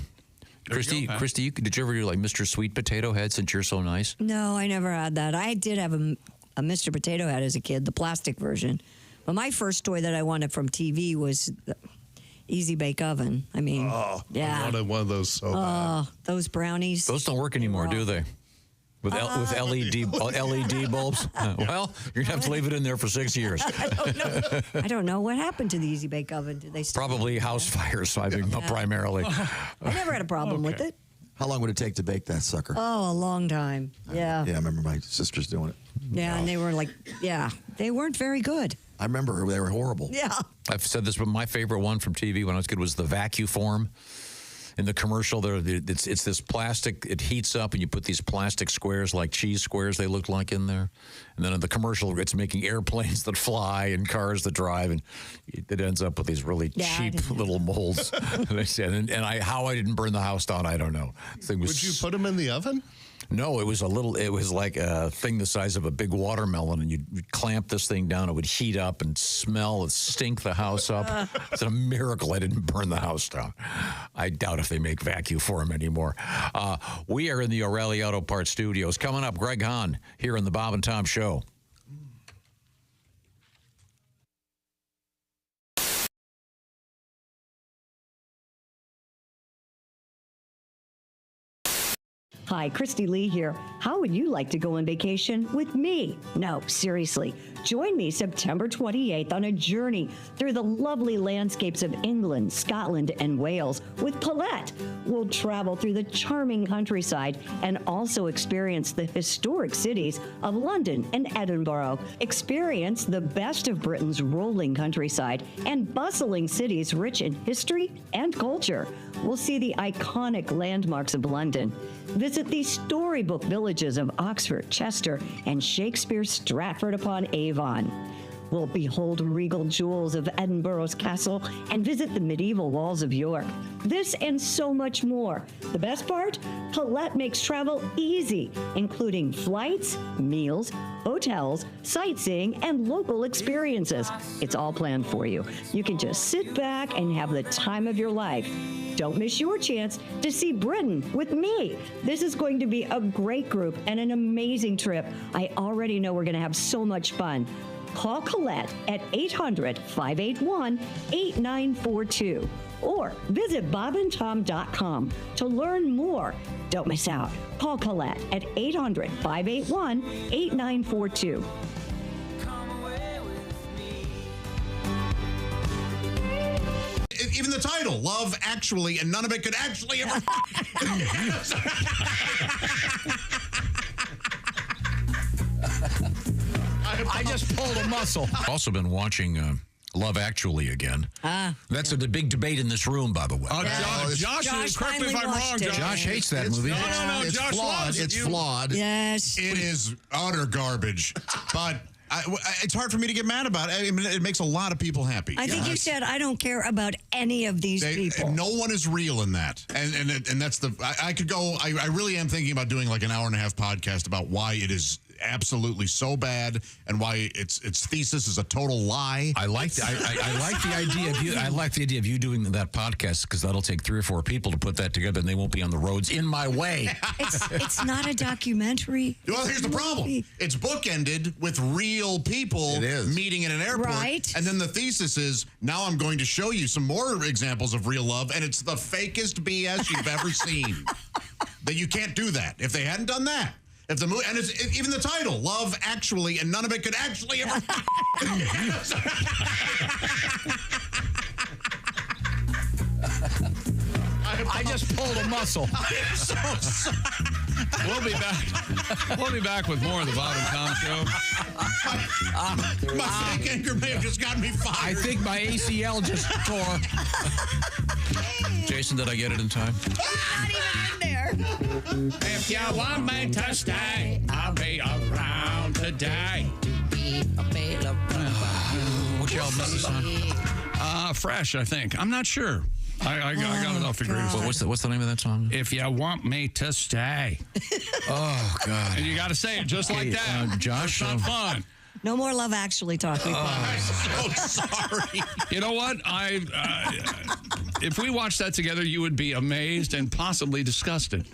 Christy, did you ever do like Mr. Sweet Potato Head since you're so nice? No, I never had that. I did have a Mr. Potato Head as a kid, the plastic version. But my first toy that I wanted from TV was the Easy Bake Oven. I mean, I wanted one of those so bad. Those brownies. Those don't work anymore, do they? With LED bulbs? Well, you're going to have to leave it in there for 6 years. I don't know what happened to the Easy Bake Oven. Did they still Probably house fires, primarily. I never had a problem with it. How long would it take to bake that sucker? Oh, a long time. Yeah. Yeah, I remember my sisters doing it. Yeah, and they were like, they weren't very good. I remember they were horrible. Yeah. I've said this, but my favorite one from TV when I was a kid was the vacuform. in the commercial, it's this plastic. It heats up, and you put these plastic squares, like cheese squares, they look like in there. And then in the commercial, it's making airplanes that fly and cars that drive, and it ends up with these really cheap little molds. and how I didn't burn the house down, I don't know. Would you put them in the oven? No, it was like a thing the size of a big watermelon, and you'd clamp this thing down. It would heat up and smell and stink the house up. It's a miracle I didn't burn the house down. I doubt if they make vacuum for them anymore. We are in the O'Reilly Auto Parts studios. Coming up, Greg Hahn here in the Bob and Tom Show. Hi, Christy Lee here. How would you like to go on vacation with me? No, seriously. Join me September 28th on a journey through the lovely landscapes of England, Scotland, and Wales with Collette. We'll travel through the charming countryside and also experience the historic cities of London and Edinburgh. Experience the best of Britain's rolling countryside and bustling cities rich in history and culture. We'll see the iconic landmarks of London. Visit the storybook villages of Oxford, Chester, and Shakespeare's Stratford-upon-Avon. We'll behold regal jewels of Edinburgh's castle and visit the medieval walls of York. This and so much more. The best part? Collette makes travel easy, including flights, meals, hotels, sightseeing, and local experiences. It's all planned for you. You can just sit back and have the time of your life. Don't miss your chance to see Britain with me. This is going to be a great group and an amazing trip. I already know we're going to have so much fun. Call Collette at 800-581-8942 or visit bobandtom.com to learn more. Don't miss out. Call Collette at 800-581-8942. Even the title, Love Actually, and none of it could actually ever... I just pulled a muscle. I've also been watching Love Actually again. That's a big debate in this room, by the way. Josh, correct me if I'm wrong, Josh. Josh hates that movie. No, It's Josh flawed. loves it. It's flawed. Yes. It is utter garbage. But it's hard for me to get mad about it. I mean, it makes a lot of people happy. I think you said I don't care about any of these people. No one is real in that, and that's the. I could go. I really am thinking about doing like an hour-and-a-half podcast about why it is absolutely so bad and why its thesis is a total lie. I like the idea of you. I like the idea of you doing that podcast because that'll take 3 or 4 people to put that together, and they won't be on the roads in my way. It's not a documentary. Well, here's the problem. It's bookended with real people meeting in an airport. Right. And then the thesis is, now I'm going to show you some more examples of real love, and it's the fakest BS you've ever seen. That you can't do that. If they hadn't done that. If the movie, and it's even the title, Love Actually, and none of it could actually ever... I just pulled a muscle. I'm so sorry. We'll be back with more of the Bob and Tom Show. My fake anger may have just gotten me fired. I think my ACL just tore. Jason, did I get it in time? Not even in there. If you want me to stay, I'll be around today. What y'all miss on? Fresh, I think. I'm not sure. I got it off the greatest. What's the name of that song? If you want me to stay. Oh, God. And you got to say it just like that. Josh. It's not fun. No more Love Actually talk. I'm so sorry. You know what? If we watched that together, you would be amazed and possibly disgusted.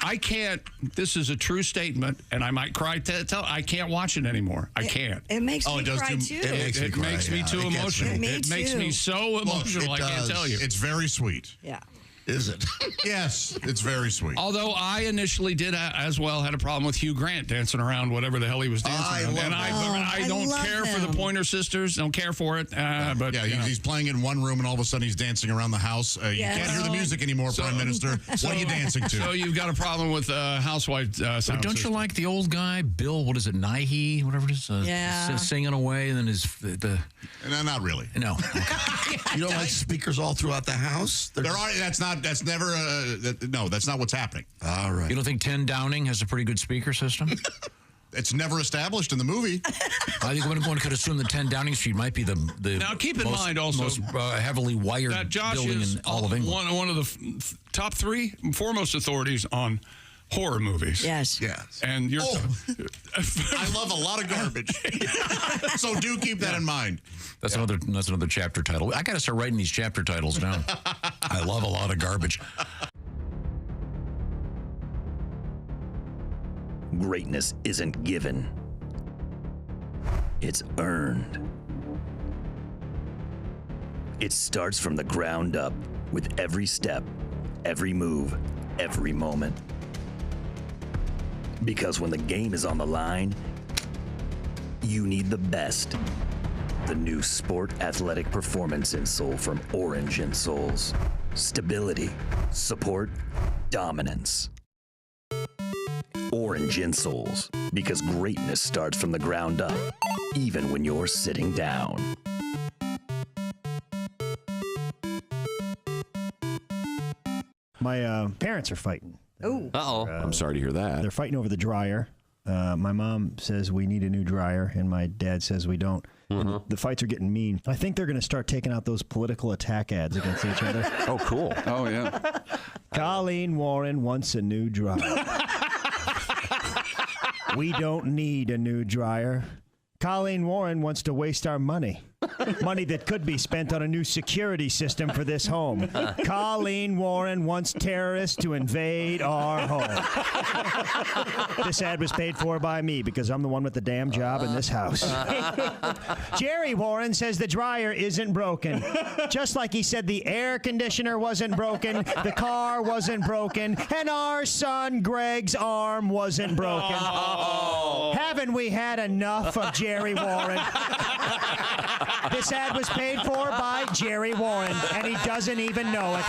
I can't. This is a true statement, and I might cry. I can't watch it anymore. I can't. It makes me cry too. It makes me too emotional. It makes me so emotional. I can't tell you. It's very sweet. Yeah. Is it? Yes, it's very sweet. Although I initially did had a problem with Hugh Grant dancing around whatever the hell he was dancing around. And I don't care for the Pointer Sisters. Don't care for it. But yeah, he's playing in one room and all of a sudden he's dancing around the house. You can't hear the music anymore, Prime Minister. What are you dancing to? So you've got a problem with housewife sound Don't system. you like the old guy, Bill, what is it, Nighy, whatever it is? Singing away, and then No, not really. No. You don't like speakers all throughout the house? That's not That's never. No, that's not what's happening. All right. You don't think 10 Downing has a pretty good speaker system? It's never established in the movie. I think one could assume that 10 Downing Street might be the now keep in mind also most heavily wired that Josh building is in all of England. One of the top 3 foremost authorities on horror movies. Yes. And you're. I love a lot of garbage. So do keep that in mind. That's another chapter title. I got to start writing these chapter titles down. I love a lot of garbage. Greatness isn't given. It's earned. It starts from the ground up with every step, every move, every moment. Because when the game is on the line, you need the best. The new Sport Athletic Performance insole from Orange Insoles. Stability, support, dominance. Orange Insoles, because greatness starts from the ground up, even when you're sitting down. My parents are fighting. Oh. Uh-oh. I'm sorry to hear that. They're fighting over the dryer. My mom says we need a new dryer, and my dad says we don't. And the fights are getting mean. I think they're going to start taking out those political attack ads against each other. Oh, cool. Oh, yeah. Colleen Warren wants a new dryer. We don't need a new dryer. Colleen Warren wants to waste our money. Money that could be spent on a new security system for this home. Colleen Warren wants terrorists to invade our home. This ad was paid for by me because I'm the one with the damn job in this house. Jerry Warren says the dryer isn't broken. Just like he said the air conditioner wasn't broken, the car wasn't broken, and our son Greg's arm wasn't broken. Oh. Haven't we had enough of Jerry Warren? This ad was paid for by Jerry Warren, and he doesn't even know it.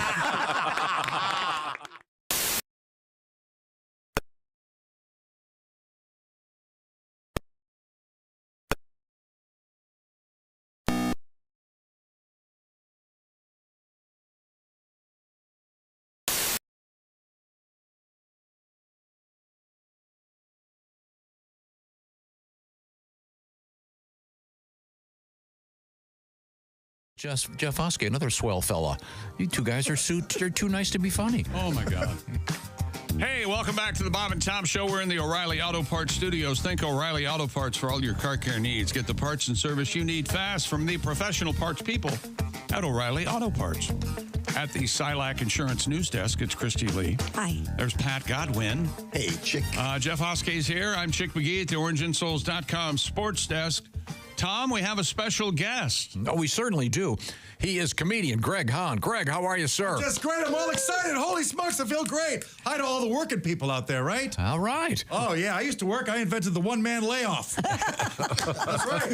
Jeff Oskey, another swell fella. You two guys you're too nice to be funny. Oh, my God. Hey, welcome back to the Bob and Tom Show. We're in the O'Reilly Auto Parts studios. Think O'Reilly Auto Parts for all your car care needs. Get the parts and service you need fast from the professional parts people at O'Reilly Auto Parts. At the Silac Insurance News Desk, it's Christy Lee. Hi. There's Pat Godwin. Hey, Chick. Jeff Oskey's here. I'm Chick McGee at the OrangeInsoles.com Sports Desk. Tom, we have a special guest. Oh, we certainly do. He is comedian Greg Hahn. Greg, how are you, sir? Just great. I'm all excited. Holy smokes, I feel great. Hi to all the working people out there, right? All right. Oh, yeah. I used to work. I invented the one-man layoff. That's right.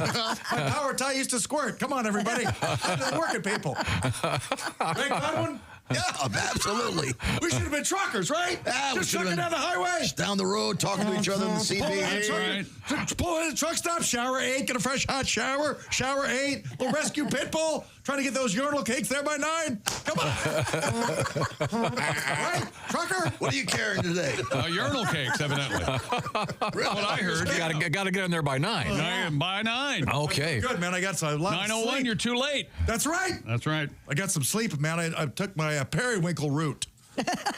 My power tie used to squirt. Come on, everybody. The working people. Greg Godwin? Yeah, absolutely. We should have been truckers, right? Yeah, just trucking down the highway. Just down the road, talking to each other in the CB. Pull in a truck stop, shower 8, get a fresh hot shower, shower 8, little rescue pit bull, trying to get those urinal cakes there by 9. Come on. Right? Trucker? What are you carrying today? Urinal cakes, evidently. Really? What I heard. You got to get in there by 9. By 9. Okay. Good, man. I got a lot of 9:01, sleep. you're too late. That's right. That's right. I got some sleep, man. I took my periwinkle route.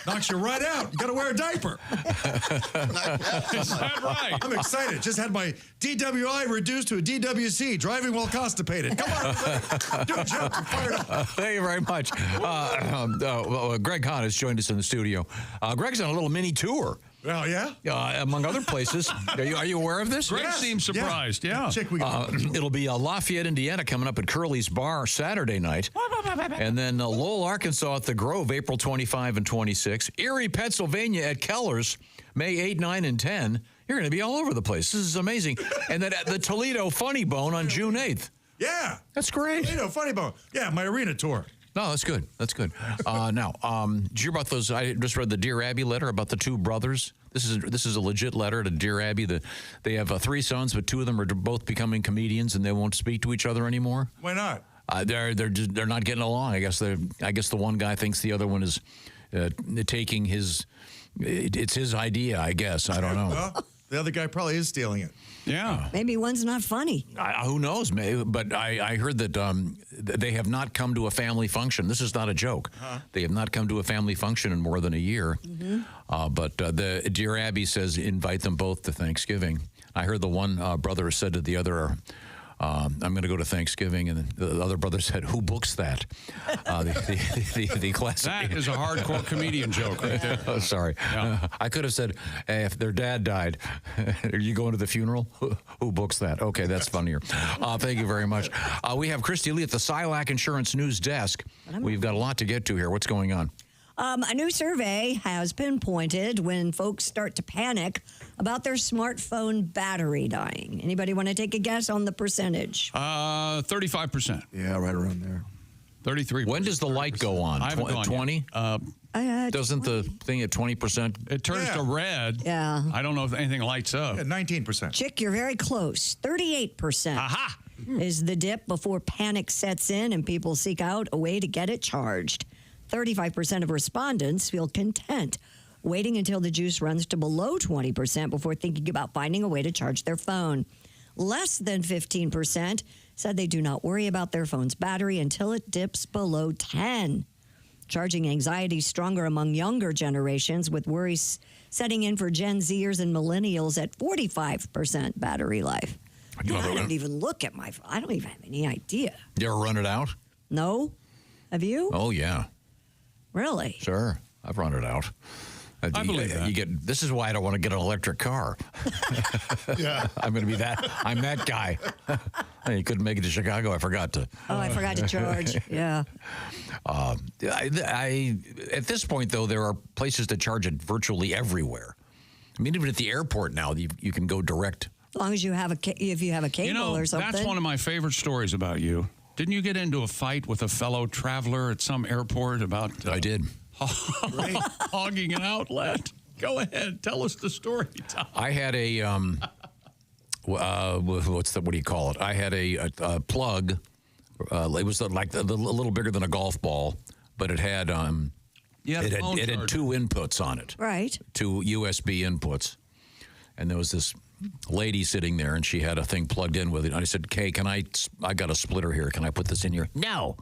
Knocks you right out. You got to wear a diaper. Is that right? I'm excited. Just had my DWI reduced to a DWC, driving while constipated. Come on, do a joke. I'm fired up. Thank you very much. Greg Hahn has joined us in the studio. Greg's on a little mini tour. Oh, yeah? Among other places. Are you aware of this? Greg seems surprised, yeah. Check we got. It'll be Lafayette, Indiana, coming up at Curly's Bar Saturday night. And then Lowell, Arkansas at the Grove, April 25 and 26. Erie, Pennsylvania at Keller's, May 8, 9, and 10. You're going to be all over the place. This is amazing. And then at the Toledo Funny Bone on June 8th. Yeah. That's great. Toledo Funny Bone. Yeah, my arena tour. No, that's good. That's good. Now, did you hear about those? I just read the Dear Abby letter about the two brothers. This is a legit letter to Dear Abby. They have 3 sons, but 2 of them are both becoming comedians, and they won't speak to each other anymore. Why not? They're not getting along. I guess the one guy thinks the other one is taking his. It's his idea. I guess I don't know. Well, the other guy probably is stealing it. Yeah. Maybe one's not funny. Who knows? Maybe, but I heard that they have not come to a family function. This is not a joke. They have not come to a family function in more than a year. But the Dear Abby says invite them both to Thanksgiving. I heard the one brother said to the other, I'm going to go to Thanksgiving, and the other brother said, "Who books that?" The classic. That is a hardcore comedian joke right there. Oh, sorry. Yeah. I could have said, hey, if their dad died, are you going to the funeral? Who books that? Okay, that's funnier. Thank you very much. We have Christy Lee at the Silac Insurance News Desk. We've got a lot to get to here. What's going on? A new survey has pinpointed when folks start to panic about their smartphone battery dying. Anybody want to take a guess on the percentage? 35%. Yeah, right around there. 33%. When does the light go on? 20? Doesn't the thing at 20%? It turns to red. Yeah. I don't know if anything lights up. 19%. Chick, you're very close. 38%. Aha! Is the dip before panic sets in and people seek out a way to get it charged. 35% of respondents feel content waiting until the juice runs to below 20% before thinking about finding a way to charge their phone. Less than 15% said they do not worry about their phone's battery until it dips below 10. Charging anxiety stronger among younger generations, with worries setting in for Gen Zers and millennials at 45% battery life. I don't even look at my phone. I don't even have any idea. You ever run it out? No. Have you? Oh, yeah. Really? Sure. I've run it out. I believe that. This is why I don't want to get an electric car. Yeah. I'm going to be that. I'm that guy. You couldn't make it to Chicago. I forgot to. Oh, I forgot to charge. Yeah. At this point, though, there are places to charge it virtually everywhere. I mean, even at the airport now, you can go direct. As long as you have if you have a cable or something. That's one of my favorite stories about you. Didn't you get into a fight with a fellow traveler at some airport about... I did. Hogging an outlet? Go ahead. Tell us the story, Tom. I had a... what do you call it? I had a plug. It was like a little bigger than a golf ball, but it had... it had two inputs on it. Right. Two USB inputs. And there was this lady sitting there, and she had a thing plugged in with it. And I said, Kay, I got a splitter here. Can I put this in here? No.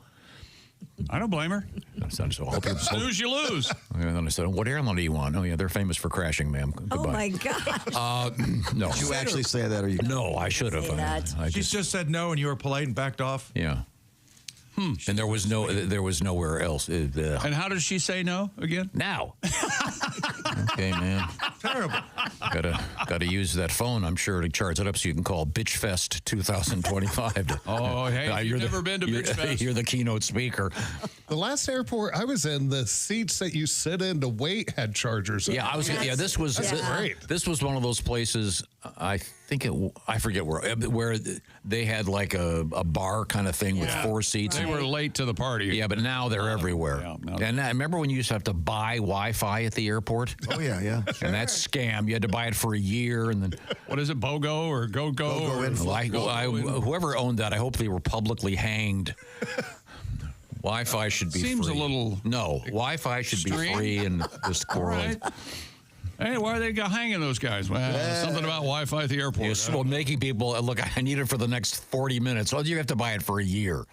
I don't blame her. Snooze, you lose. And then I said, what airline do you want? Oh, yeah, they're famous for crashing, ma'am. Goodbye. Oh, my gosh. No. Did you actually say that? Or you? No, I should have. She just said no, and you were polite and backed off. Yeah. And there was nowhere else. And how does she say no again? Now. Okay, man. Terrible. Gotta use that phone, I'm sure, to charge it up so you can call Bitchfest 2025. Oh, hey, you've never been to Bitchfest. You're the keynote speaker. The last airport I was in, the seats that you sit in to wait had chargers. Yeah, this was great. This was one of those places. I forget where they had like a bar kind of thing with four seats. They were late to the party. Yeah, but now they're everywhere. Yeah, And I remember when you used to have to buy Wi-Fi at the airport? Oh, yeah. And that's scam. You had to buy it for a year, and then what is it, BOGO or GoGo? Whoever owned that, I hope they were publicly hanged. Wi-Fi should be Seems free. a little Wi-Fi should be free in this world. Right. Hey, why are they hanging those guys? Well, something about Wi-Fi at the airport. Yes, well, making people look. I need it for the next 40 minutes. Well, you have to buy it for a year.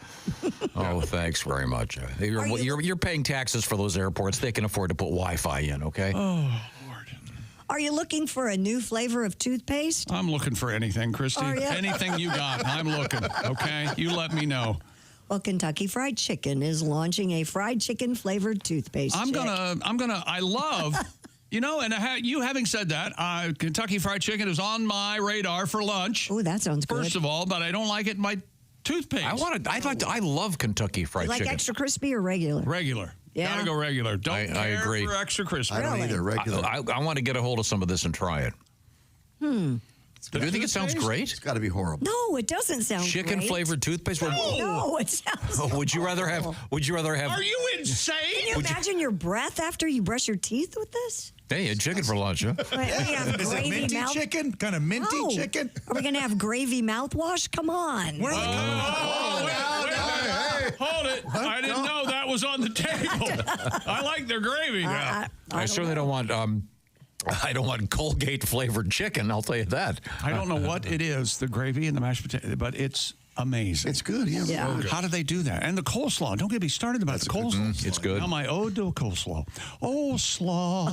Oh, thanks very much. You're paying taxes for those airports. They can afford to put Wi-Fi in. Okay. Oh, Lord. Are you looking for a new flavor of toothpaste? I'm looking for anything, Christy. Anything you got, I'm looking. Okay, you let me know. Well, Kentucky Fried Chicken is launching a fried chicken flavored toothpaste. I love. You know, and you having said that, Kentucky Fried Chicken is on my radar for lunch. Oh, that sounds good. First of all, but I don't like it in my toothpaste. I love Kentucky Fried Chicken. Like extra crispy or regular? Regular. Yeah. Gotta go regular. I agree. For extra crispy. I don't either. Regular. I want to get a hold of some of this and try it. Do you think it sounds great? It's got to be horrible. No, it doesn't sound Chicken great. flavored toothpaste. No, it sounds. Would you rather have? Are you insane? Can you imagine your breath after you brush your teeth with this? Hey, you had chicken for lunch, huh? Is it minty chicken? Kind of minty chicken? Are we going to have gravy mouthwash? Come on. Where are they coming from? was on the table. I like their gravy now. I certainly don't want. I don't want Colgate flavored chicken. I'll tell you that. I don't know what it is, the gravy and the mashed potato, but it's amazing. It's good. Yeah. How do they do that? And the coleslaw. Don't get me started about the coleslaw. It's good. Now my ode to coleslaw. Oh, slaw.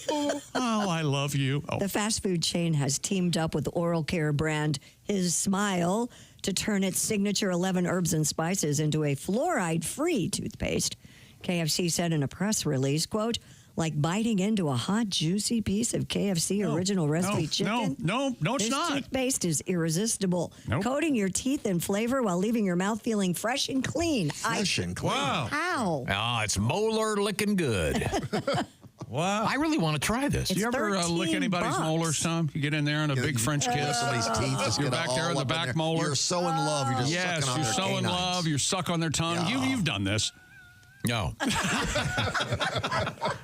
Oh, I love you. Oh. The fast food chain has teamed up with the oral care brand His Smile to turn its signature 11 herbs and spices into a fluoride-free toothpaste. KFC said in a press release, quote, like biting into a hot, juicy piece of KFC original recipe chicken. No, it's not. This toothpaste is irresistible, coating your teeth in flavor while leaving your mouth feeling fresh and clean. Wow. How? Ah, it's molar licking good. Wow. I really want to try this. Do you ever lick anybody's molars, Tom? You get in there and a big French kiss. Somebody's teeth just You're get back all there in the up back there. molar. You're so in love. You're just sucking on you're their so in canines. love. You suck on their tongue. Yeah. You've done this. No.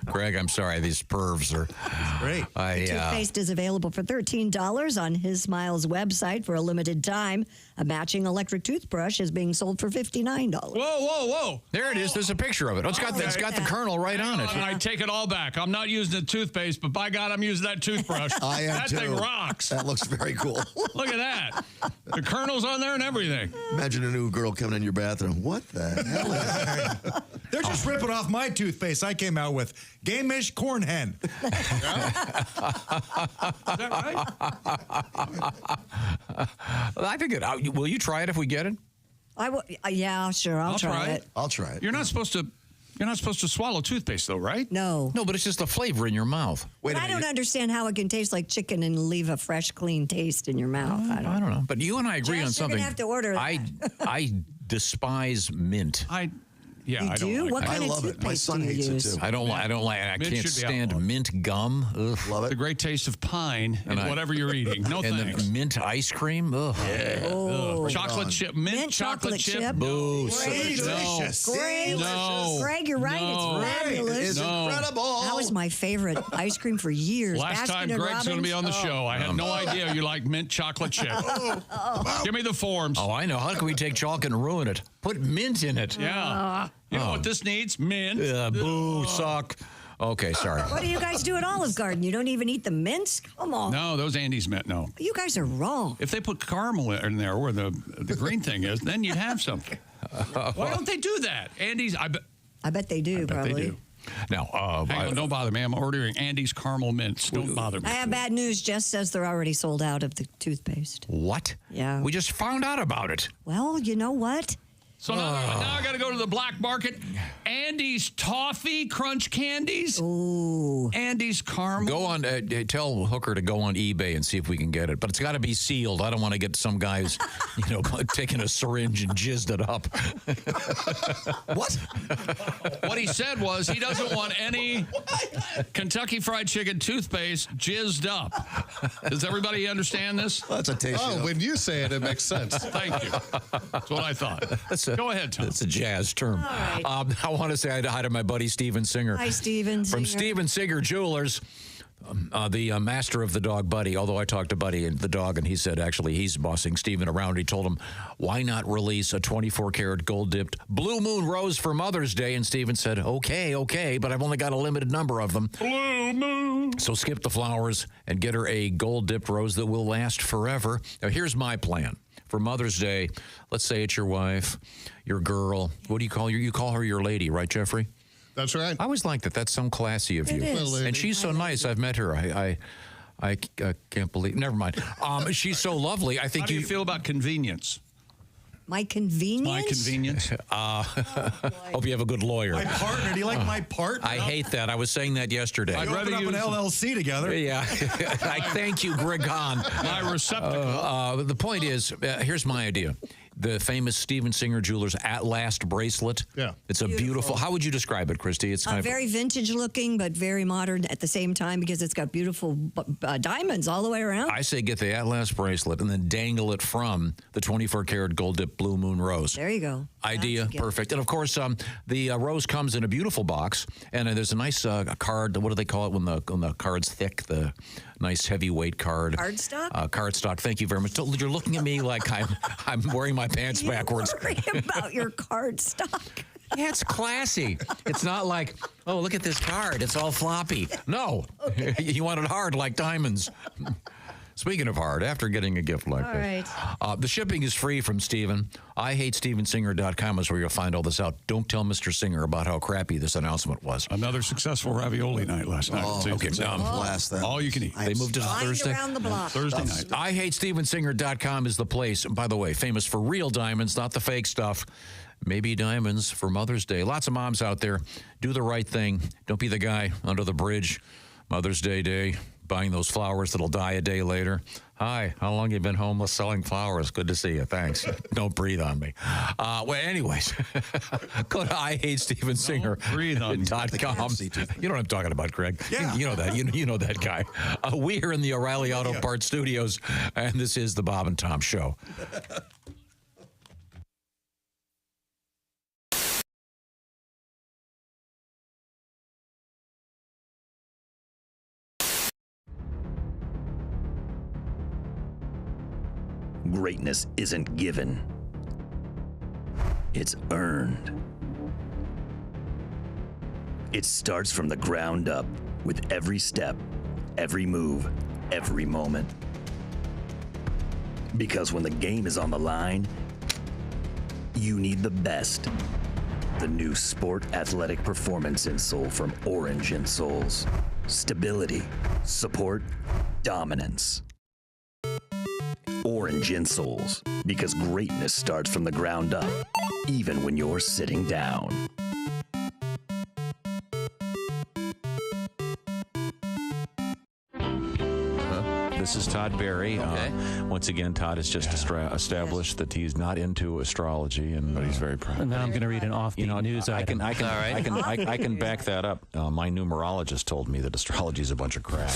Greg, I'm sorry. These pervs are great. Toothpaste is available for $13 on His Smile's website for a limited time. A matching electric toothbrush is being sold for $59. Whoa. There it is. There's a picture of it. It's got the kernel right on it. I take it all back. I'm not using the toothpaste, but by God, I'm using that toothbrush. I am that too. thing rocks. That looks very cool. Look at that. The kernel's on there and everything. Imagine a new girl coming in your bathroom. What the hell is that? They're just ripping off my toothpaste I came out with. Game-ish corn hen. Is that right? I think it. Will you try it if we get it? Yeah, sure. I'll try it. I'll try it. You're not supposed to swallow toothpaste, though, right? No. No, but it's just the flavor in your mouth. But I don't understand how it can taste like chicken and leave a fresh, clean taste in your mouth. I don't know. But you and I agree on Jess, you're something. gonna have to order that. I despise mint. You I do? don't like What that. kind of love it. My toothpaste son do you hates it use? too. I don't like. I Mint can't should be stand outlawed. mint gum. Ugh. Love it. The great taste of pine in And whatever you're eating. No and thanks. the mint ice cream. Ugh. Oh. Chocolate chip. Mint chocolate chip. Boo. Delicious. Greg, No. Greg, you're right. No. It's fabulous. It's incredible. That was my favorite ice cream for years. Last time Greg's going to be on the show. I had no idea you like mint chocolate chip. Give me the forms. Oh, I know. How can we take chalk and ruin it? Put mint in it. Yeah. You know what this needs? Mint. Boo. Suck. Okay, sorry. What do you guys do at Olive Garden? You don't even eat the mints? Come on. No, those Andes mint. No. You guys are wrong. If they put caramel in there where the green thing is, then you'd have something. Why don't they do that? Andes, I bet they do, bet probably. they do. Now, Hang on, don't bother me. I'm ordering Andes caramel mints. Don't bother me. I have bad news. Jess says they're already sold out of the toothpaste. What? Yeah. We just found out about it. Well, you know what? So now I got to go to the black market. Andes toffee crunch candies. Ooh. Andes caramel. Go on. Tell Hooker to go on eBay and see if we can get it. But it's got to be sealed. I don't want to get some guys, taking a syringe and jizzed it up. What? What he said was he doesn't want any Kentucky Fried Chicken toothpaste jizzed up. Does everybody understand this? That's a taste. Oh, when you say it, it makes sense. Thank you. That's what I thought. Go ahead, Tom. That's a jazz term. right. I want to say hi to my buddy Steven Singer. Hi, Steven From Singer. Steven Singer Jewelers. The master of the dog, Buddy, although I talked to Buddy and the dog, and he said actually he's bossing Steven around. He told him, why not release a 24-karat gold-dipped Blue Moon Rose for Mother's Day? And Steven said, okay, but I've only got a limited number of them. Blue Moon. So skip the flowers and get her a gold-dipped rose that will last forever. Now, here's my plan. For Mother's Day, let's say it's your wife, your girl. What do you call her? You call her your lady, right, Jeffrey? That's right. I always like that. That's so classy of you. It is. And she's so nice. I've met her. I can't believe. Never mind. She's so lovely. I think How do you feel about convenience? My convenience? My convenience. Hope you have a good lawyer. My partner. Do you like my partner? I hate that. I was saying that yesterday. I'd We rather open up an LLC together. Yeah. I thank you, Greg Hahn. My receptacle. The point is, here's my idea. The famous Steven Singer Jewelers At Last bracelet. Yeah. It's a beautiful. How would you describe it, Christy? It's kind of Very vintage looking, but very modern at the same time because it's got beautiful diamonds all the way around. I say get the At Last bracelet and then dangle it from the 24-karat gold-dipped Blue Moon Rose. There you go. Idea, That's good. perfect. And of course, the rose comes in a beautiful box, and there's a nice card. What do they call it when the card's thick? The nice heavyweight card. Cardstock? Cardstock. Thank you very much. You're looking at me like I'm wearing my pants backwards. Worry about your card stock. Yeah, it's classy. It's not like, oh, look at this card. It's all floppy. No. You want it hard like diamonds. Speaking of hard, after getting a gift like this. The shipping is free from Steven. IHateStevenSinger.com is where you'll find all this out. Don't tell Mr. Singer about how crappy this announcement was. Another successful ravioli night last night. Okay, all you can eat. They moved it to Thursday. Around the block. Thursday night. IHateStevenSinger.com is the place, by the way, famous for real diamonds, not the fake stuff. Maybe diamonds for Mother's Day. Lots of moms out there. Do the right thing. Don't be the guy under the bridge, Mother's Day, buying those flowers that'll die a day later. Hi, how long you been homeless selling flowers? Good to see you. Thanks. Don't breathe on me. Well, anyways, go to IHateStevenSinger.com. You know what I'm talking about, Greg. Yeah. You know that. You know that guy. We are in the O'Reilly Auto Parts Studios, and this is the Bob and Tom Show. Greatness isn't given. It's earned. It starts from the ground up with every step, every move, every moment. Because when the game is on the line, you need the best. The new Sport Athletic Performance insole from Orange Insoles. Stability, support, dominance. Orange Insoles, because greatness starts from the ground up, even when you're sitting down. This is Todd Berry. Once again, Todd has just established that he's not into astrology, but he's very proud. And now I'm going to read an offbeat news item. I can back that up. My numerologist told me that astrology is a bunch of crap.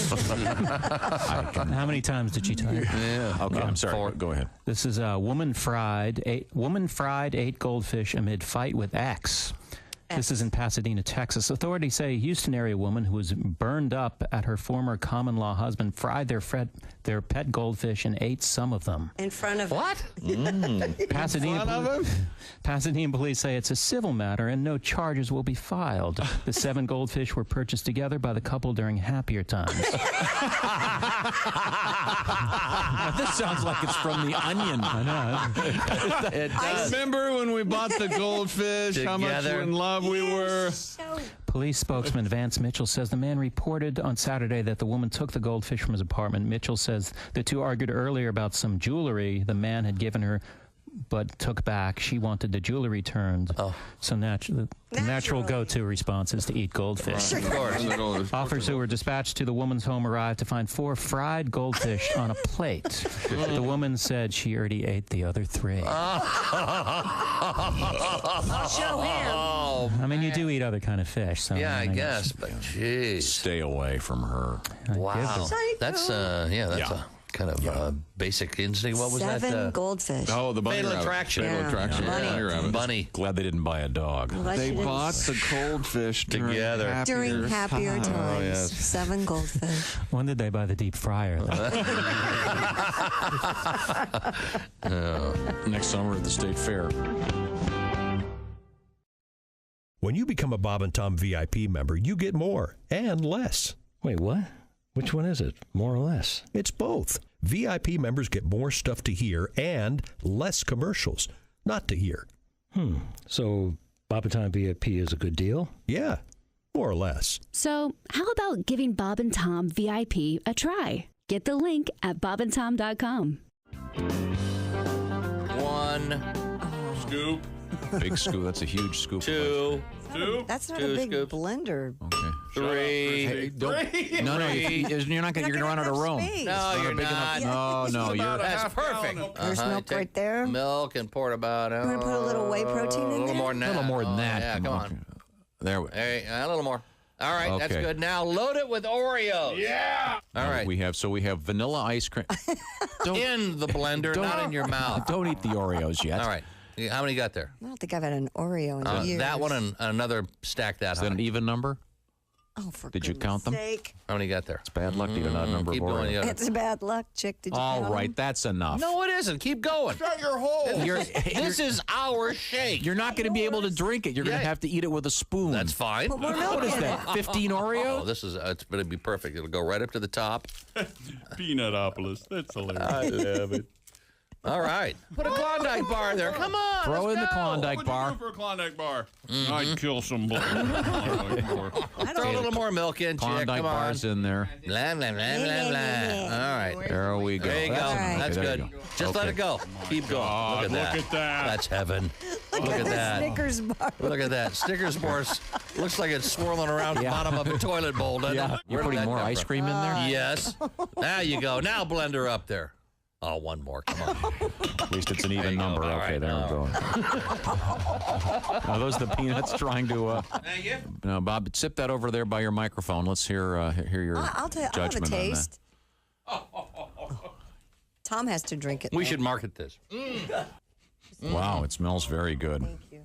How many times did she tell you? Yeah. Okay, I'm sorry. Go ahead. This is a woman fried 8 goldfish amid fight with ex. This is in Pasadena, Texas. Authorities say a Houston area woman who was burned up at her former common-law husband fried their pet goldfish and ate some of them. In front of what? Pasadena police say it's a civil matter and no charges will be filed. The 7 goldfish were purchased together by the couple during happier times. Now, this sounds like it's from The Onion. I know. It does. Remember when we bought the goldfish? How much in love we were. Police spokesman Vance Mitchell says the man reported on Saturday that the woman took the goldfish from his apartment. Mitchell says the two argued earlier about some jewelry the man had given her but took back. She wanted the jewelry returned. So the natural go-to response is to eat goldfish. Right. Of course. Officers who were dispatched to the woman's home arrived to find 4 fried goldfish on a plate. The woman said she already ate the other 3. Show him. I mean, you do eat other kind of fish. So I guess, but jeez. Stay away from her. Wow. That's a kind of basic instinct. What was 7 that? goldfish. Oh, the bunny Fatal rabbit. Attraction. Fatal Attraction. Bunny. Glad they didn't buy a dog. They bought the goldfish together. During happier times. Oh, yes. 7 goldfish. When did they buy the deep fryer? Next summer at the State Fair. When you become a Bob and Tom VIP member, you get more and less. Wait, what? Which one is it? More or less? It's both. VIP members get more stuff to hear and less commercials not to hear. So Bob and Tom VIP is a good deal? Yeah, more or less. So how about giving Bob and Tom VIP a try? Get the link at bobandtom.com. 1 scoop. Big scoop. That's a huge scoop. 2. That's not 2 a big scoops. blender. Okay. 3. Hey, don't. No, you're not going to run out of room. No, you're not. No, you're. That's perfect. There's milk right there. Milk and pour about. You want to put a little whey protein in there? A little more than that. A little more than that. Yeah, come on. There. Hey, a little more. All right, that's Okay. good. Now load it with Oreos. Yeah. All right. We have vanilla ice cream. In the blender, not in your mouth. Don't eat the Oreos yet. All right. How many you got there? I don't think I've had an Oreo in years. That one and another stack that high. Is that an even number? Oh, for Did you count them? sake. How many you got there? It's bad luck. You do not number Keep four. going. Yeah. It's bad luck, chick. Did you All count right, them? that's enough. No, it isn't. Keep going. Shut your hole. This is our shake. You're not going to be able to drink it. You're going to have to eat it with a spoon. That's fine. Put more milk What is in that? it. 15 Oreos? Oh, this is it's going to be perfect. It'll go right up to the top. Peanutopolis. That's hilarious. I love it. All right. Put a Klondike bar there. Come on. Throw in the Klondike What bar. would you do for a Klondike bar? I'd kill some Klondike bar. Throw a little more milk in, chick. Klondike Come on. bars in there. Blah, blah, blah, blah, blah. All right. There we go. There you go. That's there good. you go. Just let Okay. it go. Keep going. God, look at that. That's heaven. Look at that. Snickers bar. Look at that. Snickers bar looks like it's swirling around the bottom of a toilet bowl, doesn't it? You're Where did putting that more come ice from? cream in there? Yes. Now you go. Now blend her up there. Oh, one more. Come on. At least it's an even number. All Okay, right, there we go. Are those the peanuts trying to... Thank you. No, Bob, sip that over there by your microphone. Let's hear your I'll judgment have a on that. taste. Tom has to drink it. We though. should market this. Wow, it smells very good. Thank you.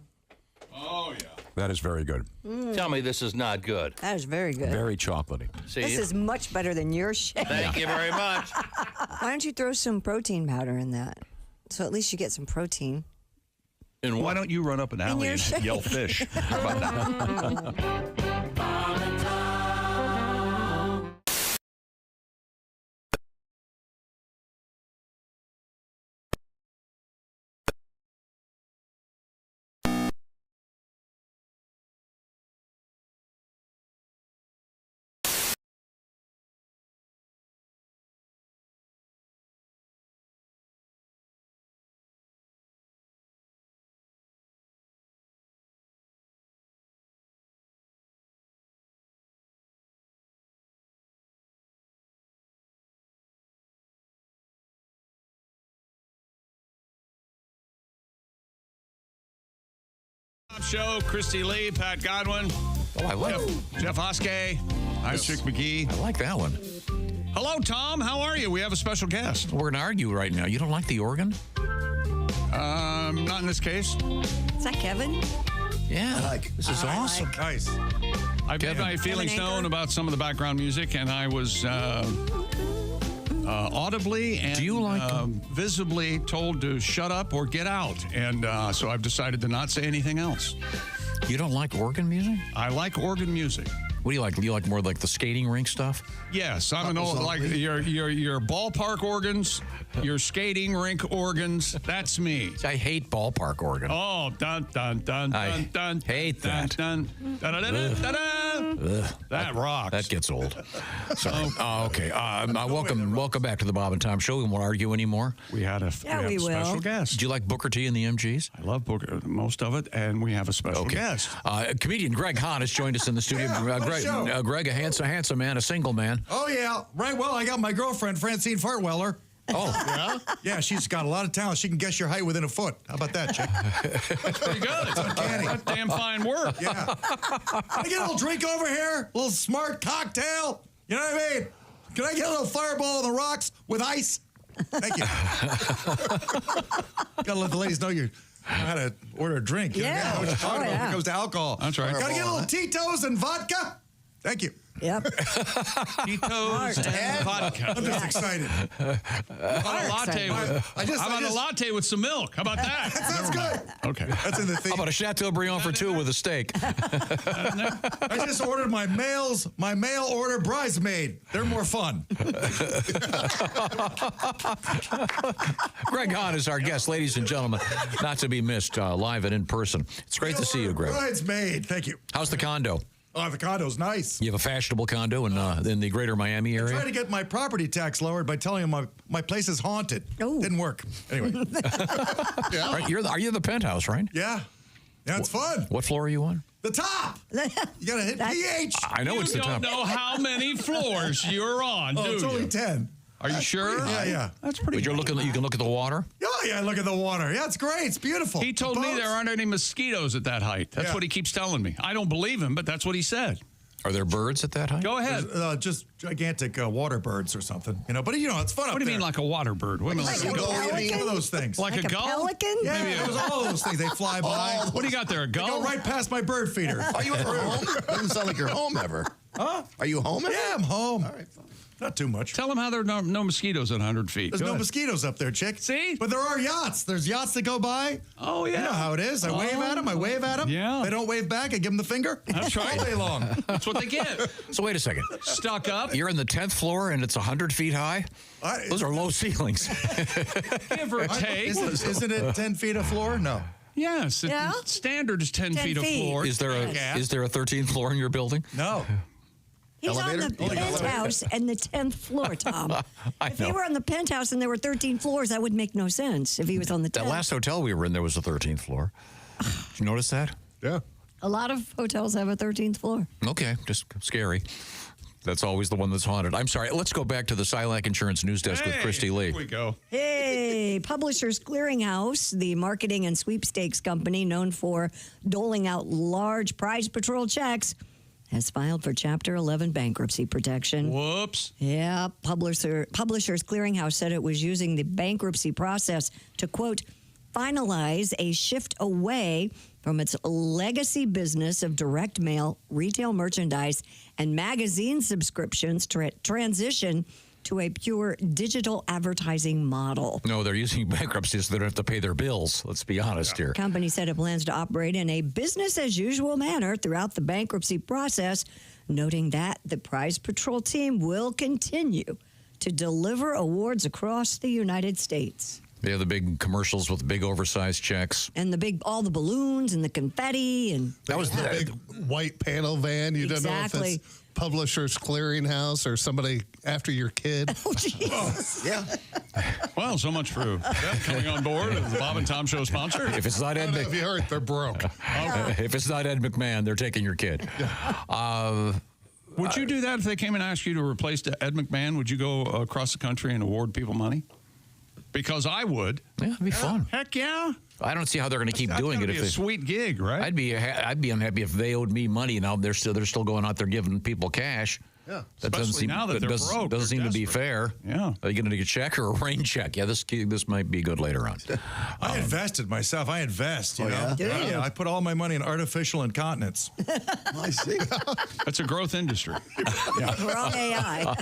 Oh, yeah. That is very good. Tell me this is not good. That is very good. Very chocolatey. See? This is much better than your shake. Thank you very much. Why don't you throw some protein powder in that? So at least you get some protein. And Why don't you run up an alley your and shake. yell fish? How about that? Show, Christy Lee, Pat Godwin. Oh, I like Jeff Hoskey. I'm Chick McGee. I like that one. Hello, Tom. How are you? We have a special guest. We're going to argue right now. You don't like the organ? Not in this case. Is that Kevin? Yeah. This is awesome. Nice. I've made my feelings Kevin known Anchor? about some of the background music, and I was audibly and visibly told to shut up or get out. And so I've decided to not say anything else. You don't like organ music? I like organ music. What do you like? Do you like more like the skating rink stuff? Yes, I'm an old, like your ballpark organs, your skating rink organs. That's me. I hate ballpark organ. Oh, dun dun dun I dun dun. hate that. Dun, dun, dun, dun, dun, dun, dun. That rocks. That gets old. Sorry. Okay. Welcome back to the Bob and Tom Show. We won't argue anymore. We had a we will. special guest. Do you like Booker T and the MGs? I love Booker, most of it, and we have a special guest. Comedian Greg Hahn has joined us in the studio. Greg, a handsome man, a single man. Oh, yeah. Right. Well, I got my girlfriend, Francine Fartweller. Oh. Yeah? Yeah, she's got a lot of talent. She can guess your height within a foot. How about that, chick? That's pretty good. It's uncanny. That's damn fine work. Yeah. Can I get a little drink over here? A little smart cocktail? You know what I mean? Can I get a little fireball on the rocks with ice? Thank you. Gotta let the ladies know you know how to order a drink. You Yeah. know what you're talking about when it comes to alcohol. That's right. Gotta get a little Tito's and vodka? Thank you. Yep. Tito's and vodka. I'm just excited. How about a latte? How about a latte with some milk? How about that? That sounds good. Okay. That's in the theme. How about a Chateaubriand for two with a steak? I just ordered my mail order bridesmaid. They're more fun. Greg Hahn is our guest, ladies and gentlemen. Not to be missed, live and in person. It's great to see you, Greg. Bridesmaid. Thank you. How's the condo? Oh, the condo's nice. You have a fashionable condo in the greater Miami area? I tried to get my property tax lowered by telling them my place is haunted. Oh. Didn't work. Anyway. Yeah. Right, are you the penthouse, right? Yeah. Yeah, it's fun. What floor are you on? The top. You got to hit pH. I know it's the top. You don't know how many floors you're on, do It's you? only 10. Are you sure? Yeah. That's pretty But you can look at the water? Oh, yeah, look at the water. Yeah, it's great. It's beautiful. He told me there aren't any mosquitoes at that height. That's what he keeps telling me. I don't believe him, but that's what he said. Are there birds at that height? Go ahead. Just gigantic water birds or something, you know. But it's fun up there. What do you mean, like a water bird? What do you mean, Like a pelican? One of those things. Like a gull? Pelican? Yeah, it was all those things. They fly by. What do you got there, a They gull? go right past my bird feeder. Are you ever home? Doesn't sound like you're home ever. Huh? Are you home? Yeah, I'm home. All right, fine. Not too much. Tell them how there are no mosquitoes at 100 feet. There's no mosquitoes up there, chick. See? But there are yachts. There's yachts that go by. Oh, yeah. You know how it is. I wave at them. I wave at them. Yeah. They don't wave back. I give them the finger. That's right. All day long. That's what they get. So wait a second. Stuck up. You're in the 10th floor and it's 100 feet high? Those are low ceilings. Give or take. Isn't it 10 feet of floor? No. Yes. Yeah? Standard is 10 feet of floor. Is there a 13th floor in your building? No. He's Elevator? on the penthouse and the 10th floor, Tom. If he were on the penthouse and there were 13 floors, that would make no sense if he was on the 10th. That last hotel we were in, there was a 13th floor. Did you notice that? Yeah. A lot of hotels have a 13th floor. Okay, just scary. That's always the one that's haunted. I'm sorry. Let's go back to the Silac Insurance News Desk with Christy Lee. Here we go. Hey, Publishers Clearinghouse, the marketing and sweepstakes company known for doling out large prize patrol checks, has filed for Chapter 11 bankruptcy protection. Whoops. Yeah, Publishers Clearinghouse said it was using the bankruptcy process to, quote, finalize a shift away from its legacy business of direct mail, retail merchandise, and magazine subscriptions to transition to a pure digital advertising model. No, they're using bankruptcy so they don't have to pay their bills. Let's be honest here. The company said it plans to operate in a business-as-usual manner throughout the bankruptcy process, noting that the prize patrol team will continue to deliver awards across the United States. They have the big commercials with big oversized checks. And all the balloons and the confetti. And that was the big white panel van. You don't know if it's Publishers Clearinghouse or somebody after your kid. Oh, jeez. Yeah. Well, so much for that coming on board as the Bob and Tom Show sponsor. If it's not Ed If you heard, they're broke. If it's not Ed McMahon, they're taking your kid. Would you do that if they came and asked you to replace Ed McMahon? Would you go across the country and award people money? Because I would. Yeah, it'd be fun. Heck yeah. I don't see how they're going to keep doing it. If a sweet gig, right? I'd be unhappy if they owed me money. Now they're still going out there giving people cash. Yeah, that doesn't seem now that they're broke. Doesn't seem to be fair. Yeah. Are you going to get a check or a rain check? Yeah, this might be good later on. I invested myself. I invest, you know? Yeah? I put all my money in artificial incontinence. I see. That's a growth industry. Wrong AI.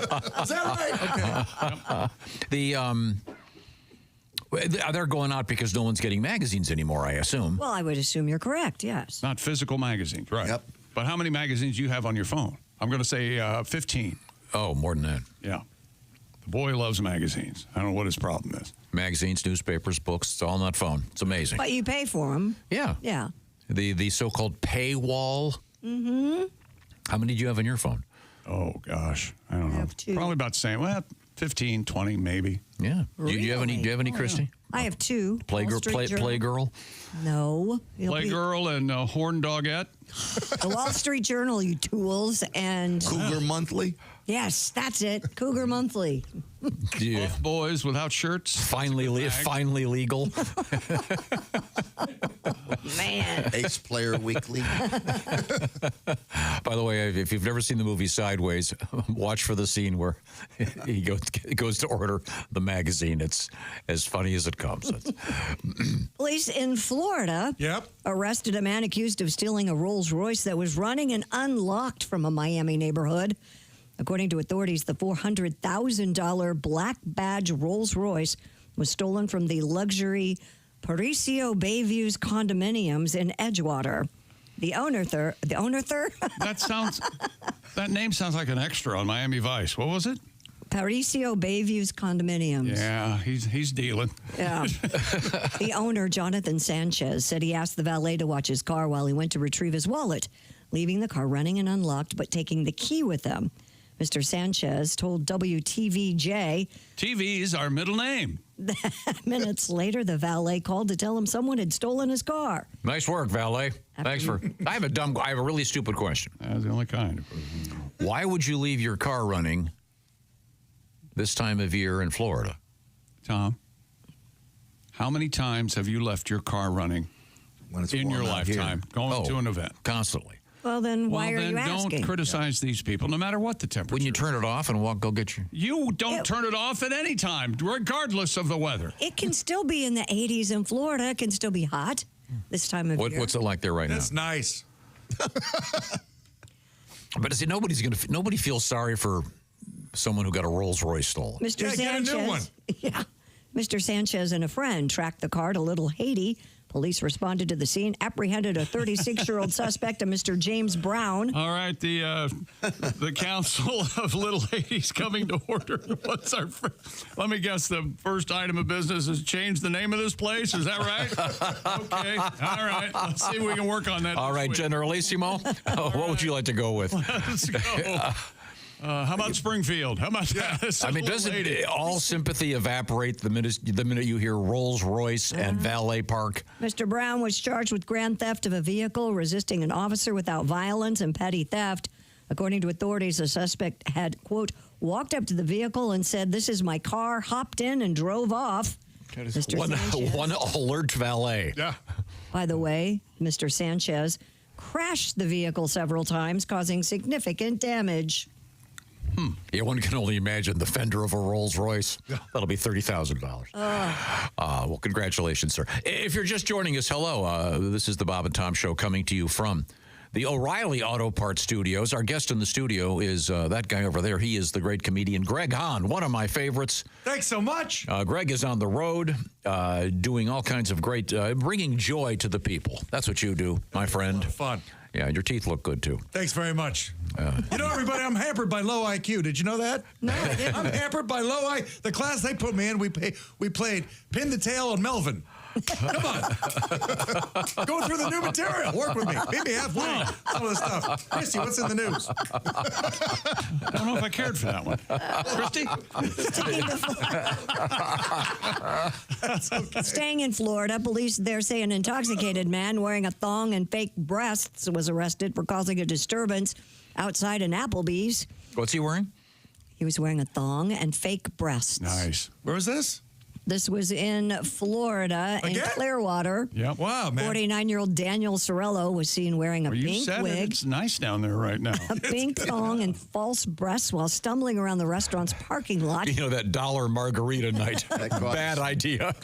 Is that right? Okay. They're going out because no one's getting magazines anymore, I assume. Well, I would assume you're correct, yes. Not physical magazines, right? Yep. But how many magazines do you have on your phone? I'm going to say 15. Oh, more than that. Yeah. The boy loves magazines. I don't know what his problem is. Magazines, newspapers, books, it's all on that phone. It's amazing. But you pay for them. Yeah. Yeah. The so-called paywall. Mm-hmm. How many do you have on your phone? Oh, gosh. I don't know. have 2. Probably about the same. Well, 15, 20 maybe. Yeah. Do you have any, Christy? I have 2. Playgirl? No. Playgirl and Horn Dogette. The Wall Street Journal, you tools, and Cougar Monthly. Yes, that's it. Cougar Monthly. Yeah. Both boys without shirts. Finally legal. Man. Ace Player Weekly. By the way, if you've never seen the movie Sideways, watch for the scene where he goes to order the magazine. It's as funny as it comes. Police in Florida arrested a man accused of stealing a Rolls Royce that was running and unlocked from a Miami neighborhood. According to authorities, the $400,000 black badge Rolls Royce was stolen from the luxury Parisio Bayviews condominiums in Edgewater. The owner, That name sounds like an extra on Miami Vice. What was it? Parisio Bayviews condominiums. Yeah, he's dealing. Yeah. The owner, Jonathan Sanchez, said he asked the valet to watch his car while he went to retrieve his wallet, leaving the car running and unlocked, but taking the key with him. Mr. Sanchez told WTVJ. TV is our middle name. Minutes later, the valet called to tell him someone had stolen his car. Nice work, valet. Thanks for. I have a really stupid question. That's the only kind. Why would you leave your car running this time of year in Florida? Tom, how many times have you left your car running in your lifetime going to an event? Constantly. Well, then why are you asking? Don't criticize these people, no matter what the temperature. When you turn it off and go get you. You don't turn it off at any time, regardless of the weather. It can still be in the 80s in Florida. It can still be hot this time of year. What's it like there right now? It's nice. But see, nobody feels sorry for someone who got a Rolls Royce stolen. Mr. Sanchez. Get a new one. Yeah. Mr. Sanchez and a friend tracked the car to Little Haiti. Police responded to the scene, apprehended a 36-year-old suspect, a Mr. James Brown. All right, the Council of Little Haiti's coming to order. Let me guess, the first item of business is change the name of this place. Is that right? Okay. All right. Let's see if we can work on that. All right, Generalissimo. What would you like to go with? Let's go. How about Springfield? How about that? I mean, doesn't all sympathy evaporate the minute you hear Rolls Royce and valet park? Mr. Brown was charged with grand theft of a vehicle, resisting an officer without violence, and petty theft. According to authorities, the suspect had, quote, walked up to the vehicle and said, "This is my car," hopped in and drove off. One alert valet. Yeah. By the way, Mr. Sanchez crashed the vehicle several times, causing significant damage. Yeah, one can only imagine the fender of a Rolls Royce. That'll be $30,000. Well, congratulations, sir. If you're just joining us, hello. This is the Bob and Tom Show coming to you from the O'Reilly Auto Parts Studios. Our guest in the studio is that guy over there. He is the great comedian Greg Hahn, one of my favorites. Thanks so much. Greg is on the road doing all kinds of great, bringing joy to the people. That's what you do, my friend. A lot of fun. Yeah, your teeth look good, too. Thanks very much. You know, everybody, I'm hampered by low IQ. Did you know that? No, I didn't. I'm hampered by low IQ. The class they put me in, we played Pin the Tail on Melvin. Come on. Go through the new material. Work with me. Maybe halfway. Some of the stuff. Christy, what's in the news? I don't know if I cared for that one. Christy? Staying in Florida, police there say an intoxicated man wearing a thong and fake breasts was arrested for causing a disturbance outside an Applebee's. What's he wearing? He was wearing a thong and fake breasts. Nice. Where was this? This was in Florida, in Clearwater. Yep. Wow, man. 49-year-old Daniel Sorello was seen wearing a pink wig, It's nice down there right now. a pink thong, and false breasts while stumbling around the restaurant's parking lot. You know, that $1 margarita night. Bad idea.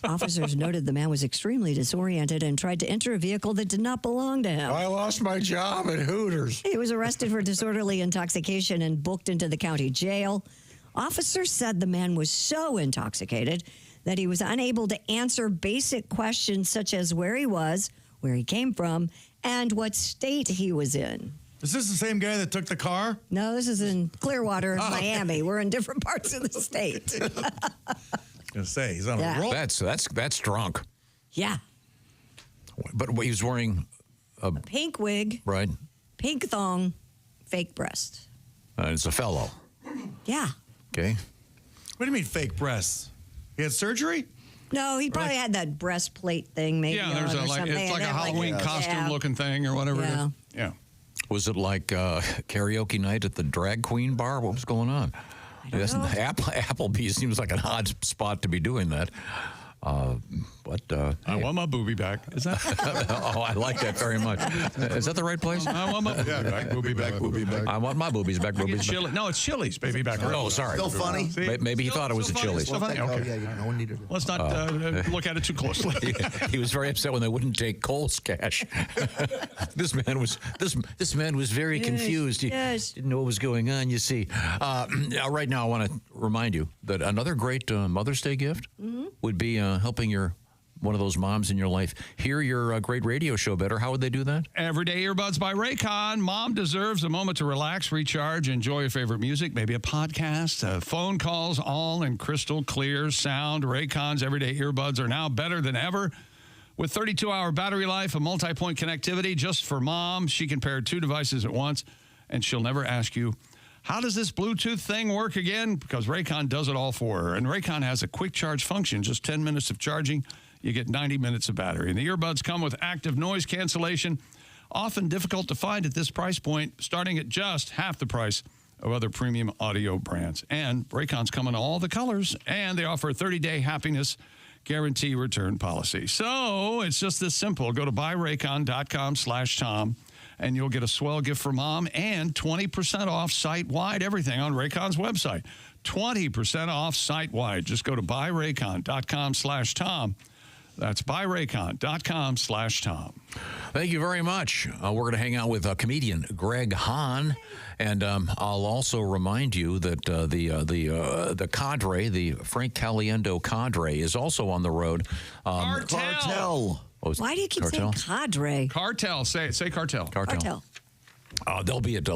Officers noted the man was extremely disoriented and tried to enter a vehicle that did not belong to him. I lost my job at Hooters. He was arrested for disorderly intoxication and booked into the county jail. Officers said the man was so intoxicated that he was unable to answer basic questions such as where he was, where he came from, and what state he was in. Is this the same guy that took the car? No, this is in Clearwater, Miami. We're in different parts of the state. I was going to say, he's on a roll. That's drunk. Yeah. But he was wearing A pink wig, right, pink thong, fake breast. It's a fellow. Yeah. Okay. What do you mean fake breasts? He had surgery? No, he probably had that breastplate thing maybe. Yeah, there's on or something. it's like a Halloween costume looking thing or whatever. Yeah. It is. Yeah. Was it like karaoke night at the drag queen bar? What was going on? Applebee's seems like an odd spot to be doing that. I want my booby back. Is that? Oh, I like that very much. Is that the right place? I want my booby back. Booby back. Booby back. I want my boobies back. Boobies back. No, it's Chili's baby back. Oh, sorry. Still funny? Maybe he thought it was a Chili's. Still funny? Okay. Yeah, no one needed it. Let's not look at it too closely. He was very upset when they wouldn't take Cole's cash. This man was very confused. He didn't know what was going on. You see, right now I want to remind you that another great Mother's Day gift would be helping one of those moms in your life hear your great radio show better. How would they do that? Everyday Earbuds by Raycon. Mom deserves a moment to relax, recharge, enjoy your favorite music, maybe a podcast, phone calls, all in crystal clear sound. Raycon's Everyday Earbuds are now better than ever. With 32-hour battery life, a multi-point connectivity just for mom. She can pair 2 devices at once, and she'll never ask you, how does this Bluetooth thing work again? Because Raycon does it all for her. And Raycon has a quick charge function, just 10 minutes of charging. You get 90 minutes of battery. And the earbuds come with active noise cancellation, often difficult to find at this price point, starting at just half the price of other premium audio brands. And Raycon's come in all the colors, and they offer a 30-day happiness guarantee return policy. So it's just this simple. Go to buyraycon.com/Tom, and you'll get a swell gift for mom and 20% off site-wide everything on Raycon's website. 20% off site-wide. Just go to buyraycon.com/Tom. That's buyraycon.com/Tom. Thank you very much. We're going to hang out with comedian Greg Hahn, and I'll also remind you that the cadre, the Frank Caliendo cadre, is also on the road. Cartel. Why do you keep saying cadre? Cartel. Say cartel. Cartel. They'll be at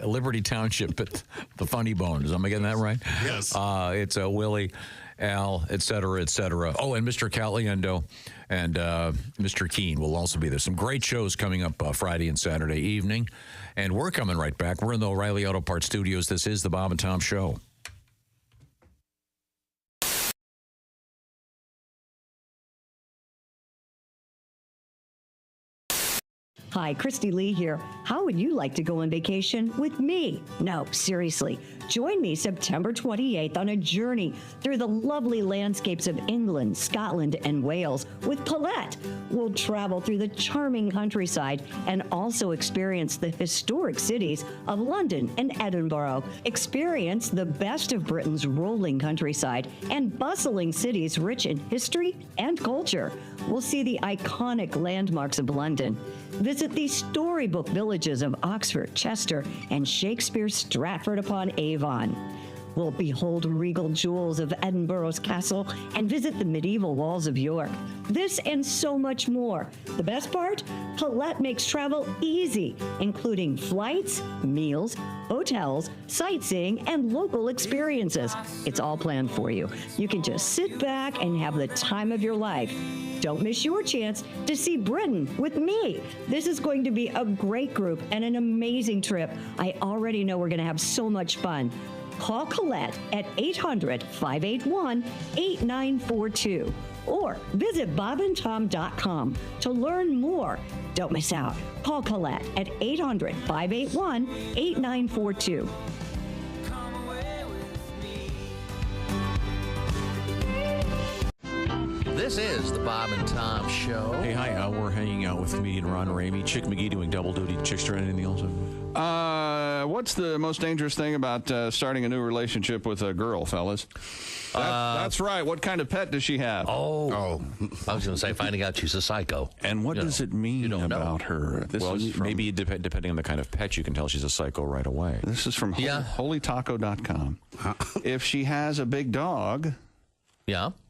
Liberty Township at the Funny Bone. Am I getting that right? Yes. It's Willie, Al, et cetera, et cetera. Oh, and Mr. Caliendo and Mr. Keene will also be there. Some great shows coming up Friday and Saturday evening. And we're coming right back. We're in the O'Reilly Auto Parts Studios. This is the Bob and Tom Show. Hi, Christy Lee here. How would you like to go on vacation with me? No, seriously. Join me September 28th on a journey through the lovely landscapes of England, Scotland, and Wales with Collette. We'll travel through the charming countryside and also experience the historic cities of London and Edinburgh. Experience the best of Britain's rolling countryside and bustling cities rich in history and culture. We'll see the iconic landmarks of London. Visit the storybook villages of Oxford, Chester, and Shakespeare's Stratford-upon-Avon. We'll behold regal jewels of Edinburgh's castle and visit the medieval walls of York. This and so much more. The best part? Collette makes travel easy, including flights, meals, hotels, sightseeing, and local experiences. It's all planned for you. You can just sit back and have the time of your life. Don't miss your chance to see Britain with me. This is going to be a great group and an amazing trip. I already know we're going to have so much fun. Call Collette at 800-581-8942 or visit bobandtom.com to learn more. Don't miss out. Call Collette at 800-581-8942. This is the Bob and Tom Show. Hey, hi. We're hanging out with comedian Ron Ramey. Chick McGee doing double duty. Chickster, anything else? What's the most dangerous thing about starting a new relationship with a girl, fellas? That's right. What kind of pet does she have? I was going to say finding out she's a psycho. And what does it mean about her? Maybe depending on the kind of pet, you can tell she's a psycho right away. This is from holytaco.com. If she has a big dog,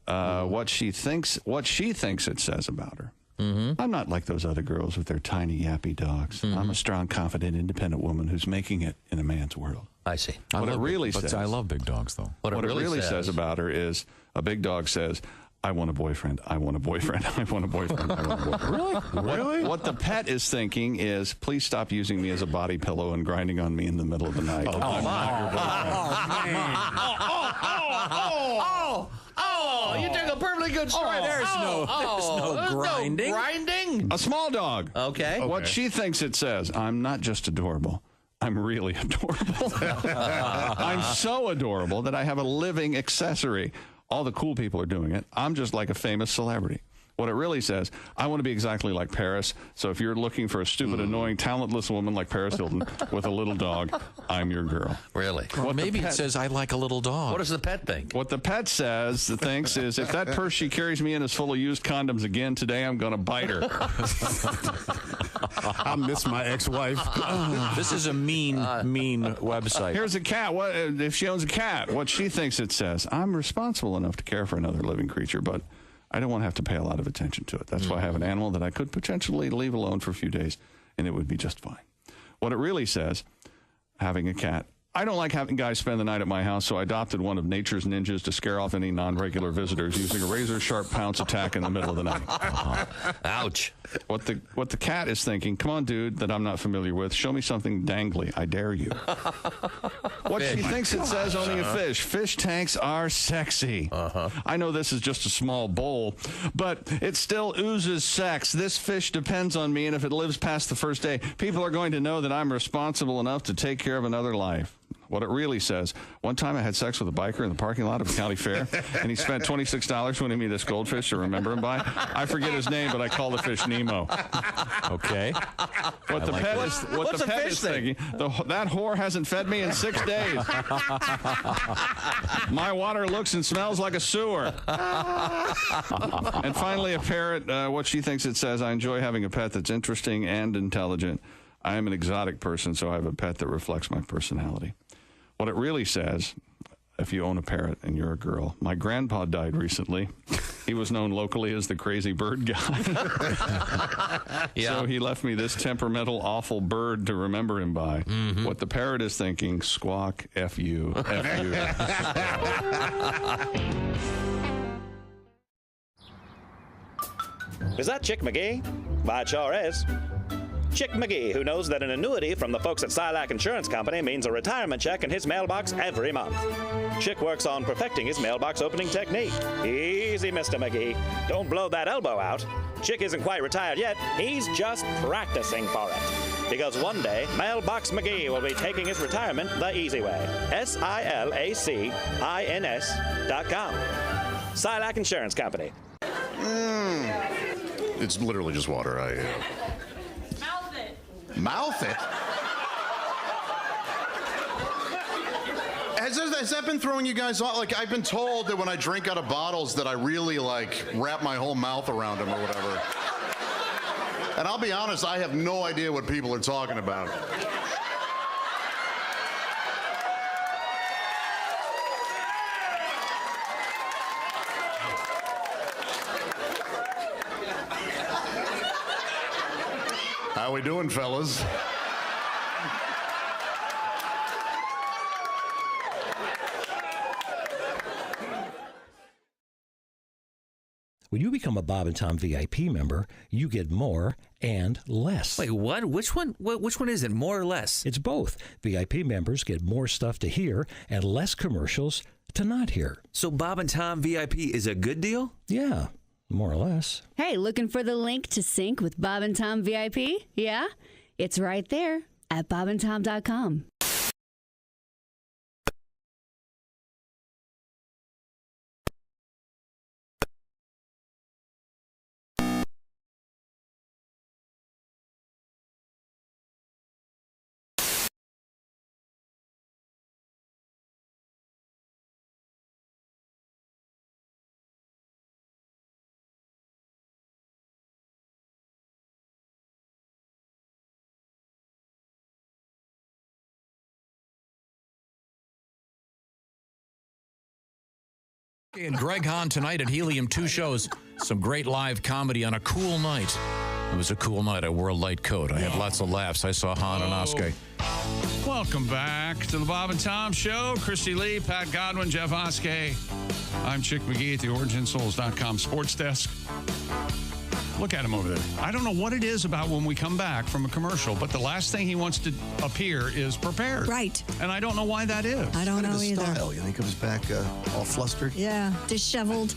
what she thinks it says about her. Mm-hmm. I'm not like those other girls with their tiny yappy dogs. Mm-hmm. I'm a strong, confident, independent woman who's making it in a man's world. I see. I love big dogs, though. What it really says about her is a big dog says, I want a boyfriend. I want a boyfriend. I want a boyfriend. I want a boyfriend. Really? What the pet is thinking is, please stop using me as a body pillow and grinding on me in the middle of the night. You took a perfectly good story. There's no grinding. No grinding? A small dog. Okay. What she thinks it says, I'm not just adorable. I'm really adorable. I'm so adorable that I have a living accessory. All the cool people are doing it. I'm just like a famous celebrity. What it really says, I want to be exactly like Paris. So if you're looking for a stupid, annoying, talentless woman like Paris Hilton with a little dog, I'm your girl. Really? Well, maybe it says, I like a little dog. What does the pet think? What the pet thinks is, if that purse she carries me in is full of used condoms again today, I'm going to bite her. I miss my ex-wife. This is a mean website. Here's a cat. What if she owns a cat? What she thinks it says, I'm responsible enough to care for another living creature, but I don't want to have to pay a lot of attention to it. That's why I have an animal that I could potentially leave alone for a few days, and it would be just fine. What it really says, having a cat, I don't like having guys spend the night at my house, so I adopted one of nature's ninjas to scare off any non-regular visitors using a razor-sharp pounce attack in the middle of the night. Ouch. What the cat is thinking, come on, dude, that I'm not familiar with, show me something dangly. I dare you. What she thinks it says, owning a fish. Fish tanks are sexy. I know this is just a small bowl, but it still oozes sex. This fish depends on me, and if it lives past the first day, people are going to know that I'm responsible enough to take care of another life. What it really says. One time I had sex with a biker in the parking lot of a county fair, and he spent $26 winning me this goldfish to remember him by. I forget his name, but I call the fish Nemo. Okay. What the pet is thinking, that whore hasn't fed me in 6 days. My water looks and smells like a sewer. And finally, a parrot, what she thinks it says, I enjoy having a pet that's interesting and intelligent. I am an exotic person, so I have a pet that reflects my personality. What it really says, if you own a parrot and you're a girl, my grandpa died recently. He was known locally as the crazy bird guy. So he left me this temperamental, awful bird to remember him by. What the parrot is thinking, squawk, F you, F you. Is that Chick McGee? Why, it sure is. Chick McGee, who knows that an annuity from the folks at Silac Insurance Company means a retirement check in his mailbox every month. Chick works on perfecting his mailbox opening technique. Easy, Mr. McGee. Don't blow that elbow out. Chick isn't quite retired yet. He's just practicing for it. Because one day, Mailbox McGee will be taking his retirement the easy way. SILACINS.com. Silac Insurance Company. It's literally just water. Mouth it? Has that been throwing you guys off? Like, I've been told that when I drink out of bottles that I really, like, wrap my whole mouth around them or whatever. And I'll be honest, I have no idea what people are talking about. How we doing, fellas? When you become a Bob and Tom VIP member, you get more and less. Wait, what? Which one? Which one is it? More or less? It's both. VIP members get more stuff to hear and less commercials to not hear. So Bob and Tom VIP is a good deal? Yeah. More or less. Hey, looking for the link to sync with Bob and Tom VIP? Yeah? It's right there at bobandtom.com. And Greg Hahn tonight at Helium 2 shows some great live comedy on a cool night. It was a cool night. I wore a light coat. I had lots of laughs. I saw Hahn and Oskar. Welcome back to the Bob and Tom Show. Christy Lee, Pat Godwin, Jeff Oskar. I'm Chick McGee at the OriginSouls.com sports desk. Look at him over there. I don't know what it is about when we come back from a commercial, but the last thing he wants to appear is prepared. Right. And I don't know why that is. I don't know either. Style. You know, he comes back all flustered. Yeah, disheveled.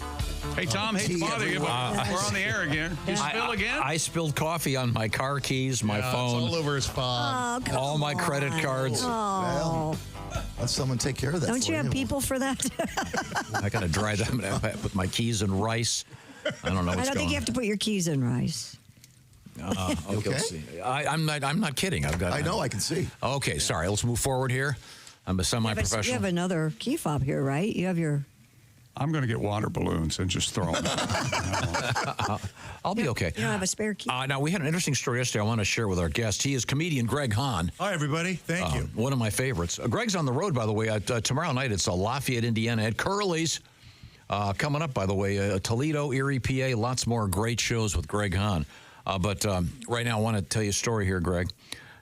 Hey, Tom, hate to bother you, but we're on the air again. You spill again? I spilled coffee on my car keys, my phone. It's all over his phone. Oh, all my credit cards. Oh. Let someone take care of that. Don't you have people for that? I got to dry them. I put my keys in rice. I don't know what's going on. I don't think you have to put your keys in rice. Okay. Let's see. I'm not kidding. I know. I can see. Okay. Sorry. Let's move forward here. I'm a semi-professional. You have another key fob here, right? You have your. I'm going to get water balloons and just throw them. I'll be okay. You don't have a spare key. Now, we had an interesting story yesterday I want to share with our guest. He is comedian Greg Hahn. Hi, everybody. Thank you. One of my favorites. Greg's on the road, by the way. Tomorrow night, it's Lafayette, Indiana at Curly's. Coming up, by the way, Toledo, Erie, PA, lots more great shows with Greg Hahn. But right now, I want to tell you a story here, Greg.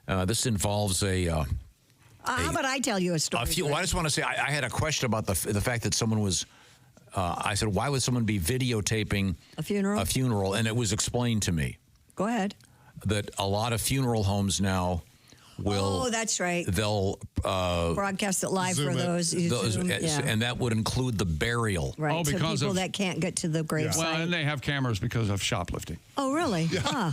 This involves how about I tell you a story? I just want to say, I had a question about the fact that someone was, I said, why would someone be videotaping a funeral? And it was explained to me. Go ahead. That a lot of funeral homes now will. Oh, that's right. They'll broadcast it live for those. And that would include the burial. Right. Oh, so because people that can't get to the gravesite. Well, and they have cameras because of shoplifting. Oh, really? Yeah.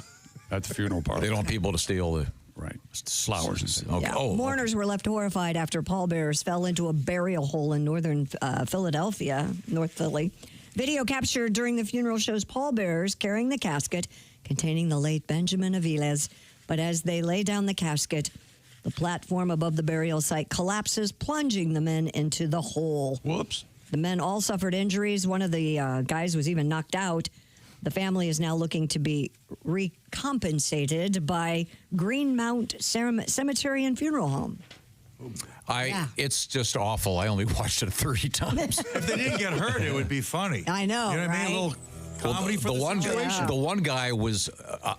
At the funeral parlor. They don't want people to steal the. Right. Flowers. Okay. Yeah. Oh, Mourners were left horrified after pallbearers fell into a burial hole in northern Philadelphia, North Philly. Video captured during the funeral shows pallbearers carrying the casket containing the late Benjamin Aviles. But as they lay down the casket, the platform above the burial site collapses, plunging the men into the hole. Whoops. The men all suffered injuries. One of the guys was even knocked out. The family is now looking to be recompensated by Greenmount Cemetery and Funeral Home. It's just awful. I only watched it 30 times. If they didn't get hurt, it would be funny. I know, You know what I mean? A little comedy for the situation. The one guy was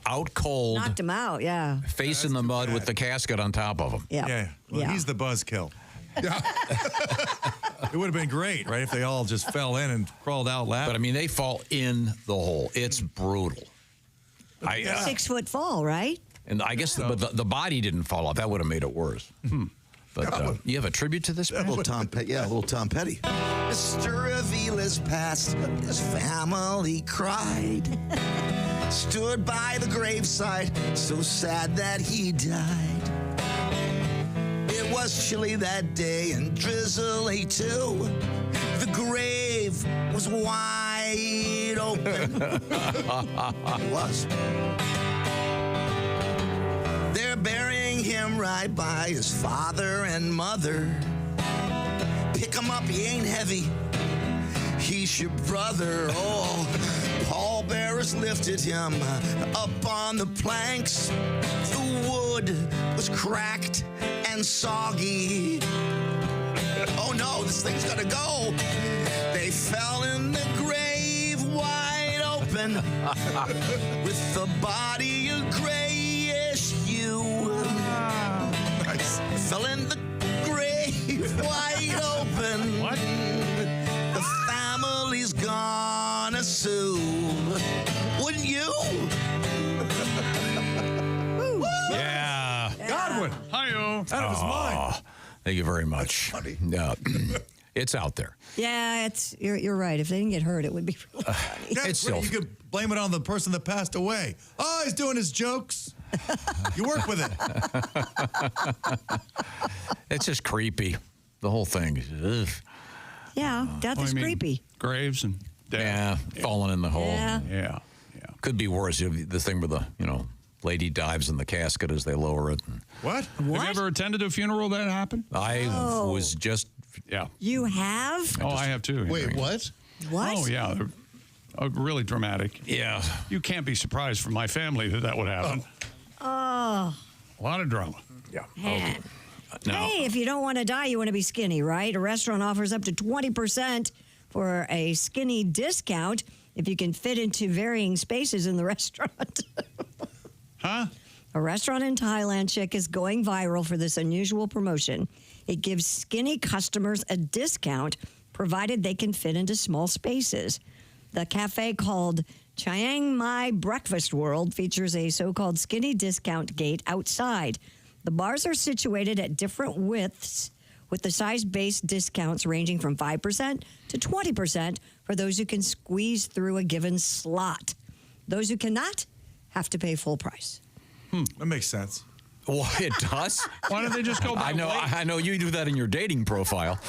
out cold. Knocked him out, yeah. Face in the mud with the casket on top of him. Yeah. Well, he's the buzzkill. It would have been great, right, if they all just fell in and crawled out laughing. But I mean, they fall in the hole. It's brutal. 6 foot fall, right? And I guess the body didn't fall off. That would have made it worse. But you have a tribute to this? A little Tom Petty. Mr. Avila's passed, his family cried. Stood by the graveside, so sad that he died. It was chilly that day and drizzly too. The grave was wide open. It was. They're burying him right by his father and mother. Pick him up, he ain't heavy. He's your brother. Oh, pallbearers lifted him up on the planks. The wood was cracked and soggy. Oh no, this thing's gonna go. They fell in the grave wide open with the body a grayish hue. Fell in the grave wide open. What? The family's gonna sue. Wouldn't you? Yeah. Godwin. Hi-yo. Out of his mind. Thank you very much. It's out there. Yeah, you're right. If they didn't get hurt, it would be really funny. Yeah, It's you still- could blame it on the person that passed away. Oh, he's doing his jokes. You work with it. It's just creepy. The whole thing. Ugh. Yeah, death is creepy. Graves and Yeah, falling in the hole. Yeah. Could be worse. The thing where the lady dives in the casket as they lower it. What? Have you ever attended a funeral that happened? I was just You have? Oh, I have too. Wait, what? What? Oh, yeah. They're really dramatic. Yeah. You can't be surprised from my family that would happen. Oh, A lot of drama. Yeah. man. No. Hey, if you don't want to die, you want to be skinny, right? A restaurant offers up to 20% for a skinny discount if you can fit into varying spaces in the restaurant. Huh? A restaurant in Thailand chick is going viral for this unusual promotion. It gives skinny customers a discount provided they can fit into small spaces. The cafe called Chiang Mai Breakfast World features a so-called skinny discount gate outside. The bars are situated at different widths with the size-based discounts ranging from 5% to 20% for those who can squeeze through a given slot. Those who cannot have to pay full price. That makes sense. Well, it does. Why don't they just go by weight? I know you do that in your dating profile.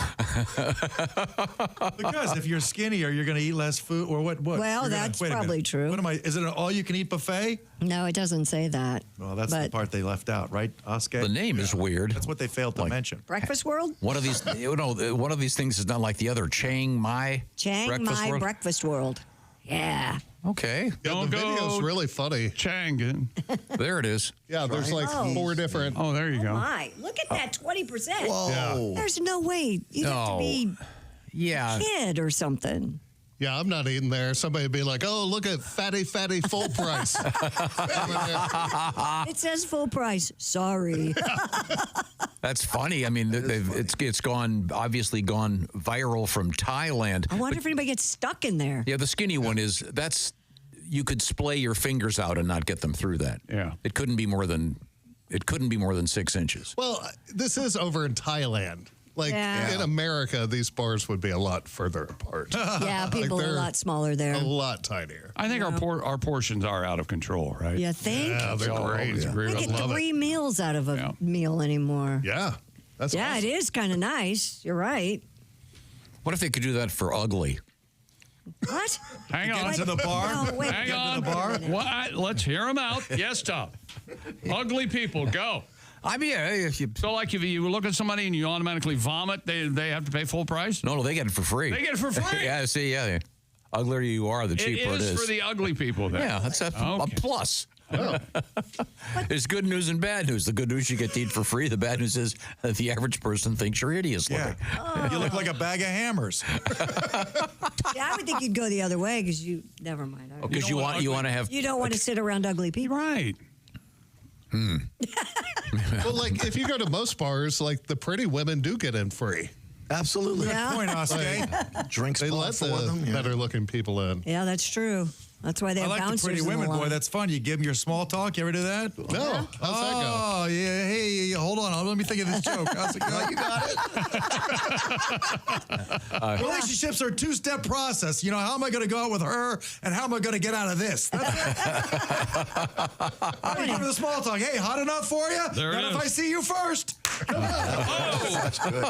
Because if you're skinnier, you're going to eat less food, or what? Well, that's wait a minute. probably true. What am I? Is it an all-you-can-eat buffet? No, it doesn't say that. Well, that's the part they left out, right, Oscar? The name is weird. That's what they failed to mention. Breakfast World? One of these, one of these things is not like the other. Chiang Mai. Chiang Mai Breakfast World. Yeah. Okay. Don't the go video's really funny. Chang. There it is. Yeah, there's like 4 different. Oh, there you go. My, look at that 20%. Whoa. Yeah. There's no way. You'd have to be Yeah. a kid or something. Yeah, I'm not eating there. Somebody would be like, oh, look at fatty full price. It says full price. Sorry. That's funny. I mean, it's obviously gone viral from Thailand. I wonder if anybody gets stuck in there. Yeah, the skinny one you could splay your fingers out and not get them through that. Yeah. It couldn't be more than 6 inches. Well, this is over in Thailand. Like in America, these bars would be a lot further apart. Yeah, people are a lot smaller there. A lot tinier. I think our portions are out of control, right? You think? Yeah, they're great. I get 3 meals out of a meal anymore. Yeah. That's awesome. It is kind of nice. You're right. What if they could do that for ugly? What? Hang on. Get to the bar. No, wait. Hang Get on. to the bar. What? Let's hear them out. Yes, Tom. Ugly people, go. I mean, if you if you look at somebody and you automatically vomit, they have to pay full price? No, they get it for free. They get it for free? Yeah, see, yeah. Uglier you are, the cheaper it is. It is for the ugly people then. Yeah, that's a plus. Oh. There's good news and bad news. The good news, you get to eat for free. The bad news is that the average person thinks you're hideous looking. You look like a bag of hammers. Yeah, I would think you'd go the other way because never mind. Because you want to have. You don't want to sit around ugly people. Right. Well, like if you go to most bars, like the pretty women do get in free. Absolutely. Yeah. Good point, Oscar. Drinks they let for the them. better looking people in. Yeah, that's true. That's why they have I like the bouncers pretty in the women, boy. line. That's fun. You give them your small talk. You ever do that? No. How's that go? Oh, yeah. Hey, hold on. Let me think of this joke. How's it go? You got it. Relationships are a 2-step process. You know, how am I going to go out with her and how am I going to get out of this? That's it. You give her the small talk. Hey, hot enough for you? There Not it if is. I see you first. Come on. That's good.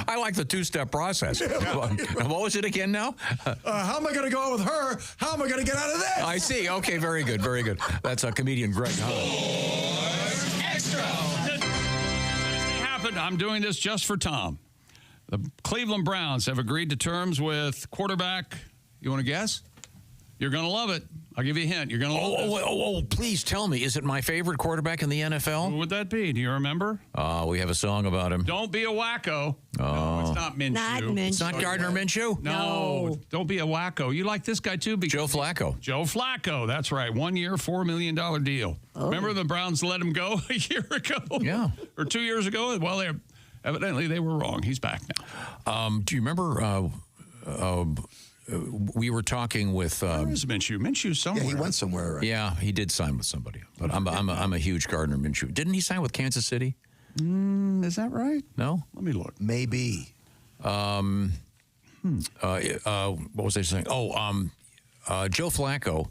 I like the 2-step process. What was it again now? How am I going to go out with her? How am I going to get out of this? I see. Okay, very good, very good. That's a comedian, Greg Hahn. Extra. Happened. I'm doing this just for Tom. The Cleveland Browns have agreed to terms with quarterback. You want to guess? You're going to love it. I'll give you a hint. You're going to love it. Oh, please tell me. Is it my favorite quarterback in the NFL? Who would that be? Do you remember? We have a song about him. Don't be a wacko. No, it's not Minshew. Not Minshew. It's not Gardner Minshew? No. Don't be a wacko. You like this guy, too? Joe Flacco. Joe Flacco. That's right. 1 year, $4 million deal. Oh. Remember the Browns let him go a year ago? Yeah. Or 2 years ago? Well, evidently they were wrong. He's back now. Do you remember... we were talking with. Where is Minshew? Minshew's somewhere. Yeah, he went somewhere. Right? Yeah, he did sign with somebody. But I'm a huge Gardner Minshew. Didn't he sign with Kansas City? Is that right? No. Let me look. Maybe. What was I saying? Joe Flacco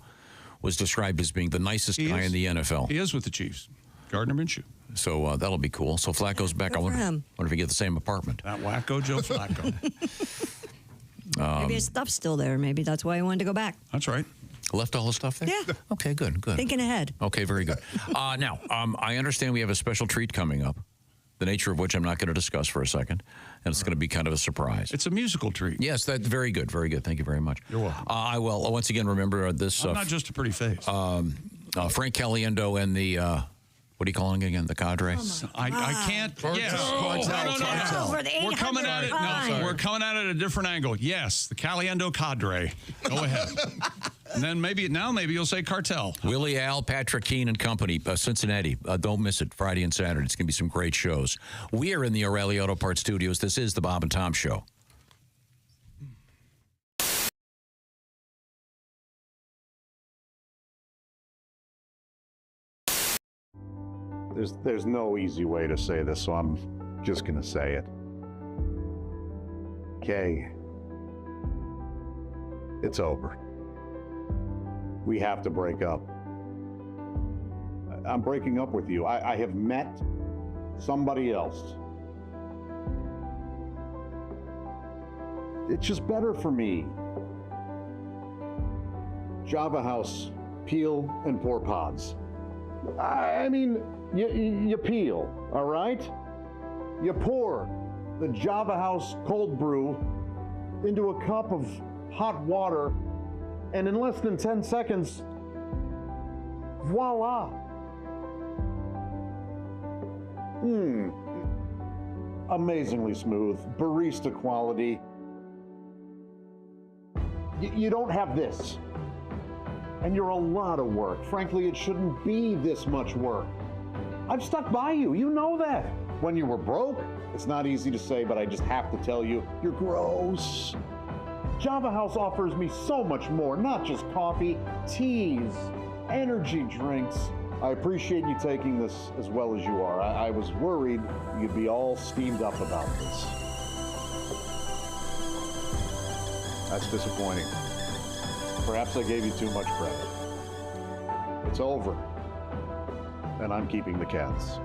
was described as being the nicest guy in the NFL. He is with the Chiefs. Gardner Minshew. So that'll be cool. So Flacco's back. I wonder if he get the same apartment. That wacko Joe Flacco. Maybe his stuff's still there. Maybe that's why he wanted to go back. That's right. Left all the stuff there? Yeah. Okay, good. Thinking ahead. Okay, very good. Now, I understand we have a special treat coming up, the nature of which I'm not going to discuss for a second, and it's going to be kind of a surprise. It's a musical treat. Yes, that's very good. Very good. Thank you very much. You're welcome. I will once again remember this. I'm not just a pretty face. Frank Caliendo and the... what are you calling it again? The cadre? I can't. Yes. No. We're coming at it. No, we're coming at it at a different angle. Yes, the Caliendo cadre. Go ahead. And then maybe you'll say cartel. Willie Al, Patrick Keene and Company, Cincinnati. Don't miss it. Friday and Saturday. It's going to be some great shows. We are in the O'Reilly Auto Parts Studios. This is the Bob and Tom Show. There's no easy way to say this, so I'm just going to say it. Kay, it's over. We have to break up. I'm breaking up with you. I have met somebody else. It's just better for me. Java House, peel and pour pods. I mean, you peel, all right? You pour the Java House cold brew into a cup of hot water, and in less than 10 seconds, voila. Amazingly smooth, barista quality. You don't have this. And you're a lot of work. Frankly, it shouldn't be this much work. I've stuck by you, you know that. When you were broke, it's not easy to say, but I just have to tell you, you're gross. Java House offers me so much more, not just coffee, teas, energy drinks, I appreciate you taking this as well as you are. I was worried you'd be all steamed up about this. That's disappointing. Perhaps I gave you too much credit. It's over, and I'm keeping the cats.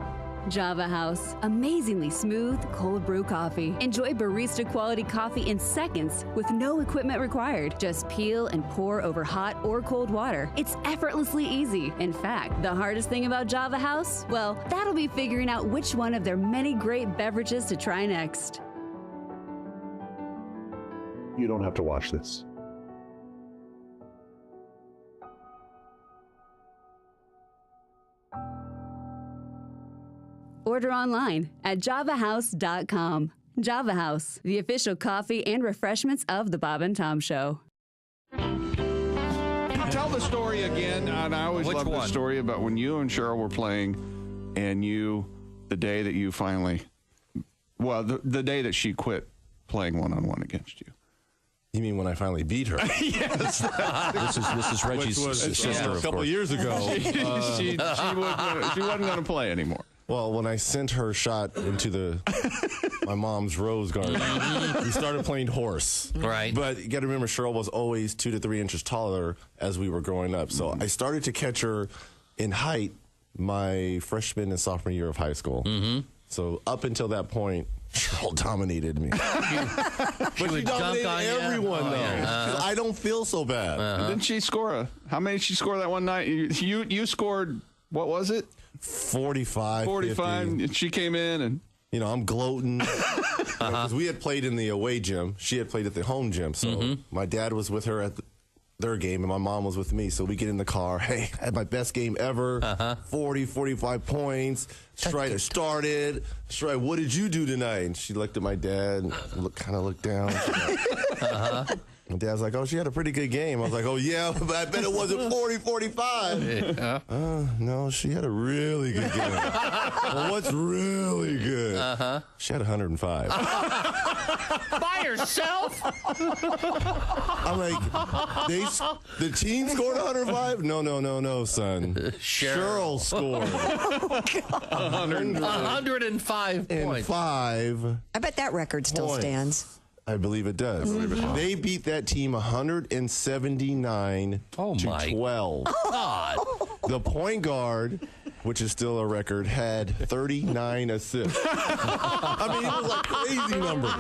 Java House, amazingly smooth cold brew coffee. Enjoy barista quality coffee in seconds with no equipment required. Just peel and pour over hot or cold water. It's effortlessly easy. In fact, the hardest thing about Java House, well, that'll be figuring out which one of their many great beverages to try next. You don't have to watch this. Order online at javahouse.com. Java House, the official coffee and refreshments of the Bob and Tom Show. Tell the story again, and I always love the story about when you and Cheryl were playing, and the day that you finally, the day that she quit playing one-on-one against you. You mean when I finally beat her? Yes. This is Reggie's sister, a couple of years ago. She wasn't going to play anymore. Well, when I sent her shot into my mom's rose garden, we started playing horse. Right. But you got to remember, Cheryl was always 2 to 3 inches taller as we were growing up. So I started to catch her in height my freshman and sophomore year of high school. So up until that point, Cheryl dominated me. But she dominated everyone, though. Yeah. I don't feel so bad. Didn't she score how many did she score that one night? You scored, what was it? 45. 50. She came in and... You know, I'm gloating. Because we had played in the away gym. She had played at the home gym. So my dad was with her at their game, and my mom was with me. So we get in the car. Hey, I had my best game ever. 40, 45 points. Strider started. Strider, what did you do tonight? And she looked at my dad and kind of looked down. My dad's like, oh, she had a pretty good game. I was like, oh, yeah, but I bet it wasn't 40, 45. No, she had a really good game. Well, what's really good? She had 105. By herself? I'm like, the team scored 105? No, son. Cheryl scored 105 points. I bet that record still stands. I believe it does. They beat that team 179 to 12. God. The point guard, which is still a record, had 39 assists. I mean, it was like crazy numbers.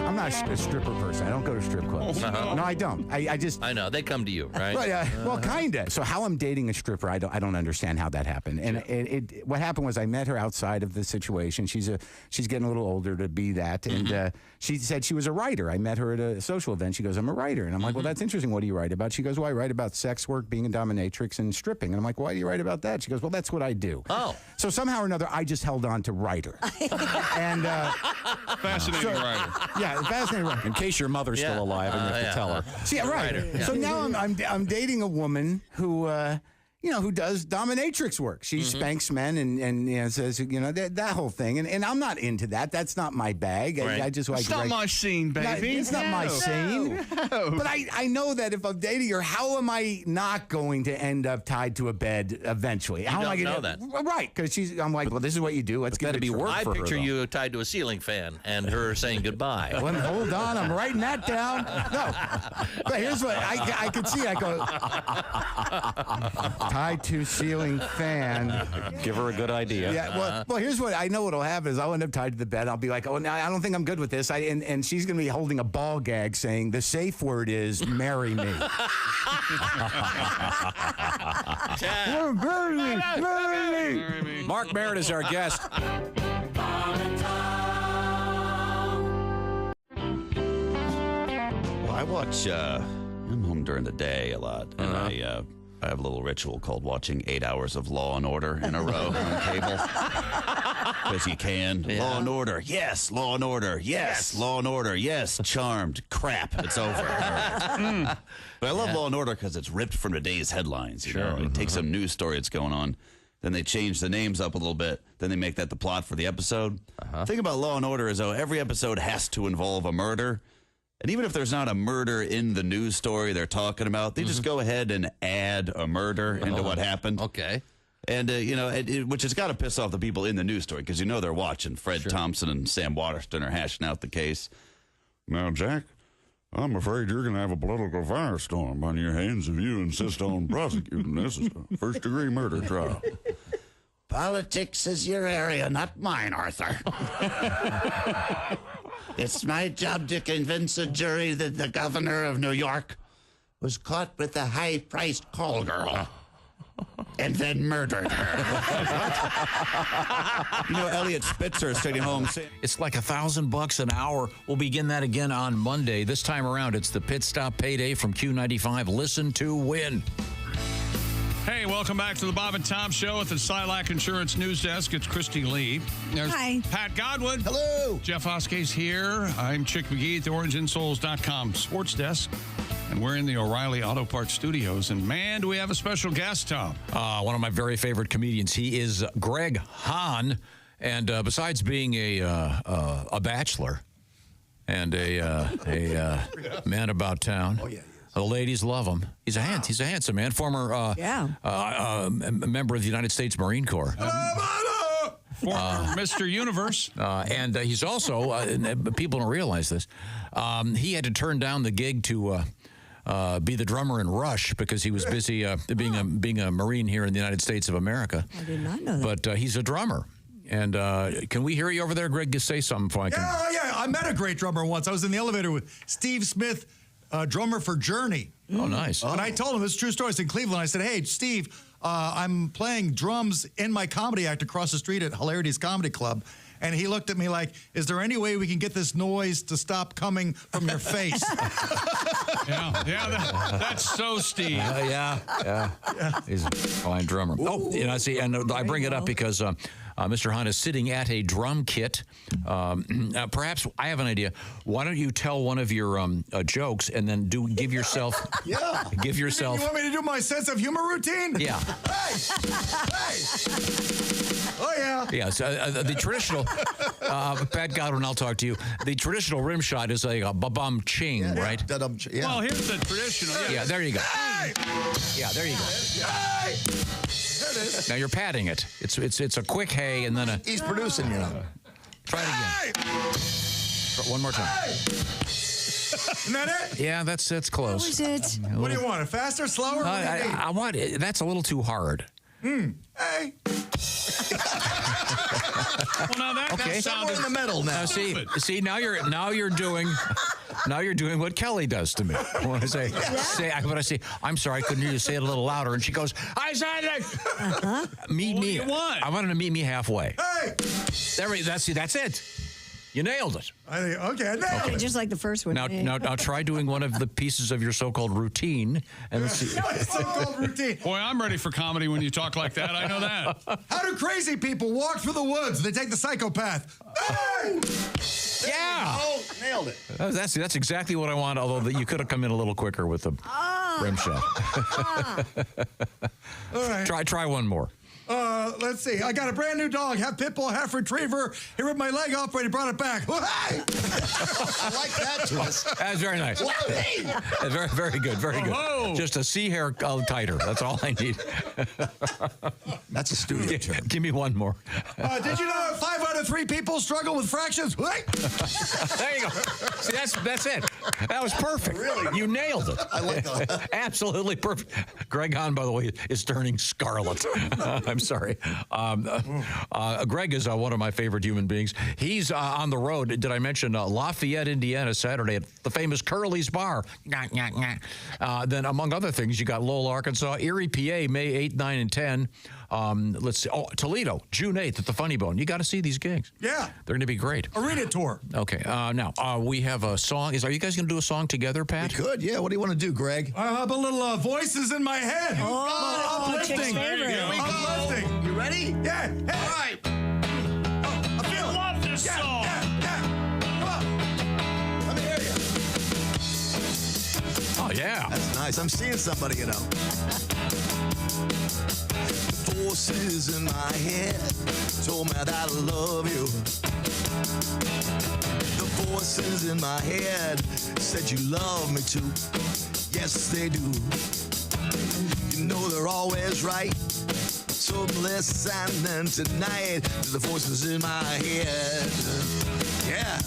I'm not a stripper person. I don't go to strip clubs. No, I don't. I know they come to you, right? Well, kind of. So how I'm dating a stripper, I don't understand how that happened. And what happened was I met her outside of the situation. She's getting a little older to be that, and she said she was a writer. I met her at a social event. She goes, I'm a writer, and I'm like, well, that's interesting. What do you write about? She goes, well, I write about sex work, being a dominatrix, and stripping. And I'm like, why do you write about that? She goes, well, that's what I do. Oh. So somehow or another, I just held on to writer. And fascinating writer. Yeah. In case your mother's still alive and you have to tell her. See, right. So now I'm dating a woman who who does dominatrix work. She spanks men and says, that whole thing. And I'm not into that. That's not my bag. Right. I just like. It's not my scene, baby. It's not my scene. No. But I know that if I'm dating her, how am I not going to end up tied to a bed eventually? How am I know gonna, that. Right, because I'm like, well, this is what you do. Let's get it to work I for her. picture you tied to a ceiling fan and her saying goodbye. Well, hold on, I'm writing that down. No, but here's what I could see. I go tied to ceiling fan. Give her a good idea. Yeah. Well, here's what I know. What'll happen is I'll end up tied to the bed. I'll be like, oh, no, I don't think I'm good with this. And she's gonna be holding a ball gag, saying the safe word is marry me. Marry me. Mark Merritt is our guest. Well, I watch. I'm home during the day a lot, and I have a little ritual called watching 8 hours of Law and Order in a row on cable. Because you can. Yeah. Law and Order, yes. Law and Order, yes. Law and Order, yes. Charmed, crap, it's over. But I love Law and Order because it's ripped from today's headlines. You know? You take some news story that's going on, then they change the names up a little bit, then they make that the plot for the episode. The thing about Law and Order is, though, every episode has to involve a murder. And even if there's not a murder in the news story they're talking about, they just go ahead and add a murder into what happened. Okay. And, which has got to piss off the people in the news story because they're watching. Fred Thompson and Sam Waterston are hashing out the case. Now, Jack, I'm afraid you're going to have a political firestorm on your hands if you insist on prosecuting this as a first-degree murder trial. Politics is your area, not mine, Arthur. It's my job to convince a jury that the governor of New York was caught with a high-priced call girl and then murdered her. Elliot Spitzer is sitting home saying it's like $1,000 an hour. We'll begin that again on Monday. This time around, it's the Pit Stop Payday from Q95. Listen to win. Hey, welcome back to the Bob and Tom Show at the Silac Insurance News Desk. It's Christy Lee. There's Hi. Pat Godwin. Hello. Jeff Hoskey's here. I'm Chick McGee at the orangeinsoles.com sports desk. And we're in the O'Reilly Auto Parts Studios. And, man, do we have a special guest, Tom. One of my very favorite comedians. He is Greg Hahn. And besides being a bachelor and a man about town, the ladies love him. He's a handsome man. Former member of the United States Marine Corps. Former Mr. Universe. And he's also, people don't realize this, he had to turn down the gig to be the drummer in Rush because he was busy being a Marine here in the United States of America. I did not know that. But he's a drummer. And can we hear you over there, Greg? Just say something before I can. Yeah. I met a great drummer once. I was in the elevator with Steve Smith, drummer for Journey. Oh, nice. And I told him, it's a true story. It's in Cleveland. I said, hey, Steve, I'm playing drums in my comedy act across the street at Hilarities Comedy Club. And he looked at me like, is there any way we can get this noise to stop coming from your face? That's so Steve. Yeah. He's a fine drummer. Oh, see, and I bring it up because Mr. Hahn is sitting at a drum kit. Perhaps I have an idea. Why don't you tell one of your jokes and then give yourself. Give yourself. You want me to do my sense of humor routine? Yeah. Hey. Oh, yeah. Yeah. So, the traditional, Pat Godwin, I'll talk to you. The traditional rim shot is like a ba-bum ching, right? Well, here's the traditional. Yeah, there you go. Hey. Yeah, there you go. Hey. There it is. Now you're patting it. It's a quick hey and then a. He's producing, Try it again. One more time. Hey. Isn't that it? Yeah, that's close. That was it. What do you want? Faster, slower? I want it. That's a little too hard. Hey. Well, now that sounded in the middle now. See, now you're doing what Kelly does to me. When I say, I'm sorry, I couldn't hear you. Say it a little louder, and she goes, I said it. Meet me. What? I want her to meet me halfway. Hey. That's it. You nailed it. Okay, I nailed it. Just like the first one. Now try doing one of the pieces of your so-called routine, and let's see. So-called routine. Boy, I'm ready for comedy when you talk like that. I know that. How do crazy people walk through the woods? They take the psychopath. Hey! Yeah. Oh, nailed it. That's exactly what I want. Although you could have come in a little quicker with the rim shot. All right. Try one more. Let's see. I got a brand new dog, half pit bull, half retriever. He ripped my leg off, but he brought it back. Hey! I like that twist. That's very nice. Very, very good. Very good. Oh. Just a C hair tighter. That's all I need. That's a studio term. Give me one more. Did you know that 5 out of 3 people struggle with fractions? There you go. See, that's it. That was perfect. Really? You nailed it. I like that. Absolutely perfect. Greg Hahn, by the way, is turning scarlet. I'm sorry. Greg is one of my favorite human beings. He's on the road. Did I mention Lafayette, Indiana, Saturday at the famous Curly's Bar? Then, among other things, you got Lowell, Arkansas, Erie, PA, May 8, 9, and 10. Let's see. Oh, Toledo, June 8th at the Funny Bone. You got to see these gigs. Yeah. They're going to be great. Arena tour. Okay. Now, we have a song. Are you guys going to do a song together, Pat? We could, yeah. What do you want to do, Greg? I have a little voices in my head. Chick's favorite. Uplifting. You ready? Yeah. Hey. All right. I feel it. Love this song. Yeah. Come on. Let me hear you. Oh, yeah. That's nice. I'm seeing somebody, voices in my head told me that I love you. The voices in my head said you love me too. Yes, they do. You know they're always right. So I'm listening tonight to the voices in my head. Yeah.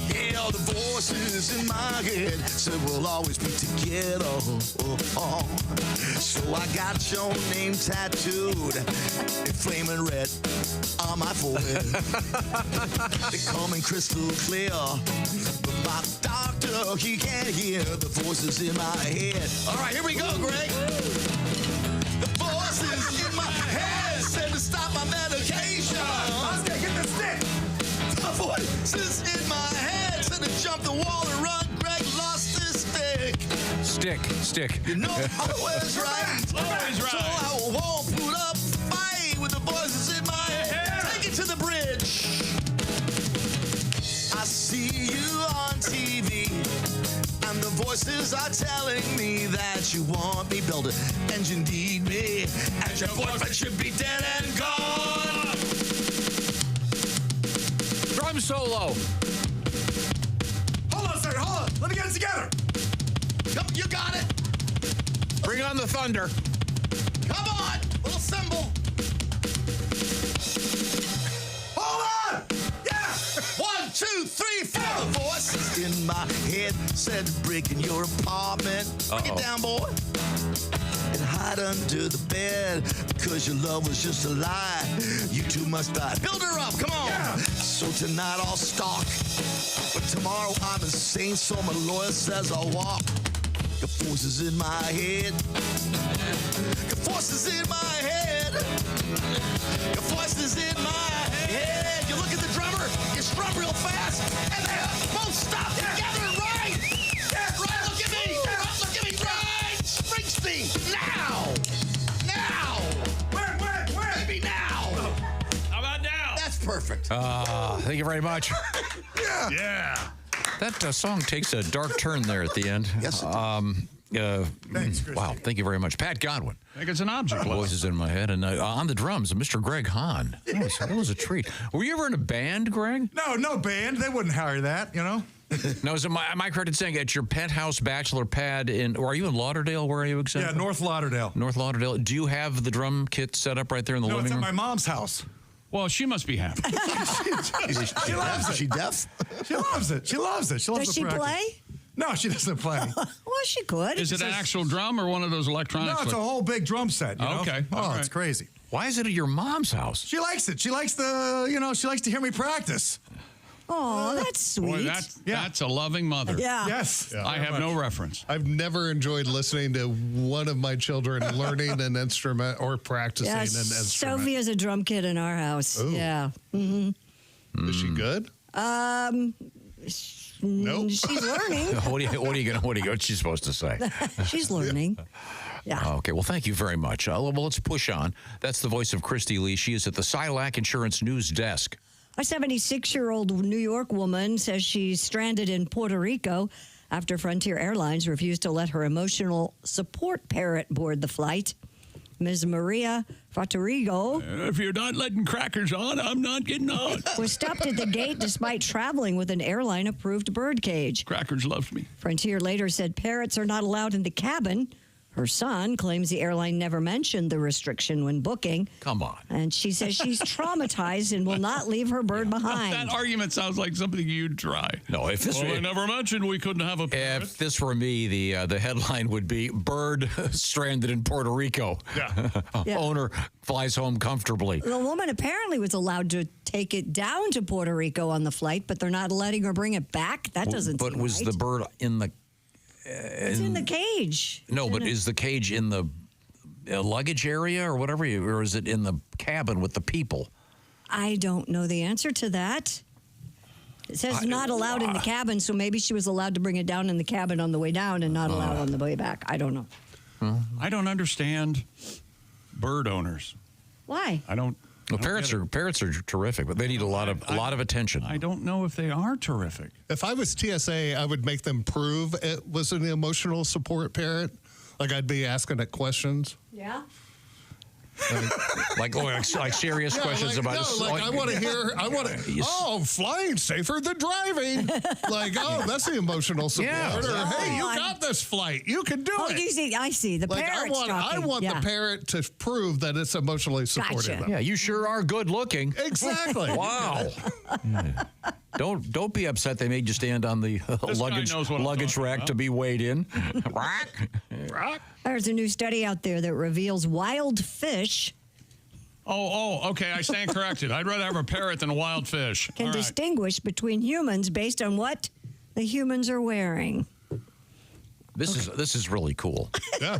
Yeah, the voices in my head said we'll always be together. So I got your name tattooed in flaming red on my forehead. They come in crystal clear, but my doctor, he can't hear the voices in my head. All right, here we go, Greg. The voices in my head said to stop my medication. Let's get the stick. The voices in my head said to jump the wall and run. Greg lost his stick. Stick. You know I'm always right. Always right. So I won't put up a fight with the voices in my head. Take it to the bridge. I see you on TV, and the voices are telling me that you want me built and you need me, and your boyfriend should be dead and gone. Drum solo. Hold on a second, hold on. Let me get it together. Come, you got it. Bring on the thunder. Come on, little cymbal. Hold on. Yeah. 1, 2, 3, 4. The voices in my head said break in your apartment. Break it down, boy. And hide under the bed because your love was just a lie. You two must die. Build her up, come on. Yeah. So tonight I'll stalk, but tomorrow I'm insane, so my lawyer says I'll walk. The forces in my head. The forces in my head. The voices in my head. You look at the drummer, you strum real fast, and they both stop together, right? Yeah, right, look at me. Look at me, right? Springsteen, now. Where? Maybe now. How about now? That's perfect. Thank you very much. Yeah. That song takes a dark turn there at the end. Yes, it Thanks, Chris. Wow, thank you very much. Pat Godwin. I think it's an object lesson. Voices in my head. And on the drums, Mr. Greg Hahn. That was a treat. Were you ever in a band, Greg? No band. They wouldn't hire that, you know? No, am I correct in saying at your penthouse bachelor pad or are you in Lauderdale? Where are you exactly? Yeah, North Lauderdale. North Lauderdale. Do you have the drum kit set up right there in the No, living it's at room? my mom's house. Well, she must be happy. She loves it. She deaf? She loves it. She loves it. She loves Does the she practice. play? No, she doesn't play. Well, she could. Is it an actual drum or one of those electronics? No, it's a whole big drum set. You know? Okay. Oh, All it's right. crazy. Why is it at your mom's house? She likes it. She likes she likes to hear me practice. Oh, that's sweet. Boy, that's a loving mother. Yeah. Yes. I have no reference. I've never enjoyed listening to one of my children learning an instrument or practicing an instrument. Sophie is a drum kit in our house. Ooh. Yeah. Mm-hmm. Is she good? Nope. She's learning. What's she supposed to say? She's learning. Yeah. Okay, well, thank you very much. Well, let's push on. That's the voice of Christy Lee. She is at the Silac Insurance News Desk. A 76-year-old New York woman says she's stranded in Puerto Rico after Frontier Airlines refused to let her emotional support parrot board the flight. Ms. Maria Fratarigo If you're not letting crackers on, I'm not getting on. was stopped at the gate despite traveling with an airline-approved bird cage. Crackers loved me. Frontier later said parrots are not allowed in the cabin. Her son claims the airline never mentioned the restriction when booking. Come on. And she says she's traumatized and will not leave her bird behind. That argument sounds like something you'd try. No, if this I never mentioned we couldn't have a parrot. If this were me, the headline would be "Bird stranded in Puerto Rico. Yeah. Owner flies home comfortably." The woman apparently was allowed to take it down to Puerto Rico on the flight, but they're not letting her bring it back. That doesn't But seem was right. the bird in the... It's in the cage. No, but is the cage in the luggage area or whatever, or is it in the cabin with the people? I don't know the answer to that. It says not allowed in the cabin, so maybe she was allowed to bring it down in the cabin on the way down and not allowed on the way back. I don't know. I don't understand bird owners. Why? I don't. Well, parrots are terrific, but they need a lot of attention. I don't know if they are terrific. If I was TSA, I would make them prove it was an emotional support parrot. Like I'd be asking it questions. Yeah. Like serious questions about I want to hear. Flying safer than driving. That's the emotional support. Yeah. Or, hey, you got this flight. You can do it. You see, I see. The parent's I want the parent to prove that it's emotionally supporting them. Yeah, you sure are good looking. Exactly. Wow. Don't be upset they made you stand on the luggage rack to be weighed in. There's a new study out there that reveals wild fish Okay, I stand corrected. I'd rather have a parrot than a wild fish. can distinguish between humans based on what the humans are wearing. This is really cool. Yeah.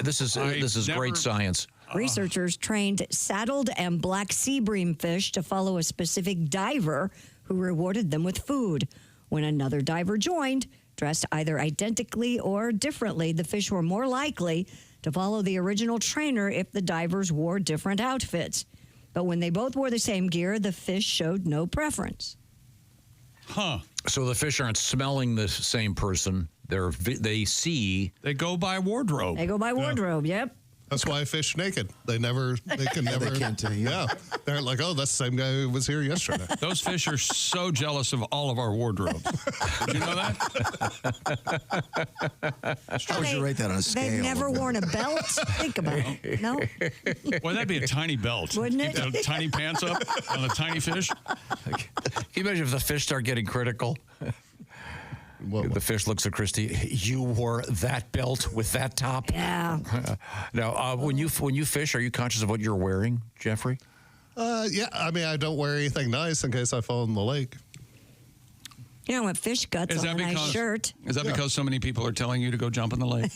This is great science. Researchers trained saddled and black sea bream fish to follow a specific diver who rewarded them with food. When another diver joined, dressed either identically or differently, the fish were more likely to follow the original trainer if the divers wore different outfits. But when they both wore the same gear, the fish showed no preference. Huh. So the fish aren't smelling the same person. They go by wardrobe. They go by wardrobe, yep. That's why fish naked. They can never. They can't tell you. Yeah. They're like, oh, that's the same guy who was here yesterday. Those fish are so jealous of all of our wardrobes. Did you know that? How would you rate that on a scale? They've never worn a belt? Think about it. No? Well, that'd be a tiny belt. Wouldn't it? Keep the tiny pants up on a tiny fish. Can you imagine if the fish start getting critical? The fish looks at Christy. You wore that belt with that top. Yeah. Now, when you fish, are you conscious of what you're wearing, Jeffrey? Yeah. I mean, I don't wear anything nice in case I fall in the lake. You know what? Fish guts on a nice shirt. Is that because so many people are telling you to go jump in the lake?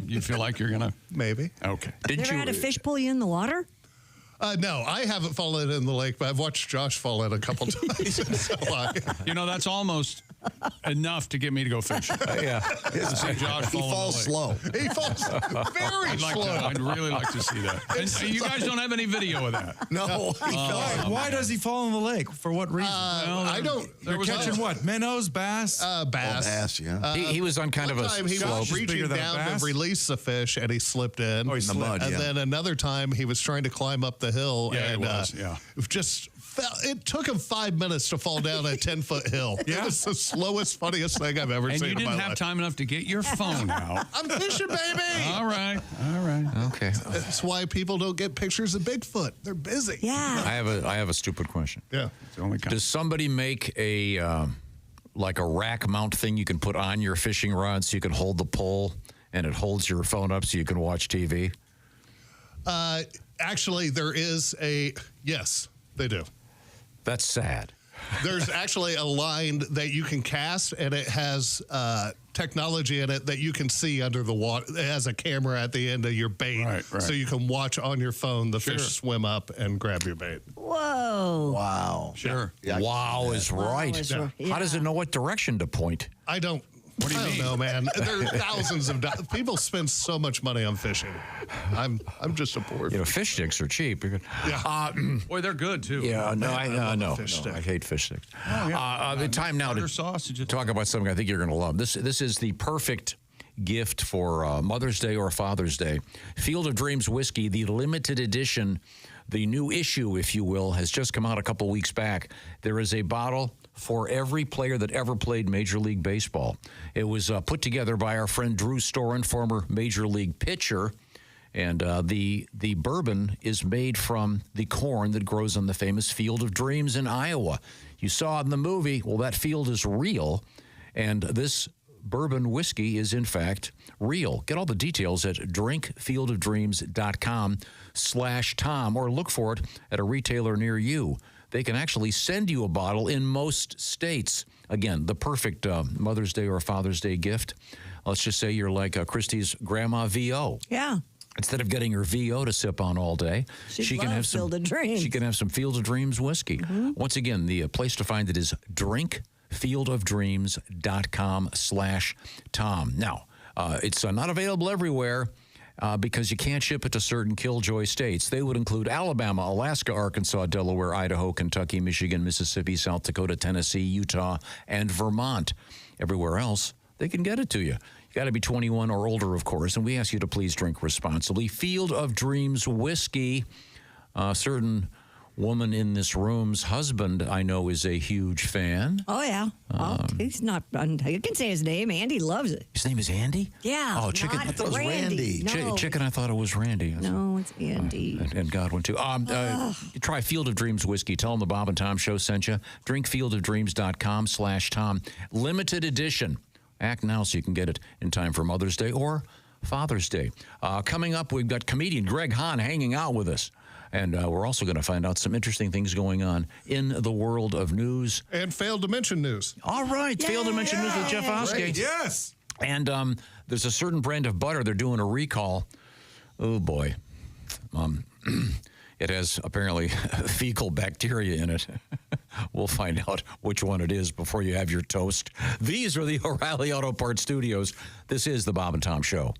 You feel like you're gonna maybe. Okay. You ever had a fish pull you in the water? No, I haven't fallen in the lake, but I've watched Josh fall in a couple times. That's almost enough to get me to go fishing. Yeah. See Josh He falls slow. He falls very slow. I'd really like to see that. And you guys don't have any video of that. No. Why does he fall in the lake? For what reason? I don't. They're catching what? Minnows, bass? Bass. Bass, yeah. He was on kind of a time he slope. was reaching down to release the fish, and he slipped in. Oh, he slipped. The mud, And then another time he was trying to climb up the hill, and just fell. It took him 5 minutes to fall down a 10-foot hill. Yeah. It was the slowest, funniest thing I've ever And seen. you didn't in my have life. time enough to get your phone out. I'm fishing, baby. All right. Okay. That's why people don't get pictures of Bigfoot. They're busy. Yeah. I have a stupid question. Yeah. Does somebody make a like a rack mount thing you can put on your fishing rod so you can hold the pole and it holds your phone up so you can watch TV? Actually, there is yes, they do. That's sad. There's actually a line that you can cast, and it has technology in it that you can see under the water. It has a camera at the end of your bait, Right. so you can watch on your phone the fish swim up and grab your bait. Whoa. Wow. Sure. Yeah, Wow is right. How does it know what direction to point? I don't. What do you I mean? don't know, man. There are thousands of people spend so much money on fishing. I'm just a poor. Fish sticks are cheap. Yeah. Boy, they're good too. Yeah, no, I I love a fish stick. I hate fish sticks. Oh, yeah. The time now to Butter sausages. talk about something I think you're going to love. This is the perfect gift for Mother's Day or Father's Day. Field of Dreams whiskey, the limited edition, the new issue, if you will, has just come out a couple weeks back. There is a bottle for every player that ever played Major League Baseball. It was put together by our friend Drew Storen, former Major League pitcher. And the bourbon is made from the corn that grows on the famous Field of Dreams in Iowa. You saw it in the movie. Well, that field is real. And this bourbon whiskey is, in fact, real. Get all the details at drinkfieldofdreams.com/Tom or look for it at a retailer near you. They can actually send you a bottle in most states. Again, the perfect Mother's Day or Father's Day gift. Let's just say you're like Christy's grandma VO. Yeah. Instead of getting her VO to sip on all day, she can have some Field of Dreams. She can have some Field of Dreams whiskey. Once again, the place to find it is drinkfieldofdreams.com/Tom. Now, it's not available everywhere. Because you can't ship it to certain killjoy states. They would include Alabama, Alaska, Arkansas, Delaware, Idaho, Kentucky, Michigan, Mississippi, South Dakota, Tennessee, Utah, and Vermont. Everywhere else, they can get it to you. Got to be 21 or older, of course, and we ask you to please drink responsibly. Field of Dreams whiskey. A certain woman in this room's husband, I know, is a huge fan. Oh, yeah. He's not, you can say his name. Andy loves it. His name is Andy? Yeah. Oh, Chicken. I thought it was Randy. No. Chicken, I thought it was Randy. No, it's Andy. And Godwin, too. Try Field of Dreams whiskey. Tell them the Bob and Tom Show sent you. Drink fieldofdreams.com/Tom. Limited edition. Act now so you can get it in time for Mother's Day or Father's Day. Coming up, we've got comedian Greg Hahn hanging out with us. And we're also going to find out some interesting things going on in the world of news. And failed to mention news. All right. Failed to mention news with Jeff Osgate. Yes. And there's a certain brand of butter. They're doing a recall. Oh, boy. It has apparently fecal bacteria in it. We'll find out which one it is before you have your toast. These are the O'Reilly Auto Parts Studios. This is the Bob and Tom Show.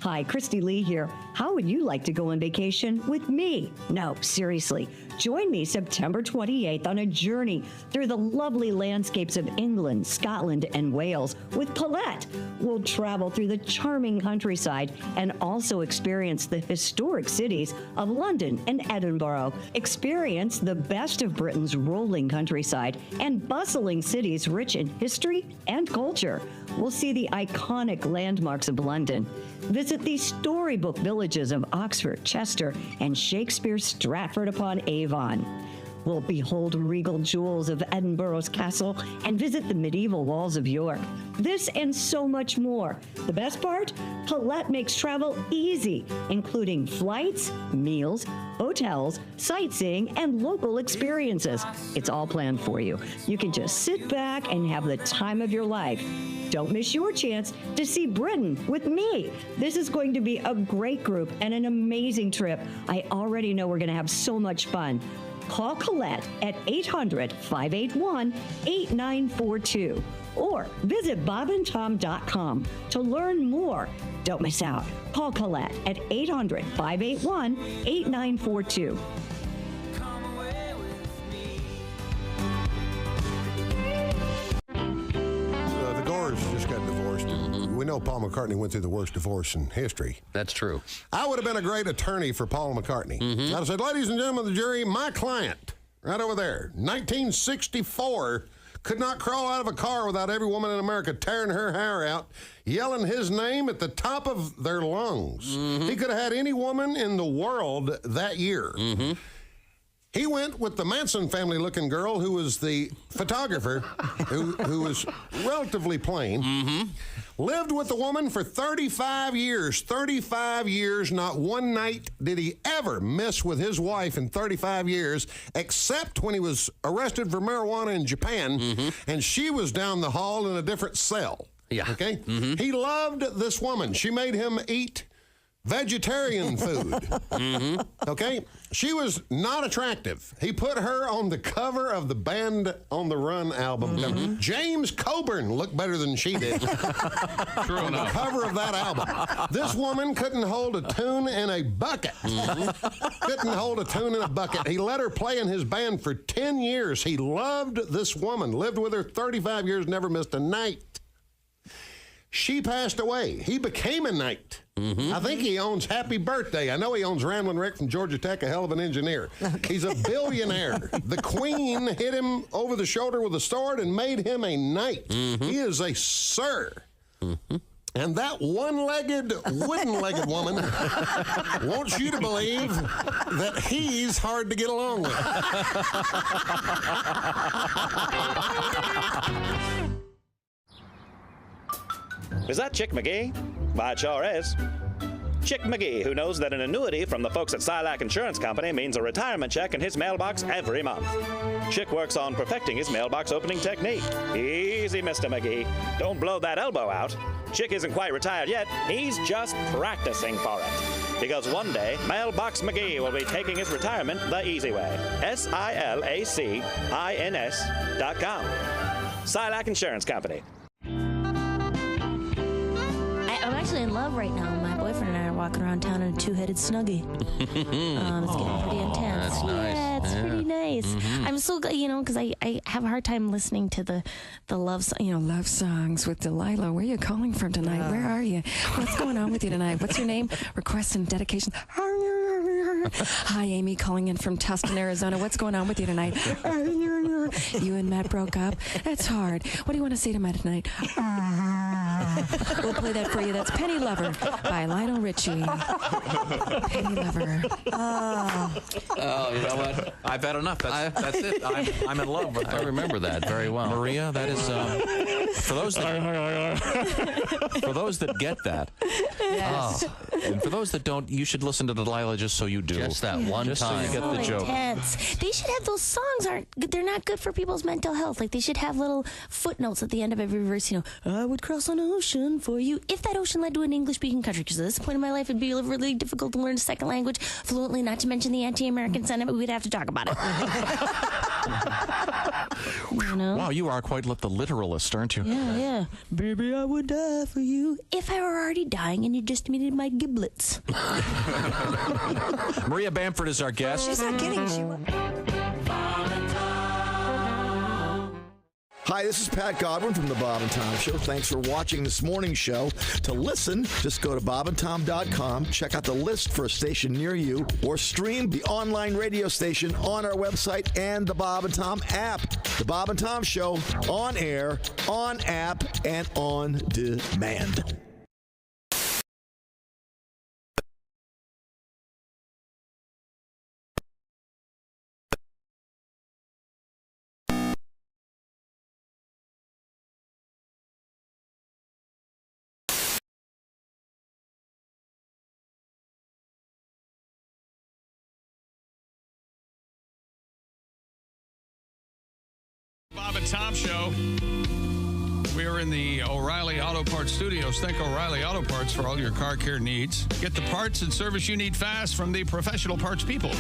Hi, Christy Lee here. How would you like to go on vacation with me? No, seriously. Join me September 28th on a journey through the lovely landscapes of England, Scotland, and Wales with Collette. We'll travel through the charming countryside and also experience the historic cities of London and Edinburgh. Experience the best of Britain's rolling countryside and bustling cities rich in history and culture. We'll see the iconic landmarks of London. Visit the storybook villages of Oxford, Chester, and Shakespeare's Stratford-upon-Avon. We'll behold regal jewels of Edinburgh's castle and visit the medieval walls of York. This and so much more. The best part? Collette makes travel easy, including flights, meals, hotels, sightseeing, and local experiences. It's all planned for you. You can just sit back and have the time of your life. Don't miss your chance to see Britain with me. This is going to be a great group and an amazing trip. I already know we're going to have so much fun. Call Collette at 800-581-8942 or visit bobandtom.com to learn more. Don't miss out. Call Collette at 800-581-8942. Just got divorced. We know Paul McCartney went through the worst divorce in history. That's true. I would have been a great attorney for Paul McCartney. I'd have said, ladies and gentlemen of the jury, my client, right over there, 1964, could not crawl out of a car without every woman in America tearing her hair out, yelling his name at the top of their lungs. He could have had any woman in the world that year. He went with the Manson family-looking girl who was the photographer, who was relatively plain, lived with the woman for 35 years. 35 years, not one night did he ever miss with his wife in 35 years, except when he was arrested for marijuana in Japan, and she was down the hall in a different cell. Yeah. Okay? He loved this woman. She made him eat vegetarian food. Okay? She was not attractive. He put her on the cover of the Band on the Run album. James Coburn looked better than she did. True on enough. the cover of that album. This woman couldn't hold a tune in a bucket. Couldn't hold a tune in a bucket. He let her play in his band for 10 years. He loved this woman, lived with her 35 years, never missed a night. She passed away. He became a knight. I think he owns Happy Birthday. I know he owns Ramblin' Rick from Georgia Tech, a hell of an engineer. He's a billionaire. The Queen hit him over the shoulder with a sword and made him a knight. He is a sir. And that one-legged, wooden-legged woman wants you to believe that he's hard to get along with. Is that Chick McGee? Why, it sure is. Chick McGee, who knows that an annuity from the folks at Silac Insurance Company means a retirement check in his mailbox every month. Chick works on perfecting his mailbox opening technique. Easy, Mr. McGee. Don't blow that elbow out. Chick isn't quite retired yet. He's just practicing for it. Because one day, Mailbox McGee will be taking his retirement the easy way. SILACINS.com. Silac Insurance Company. I'm actually in love right now. My boyfriend and I are walking around town in a two-headed snuggie. It's getting pretty intense. That's nice. Yeah, it's pretty nice. Mhm. I'm so glad, because I have a hard time listening to the love love songs with Delilah. Where are you calling from tonight? Where are you? What's going on with you tonight? What's your name? Request and dedication. Hi, Amy, calling in from Tustin, Arizona. What's going on with you tonight? You and Matt broke up. That's hard. What do you want to say to Matt tonight? We'll play that for you. That's Penny Lover by Lionel Richie. Penny Lover. Oh, you know what? I've had enough. That's it. I'm in love with her. I remember that very well. Maria, that is for those that get that. Yes. And for those that don't, you should listen to Delilah just so you do. Just that one just time. so you get the joke. Intense. They should have those songs. They're not good for people's mental health. Like, they should have little footnotes at the end of every verse. I would cross an ocean for you. If that ocean led to an English-speaking country, because at this point in my life, it'd be really difficult to learn a second language fluently. Not to mention the anti-American sentiment. We'd have to talk about it. Wow, you are quite the literalist, aren't you? Yeah. Baby, I would die for you if I were already dying and you just needed my giblets. Maria Bamford is our guest. She's not kidding. She was. Hi, this is Pat Godwin from The Bob and Tom Show. Thanks for watching this morning's show. To listen, just go to bobandtom.com, check out the list for a station near you, or stream the online radio station on our website and the Bob and Tom app. The Bob and Tom Show, on air, on app, and on demand. Bob and Tom Show. We are in the O'Reilly Auto Parts studios. Thank O'Reilly Auto Parts for all your car care needs. Get the parts and service you need fast from the professional parts people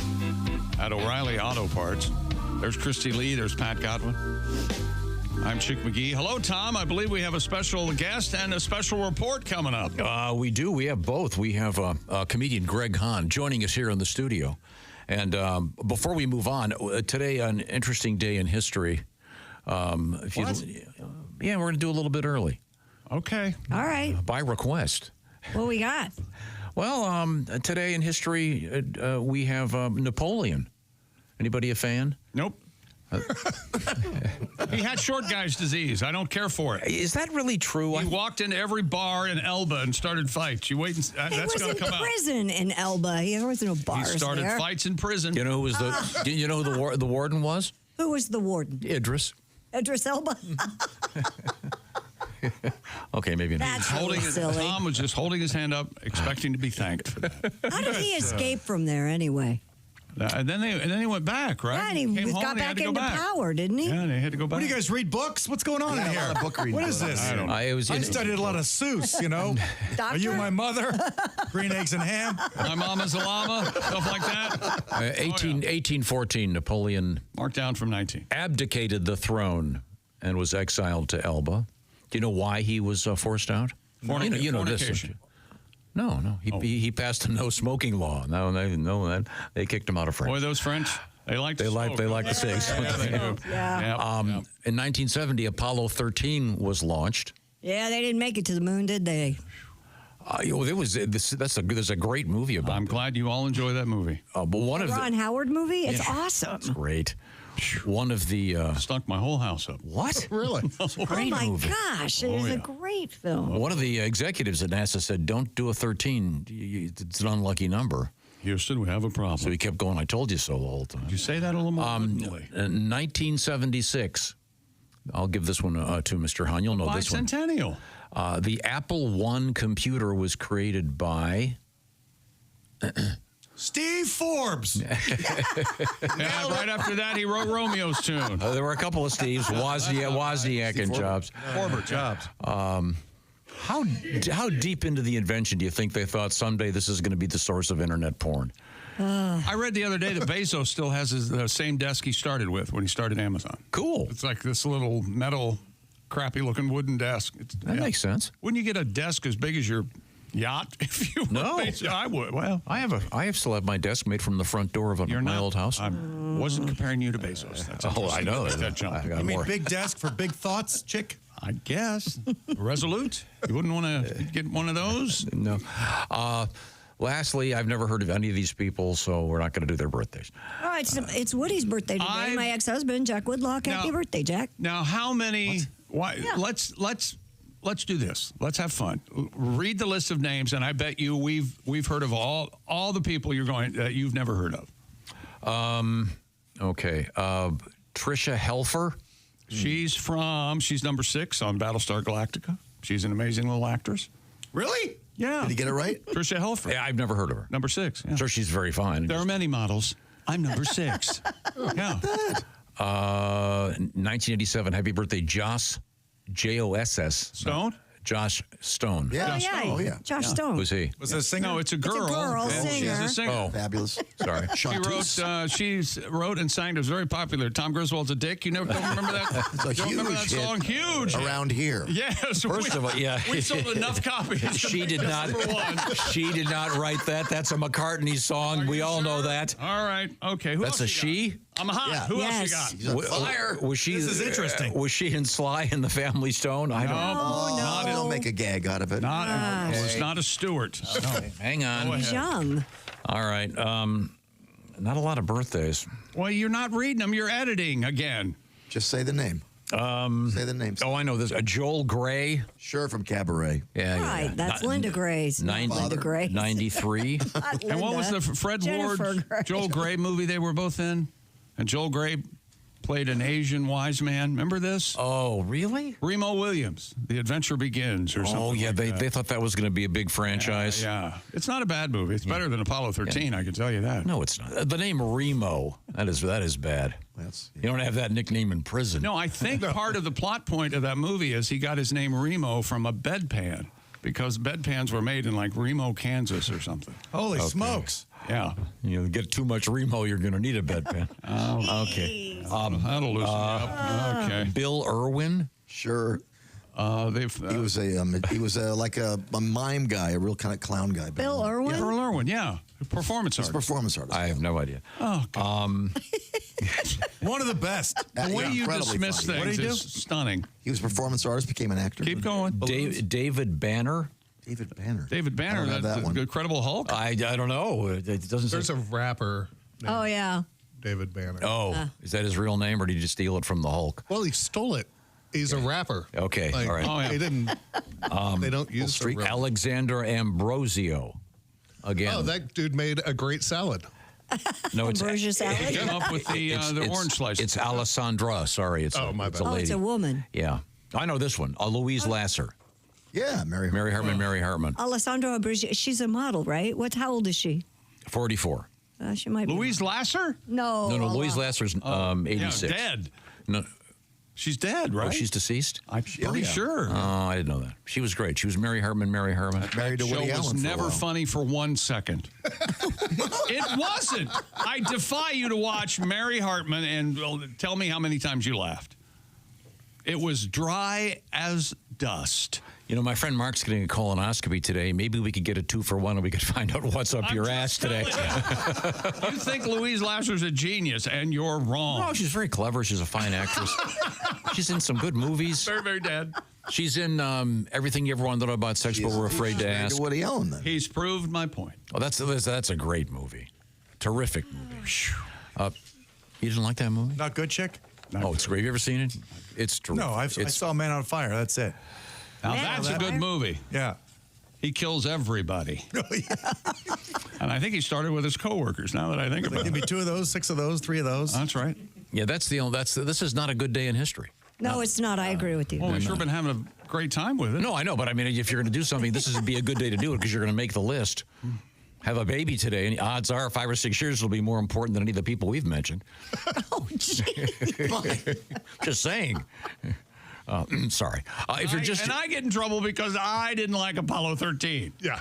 at O'Reilly Auto Parts. There's Christy Lee. There's Pat Godwin. I'm Chick McGee. Hello, Tom. I believe we have a special guest and a special report coming up. We do. We have both. We have comedian Greg Hahn joining us here in the studio. And before we move on, today, an interesting day in history. We're going to do a little bit early. Okay. All right. By request. What we got? Well, today in history, we have Napoleon. Anybody a fan? Nope. He had short guy's disease. I don't care for it. Is that really true? He walked into every bar in Elba and started fights. You wait, and that's going to come out. He was in prison in Elba. There was no bars He started there. fights in prison. You know who was the warden was? Who was the warden? Idris. Idris Elba. Okay, maybe not. That's really silly. Tom was just holding his hand up, expecting to be thanked for that. How did he escape from there anyway? And then he went back, right? Yeah, and he Came home got and he had back to go into back. power, didn't he? Yeah, and he had to go back. What do you guys read books? What's going on in here? A lot of book reading What is this? I don't know. I studied a lot of Seuss, you know. Are you my mother? Green eggs and ham. My mama's a llama, stuff like that. 1814, Napoleon marked down from 19 abdicated the throne and was exiled to Elba. Do you know why he was forced out? You know this. No. He passed a no smoking law. No, they kicked him out of France. Boy, those French. They like the cigs. Yeah. In 1970, Apollo 13 was launched. Yeah, they didn't make it to the moon, did they? There's a great movie about. I'm glad you all enjoy that movie. But one of Ron Howard movie. It's awesome. It's great. One of the stunk my whole house up. What? Really? It's a great movie. Gosh, it is a great film. One of the executives at NASA said, "Don't do a 13. It's an unlucky number." Houston, we have a problem. So he kept going. I told you so the whole time. Did you say that a little more? 1976. I'll give this one to Mr. Hahn. You'll know this one. Bicentennial. The Apple I computer was created by Steve Forbes. Yeah, right after that, he wrote Romeo's tune. There were a couple of Steves, Wozniak and Jobs. Former Jobs. How deep into the invention do you think they thought someday this is going to be the source of internet porn? I read the other day that Bezos still has the same desk he started with when he started Amazon. Cool. It's like this little metal, crappy-looking wooden desk. That makes sense. Wouldn't you get a desk as big as your Yacht, if you No. I would. Well, I still have my desk made from the front door of my old house. I wasn't comparing you to Bezos. That's I know that jump. I got You mean more. big desk for big thoughts, chick? I guess. Resolute. You wouldn't want to get one of those? No. Lastly, I've never heard of any of these people, so we're not going to do their birthdays. All right, it's Woody's birthday today. My ex-husband, Jack Woodlock. Happy birthday, Jack. Now, how many? Why? Yeah. Let's do this. Let's have fun. Read the list of names, and I bet you we've heard of all the people you've never heard of. Okay. Trisha Helfer. She's number 6 on Battlestar Galactica. She's an amazing little actress. Really? Yeah. Did he get it right? Trisha Helfer. Yeah, I've never heard of her. Number 6. Yeah. I'm sure she's very fine. There are many models. I'm number 6. Yeah. 1987. Happy birthday, Joss. Joss. Stone? Josh Stone. Yeah. Oh, yeah. Josh Stone. Who's he? Was it a singer? No, it's a girl. Singer. She's a singer. Oh, Fabulous. sorry. She wrote and sang. It was very popular. Tom Griswold's a dick. You don't remember that? It's a Don't remember that huge song? hit Huge around here. Yes. First of all, yeah. We sold enough copies. She did not. She did not write that. That's a McCartney song. We all know that. All right. Okay. Who That's else a you got? she. I'm hot. Yeah. Who Yes. else you got? He's on fire. Was she? This is interesting. Was she in Sly and the Family Stone? I don't know. No. Don't make a gag out of it. It was not a Stewart. No. Hang on. He's young. All right. Not a lot of birthdays. Well, you're not reading them. You're editing again. Just say the name. Say the name. Oh, I know this. Joel Gray. Sure, from Cabaret. Yeah. Right, that's Linda Gray's. Linda Gray. 93. And what was the Fred Jennifer Ward, Grey. Joel Gray movie they were both in? And Joel Gray played an Asian wise man. Remember this? Oh, really? Remo Williams, The Adventure Begins, or something. Oh, yeah. like They thought that was going to be a big franchise. Yeah. It's not a bad movie. It's better than Apollo 13, I can tell you that. No, it's not. The name Remo, that is bad. You don't have that nickname in prison. No, I think part of the plot point of that movie is he got his name Remo from a bedpan because bedpans were made in like Remo, Kansas or something. Holy smokes. Yeah. You get too much Remo, you're going to need a bedpan. Okay. That'll loosen you up. Okay. Bill Irwin. Sure. He was like a mime guy, a real kind of clown guy. Bill Irwin? Bill Irwin, yeah. Performance artist. Performance artist. I have no idea. Oh, God. One of the best. The way you incredibly dismiss funny. things What did he is stunning. He was a performance artist, became an actor. Keep going. David Banner. David Banner. David Banner, I don't have that's that one. the Incredible Hulk. I don't know. It doesn't There's say. a rapper named Oh, yeah. David Banner. Oh, is that his real name, or did he just steal it from the Hulk? Well, he stole it. He's a rapper. Okay, Like, all right. Oh, yeah. They didn't. They don't use the real. Alexander Ambrosio. Again. Oh, that dude made a great salad. No, it's Ambrosia salad? He came up with the orange slice. It's Alessandra. Sorry, it's Oh, my it's bad. a Oh, lady. it's a woman. Yeah, I know this one. Louise Lasser. Yeah, Mary Hartman. Mary Hartman. Alessandra Ambrosia. She's a model, right? How old is she? 44. She might be. Louise Lasser? No. No, Louise Lasser's 86. Yeah, dead. No, She's dead, right? oh, she's deceased. I'm pretty sure. Oh, I didn't know that. She was great. She was Mary Hartman. Married to Show Woody was Allen for a never while. funny for 1 second. It wasn't. I defy you to watch Mary Hartman and tell me how many times you laughed. It was dry as dust. You know, my friend Mark's getting a colonoscopy today. Maybe we could get a 2-for-1 and we could find out what's up your ass today. You think Louise Lasser's a genius, and you're wrong. No, she's very clever. She's a fine actress. She's in some good movies. Very, very dead. She's in Everything You Ever Wanted to Know About Sex, but We're Afraid to Ask. Woody Allen, then. He's proved my point. Oh, that's a great movie. Terrific movie. You didn't like that movie? Not good, chick? Oh, it's great. Have you ever seen it? It's terrific. No, I saw Man on Fire. That's it. Now, that's a good movie. Yeah. He kills everybody. And I think he started with his coworkers, now that I think about it. Give me 2 of those, 6 of those, 3 of those. That's right. Yeah, this is not a good day in history. No, it's not. I agree with you. Well, we've sure been having a great time with it. No, I know, but I mean, if you're going to do something, this would be a good day to do it because you're going to make the list. Have a baby today, and odds are 5 or 6 years will be more important than any of the people we've mentioned. Oh, jeez. Just saying. Sorry. If you're just and I get in trouble because I didn't like Apollo 13. Yeah.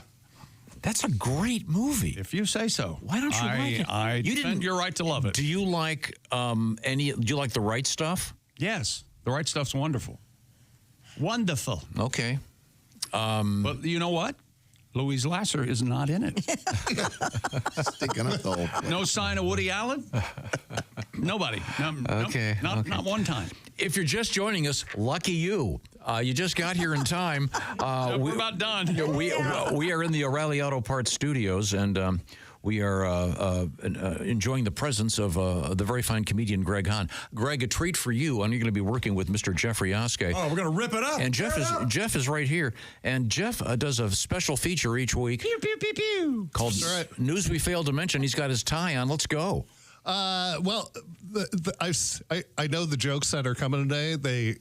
That's a great movie. If you say so. Why don't you like it? I defend your right to love it. Do you like Do you like The Right Stuff? Yes. The Right Stuff's wonderful. Wonderful. Okay. But you know what? Louise Lasser is not in it. Sticking up the whole thing. No sign of Woody Allen? Nobody. Okay. Not one time. If you're just joining us, lucky you. You just got here in time. We're about done. We are in the O'Reilly Auto Parts studios, and we are enjoying the presence of the very fine comedian Greg Hahn. Greg, a treat for you. And you're going to be working with Mr. Jeffrey Oskey. Oh, we're going to rip it up. And Jeff is right here. And Jeff does a special feature each week. Pew, pew, pew, pew. Called News We Failed to Mention. He's got his tie on. Let's go. Well, I know the jokes that are coming today.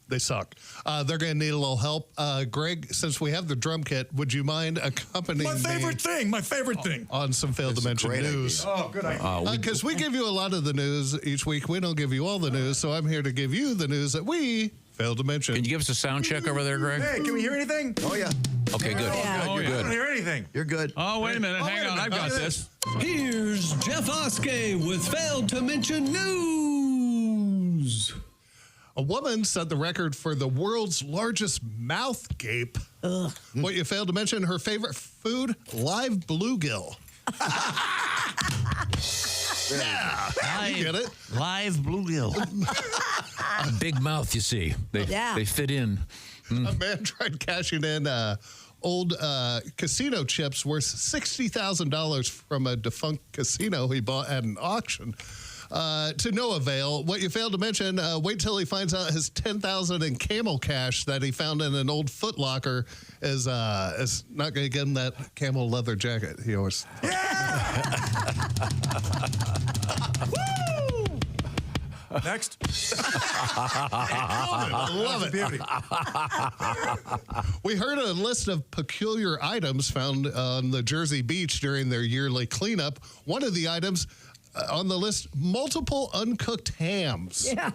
They suck. They're going to need a little help. Greg, since we have the drum kit, would you mind accompanying My favorite thing. on some failed to mention news? Oh, good idea. Because we give you a lot of the news each week. We don't give you all the news, so I'm here to give you the news that we failed to mention. Can you give us a sound check over there, Greg? Hey, can we hear anything? Oh, yeah. Okay, good. You're good. I don't hear anything. You're good. Oh, wait a minute. Hang on. I've got this. Here's Jeff Oskey with Failed to Mention News. A woman set the record for the world's largest mouth gape. What you failed to mention, her favorite food, live bluegill. Yeah, you get it. Live bluegill. A big mouth, you see. They fit in. A man tried cashing in old casino chips worth $60,000 from a defunct casino he bought at an auction. To no avail. What you failed to mention, wait till he finds out his $10,000 in camel cash that he found in an old Foot Locker is not going to get him that camel leather jacket he always. Next. I love it. Beauty. We heard a list of peculiar items found on the Jersey beach during their yearly cleanup. One of the items on the list, multiple uncooked hams. Yeah.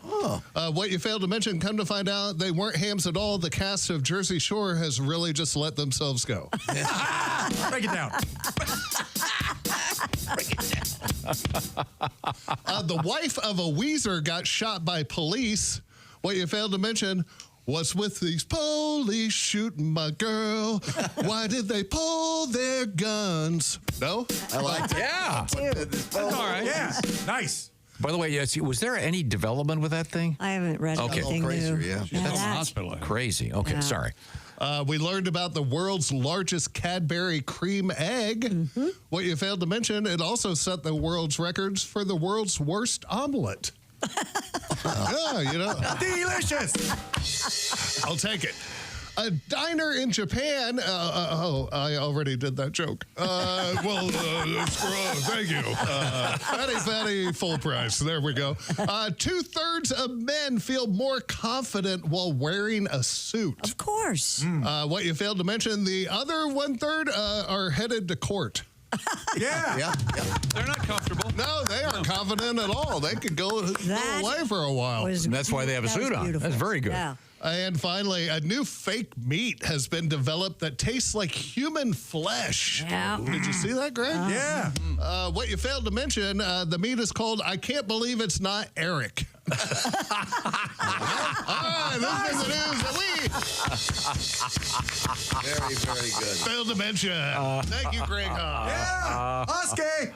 What you failed to mention, come to find out, they weren't hams at all. The cast of Jersey Shore has really just let themselves go. Break it down. The wife of a Weezer got shot by police. What you failed to mention, what's with these police shooting my girl? Why did they pull their guns? No? I liked it. Yeah. That's all right. Yeah. Nice. By the way, yes, was there any development with that thing? I haven't read anything crazy, new. yeah. That's that- hospital. Crazy. Okay, sorry. We learned about the world's largest Cadbury cream egg. What you failed to mention, it also set the world's records for the world's worst omelet. Yeah, you know. Delicious. I'll take it. A diner in Japan. I already did that joke. Thank you. Fatty, full price. There we go. 2/3 of men feel more confident while wearing a suit. Of course. What you failed to mention, the other 1/3 are headed to court. Yeah. They're not comfortable. No, they aren't confident at all. They could go away for a while. And that's why they have a suit on. beautiful. That's very good. Yeah. And finally, a new fake meat has been developed that tastes like human flesh. Yeah. Did you see that, Greg? Yeah. What you failed to mention, the meat is called I Can't Believe It's Not Eric. All right, this is the news that we Very, very good. failed to mention. Thank you, Greg Hahn. Yeah. Oskey.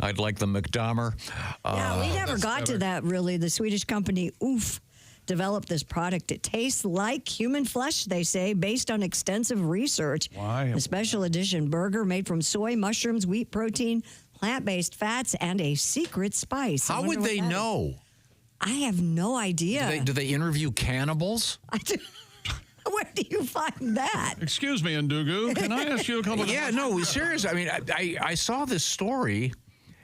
I'd like the McDomber. Yeah, we never got to that, really. The Swedish company Oof developed this product. It tastes like human flesh, they say, based on extensive research. Why? A special edition burger made from soy, mushrooms, wheat protein, plant-based fats, and a secret spice. How would they know? I have no idea. Do they interview cannibals? Where do you find that? Excuse me, Ndugu. Can I ask you a couple of Yeah, no, seriously. I mean, I saw this story,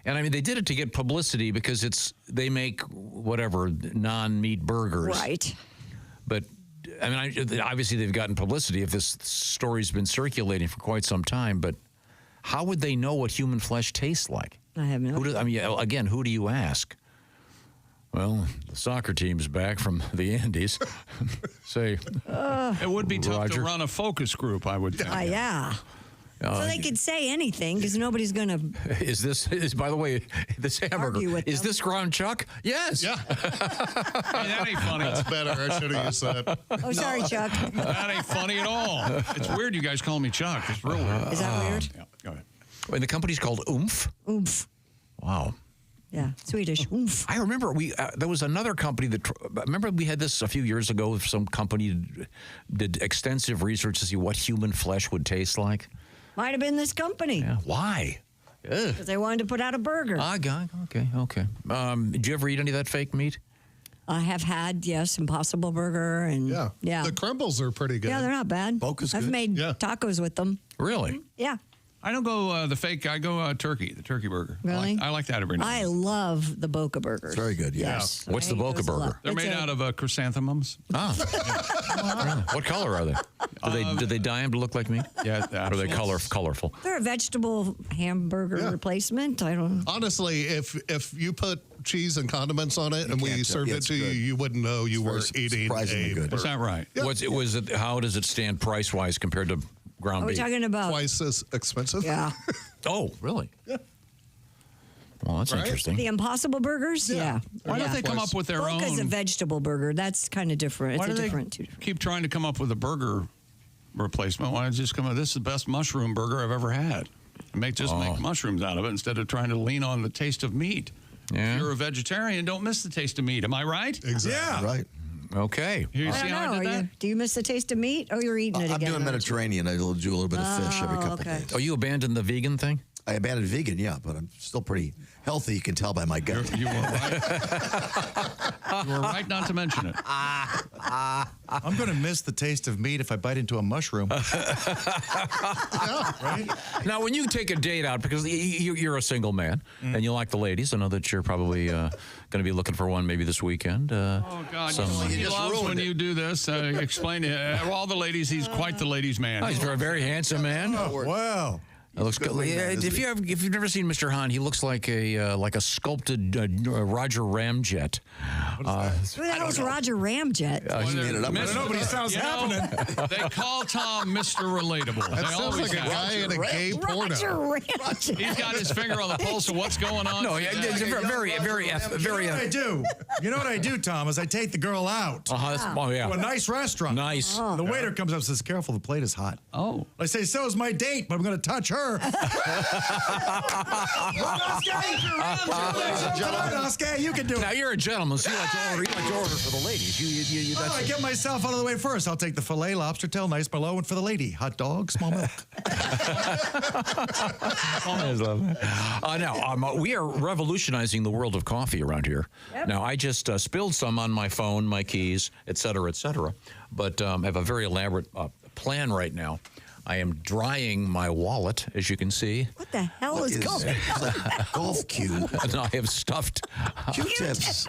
and I mean, they did it to get publicity because they make whatever non-meat burgers, Right. But I mean, obviously they've gotten publicity if this story's been circulating for quite some time. But how would they know what human flesh tastes like? I have no. Again, who do you ask? Well, the soccer team's back from the Andes. Say, it would be tough Roger. to run a focus group, I would think. Yeah. So they could say anything because nobody's going to. By the way, this hamburger, is this ground chuck? Yes. Yeah. Hey, that ain't funny. That's better. I should have used that. Oh, sorry, Chuck. That ain't funny at all. It's weird you guys call me Chuck. It's real weird. Is that weird? Yeah, go ahead. And the company's called Oomph? Oomph. Wow. Yeah, Swedish. Oomph. I remember there was another company remember we had this a few years ago. Some company did extensive research to see what human flesh would taste like. Might have been this company. Yeah. Why? Because they wanted to put out a burger. Okay. Did you ever eat any of that fake meat? I have had, yes, Impossible Burger and yeah. The crumbles are pretty good. Yeah, they're not bad. I've made tacos with them. Really? Yeah. I don't go the fake. I go turkey, the turkey burger. Really? I like that every now and I then. love the Boca burgers. Very good, yes. What's the Boca burger? They're made out of chrysanthemums. What color are they? Do they dye them to look like me? Yeah. Or are they colorful? They're a vegetable hamburger replacement. I don't know. Honestly, if you put cheese and condiments on it and we served it to you, you wouldn't know you were eating surprisingly good. Is that right? Yeah. How does it stand price-wise compared to ground What are we beef? talking about? Twice as expensive. Yeah. Oh, really? Yeah. Well, that's interesting. The Impossible Burgers? Yeah. Why don't they come up with their Boca's own? a vegetable burger. That's kind of different. Why It's do a they different. keep trying to come up with a burger replacement? Why don't you just come up? This is the best mushroom burger I've ever had. Make mushrooms out of it instead of trying to lean on the taste of meat. Yeah. If you're a vegetarian, don't miss the taste of meat. Am I right? Exactly. Yeah. Right. Okay. You see how I did that? Do you miss the taste of meat? Oh, you're eating it I'm again. doing Mediterranean. I do a little bit of fish every couple days. Oh, you abandoned the vegan thing? I abandoned vegan, yeah, but I'm still pretty healthy. You can tell by my gut. You were right. You were right not to mention it. I'm going to miss the taste of meat if I bite into a mushroom. Right? Now, when you take a date out, because you're a single man and you like the ladies, I know that you're probably going to be looking for one maybe this weekend. Oh, God. He loves when you do this. Explain to all the ladies, he's quite the ladies' man. Oh, he's a very handsome man. Oh, wow. It looks good. If you've never seen Mr. Hahn, he looks like a sculpted Roger Ramjet. Who the hell is Roger Ramjet? He made it up. I don't know, but he sounds happening. They call Tom Mr. Relatable. That They sounds always like a have. guy in a gay porno. Roger Ramjet. He's got his finger on the pulse of what's going on. No, it's very. You know what I do? You know what I do, Tom, is I take the girl out to a nice restaurant. Nice. The waiter comes up and says, "Careful, the plate is hot." Oh. I say, "So is my date, but I'm going to touch her." Oscar, you can do it. Now, you're a gentleman, so you like to order for the ladies. I get myself out of the way first. I'll take the filet lobster tail, nice Merlot, and for the lady, hot dog, small milk. Now, we are revolutionizing the world of coffee around here. Yep. Now, I just spilled some on my phone, my keys, et cetera, but I have a very elaborate plan right now. I am drying my wallet, as you can see. What the hell is going on? Golf cue. And I have stuffed Q-tips.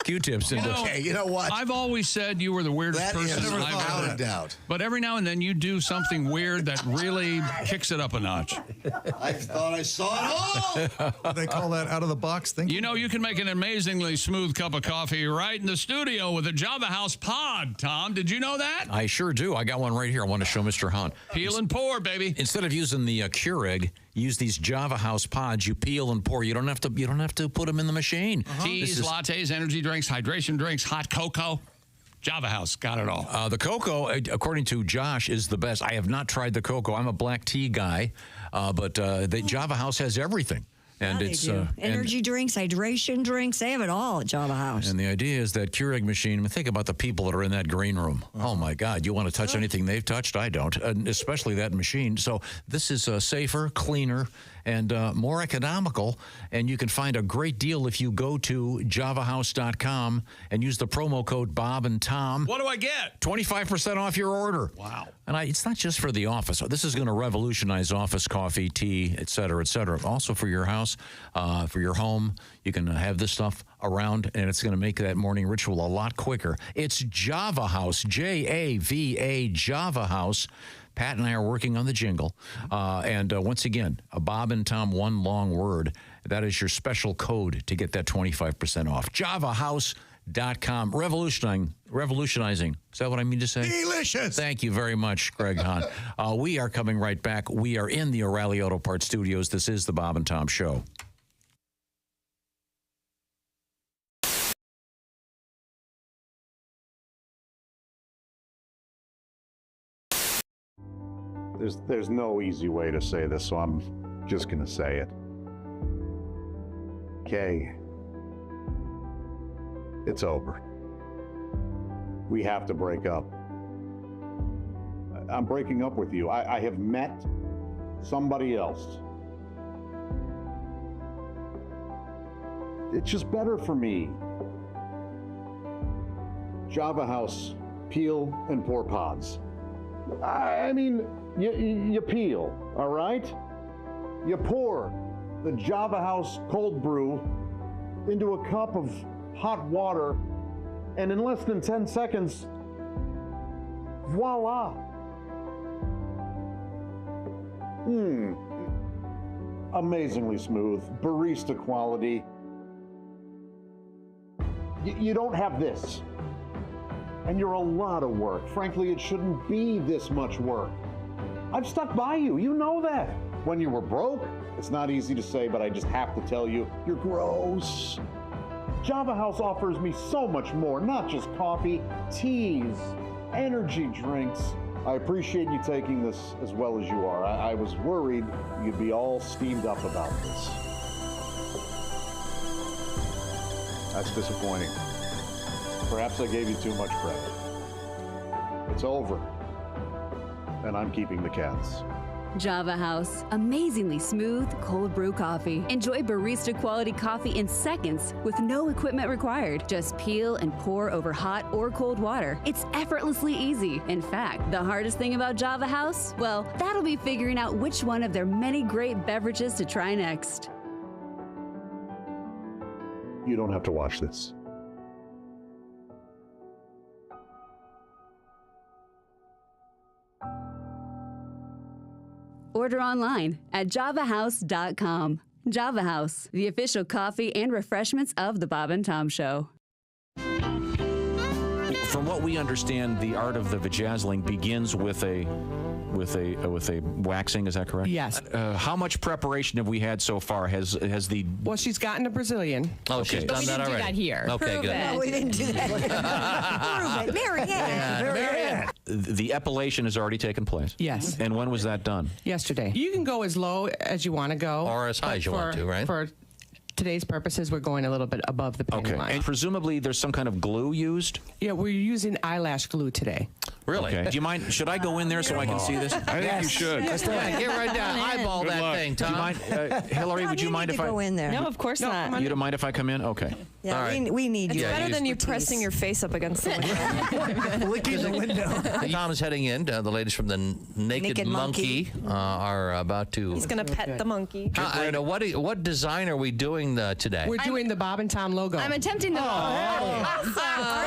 Q-tips into. Okay, you know what? I've always said you were the weirdest person I've ever Without a doubt. But every now and then you do something weird that really kicks it up a notch. I thought I saw it all. They call that out of the box thinking. You know, you can make an amazingly smooth cup of coffee right in the studio with a Java House pod, Tom. Did you know that? I sure do. I got one right here. I want to show Mr. Hahn. Peel and pour, baby. Instead of using the Keurig, use these Java House pods. You peel and pour. You don't have to put them in the machine. Teas, lattes, energy drinks, hydration drinks, hot cocoa. Java House got it all. The cocoa, according to Josh, is the best. I have not tried the cocoa. I'm a black tea guy, but the Java House has everything. And Yeah, it's they do. Energy drinks, hydration drinks, they have it all at Java House. And the idea is that Keurig machine. I mean, think about the people that are in that green room. Oh my God! You want to touch anything they've touched? I don't, and especially that machine. So this is safer, cleaner, and more economical. And you can find a great deal if you go to javahouse.com and use the promo code Bob and Tom. What do I get? 25% off your order. Wow. And it's not just for the office. This is going to revolutionize office coffee, tea, et cetera, et cetera. Also for your house, for your home. You can have this stuff around, and it's going to make that morning ritual a lot quicker. It's Java House, Java, Java House. Pat and I are working on the jingle. And once again, a Bob and Tom, one long word. That is your special code to get that 25% off. JavaHouse.com. BabanTom.com. Revolutionizing. Is that what I mean to say? Delicious. Thank you very much, Greg Hahn. We are coming right back. We are in the O'Reilly Auto Parts studios. This is the Bob and Tom Show. There's no easy way to say this, so I'm just going to say it. Kay, it's over. We have to break up. I'm breaking up with you. I have met somebody else. It's just better for me. Java House, peel and pour pods. I mean, you peel, all right? You pour the Java House cold brew into a cup of hot water, and in less than 10 seconds, voila. Amazingly smooth, barista quality. You don't have this. And you're a lot of work. Frankly, it shouldn't be this much work. I've stuck by you, you know that. When you were broke, it's not easy to say, but I just have to tell you, you're gross. Java House offers me so much more, not just coffee, teas, energy drinks. I appreciate you taking this as well as you are. I was worried you'd be all steamed up about this. That's disappointing. Perhaps I gave you too much credit. It's over, and I'm keeping the cats. Java House, amazingly smooth cold brew coffee. Enjoy barista quality coffee in seconds with no equipment required. Just peel and pour over hot or cold water. It's effortlessly easy. In fact, the hardest thing about Java House, well, that'll be figuring out which one of their many great beverages to try next. You don't have to watch this. Order online at javahouse.com. Java House, the official coffee and refreshments of the Bob and Tom Show. From what we understand, the art of the vajazzling begins with a waxing. Is that correct? Yes. How much preparation have we had so far? Has the Well, she's gotten a Brazilian. Oh, she's done that already. We didn't do that here. Okay, Prove good. it. No, we didn't do that. Prove it. Marianne. The epilation has already taken place. Yes. And when was that done? Yesterday. You can go as low as you want to go. Or as high as you want to, right? For today's purposes, we're going a little bit above the panty line. And presumably there's some kind of glue used? Yeah, we're using eyelash glue today. Really? Okay. Do you mind? Should I go in there so I can see this? I think you should. Yes, Yeah, get right down. Eyeball Good that luck. thing, Tom. Do you mind, Hillary, would you mind if I go in there? No, of course not. You don't mind if I come in? Okay. Yeah, All right. we need It's you. better than you pressing your face up against the window. Licking the window. Tom is heading in. The ladies from the Naked Monkey are about to. He's going to pet the monkey. What design are we doing today? We're doing the Bob and Tom logo. I'm attempting the. Are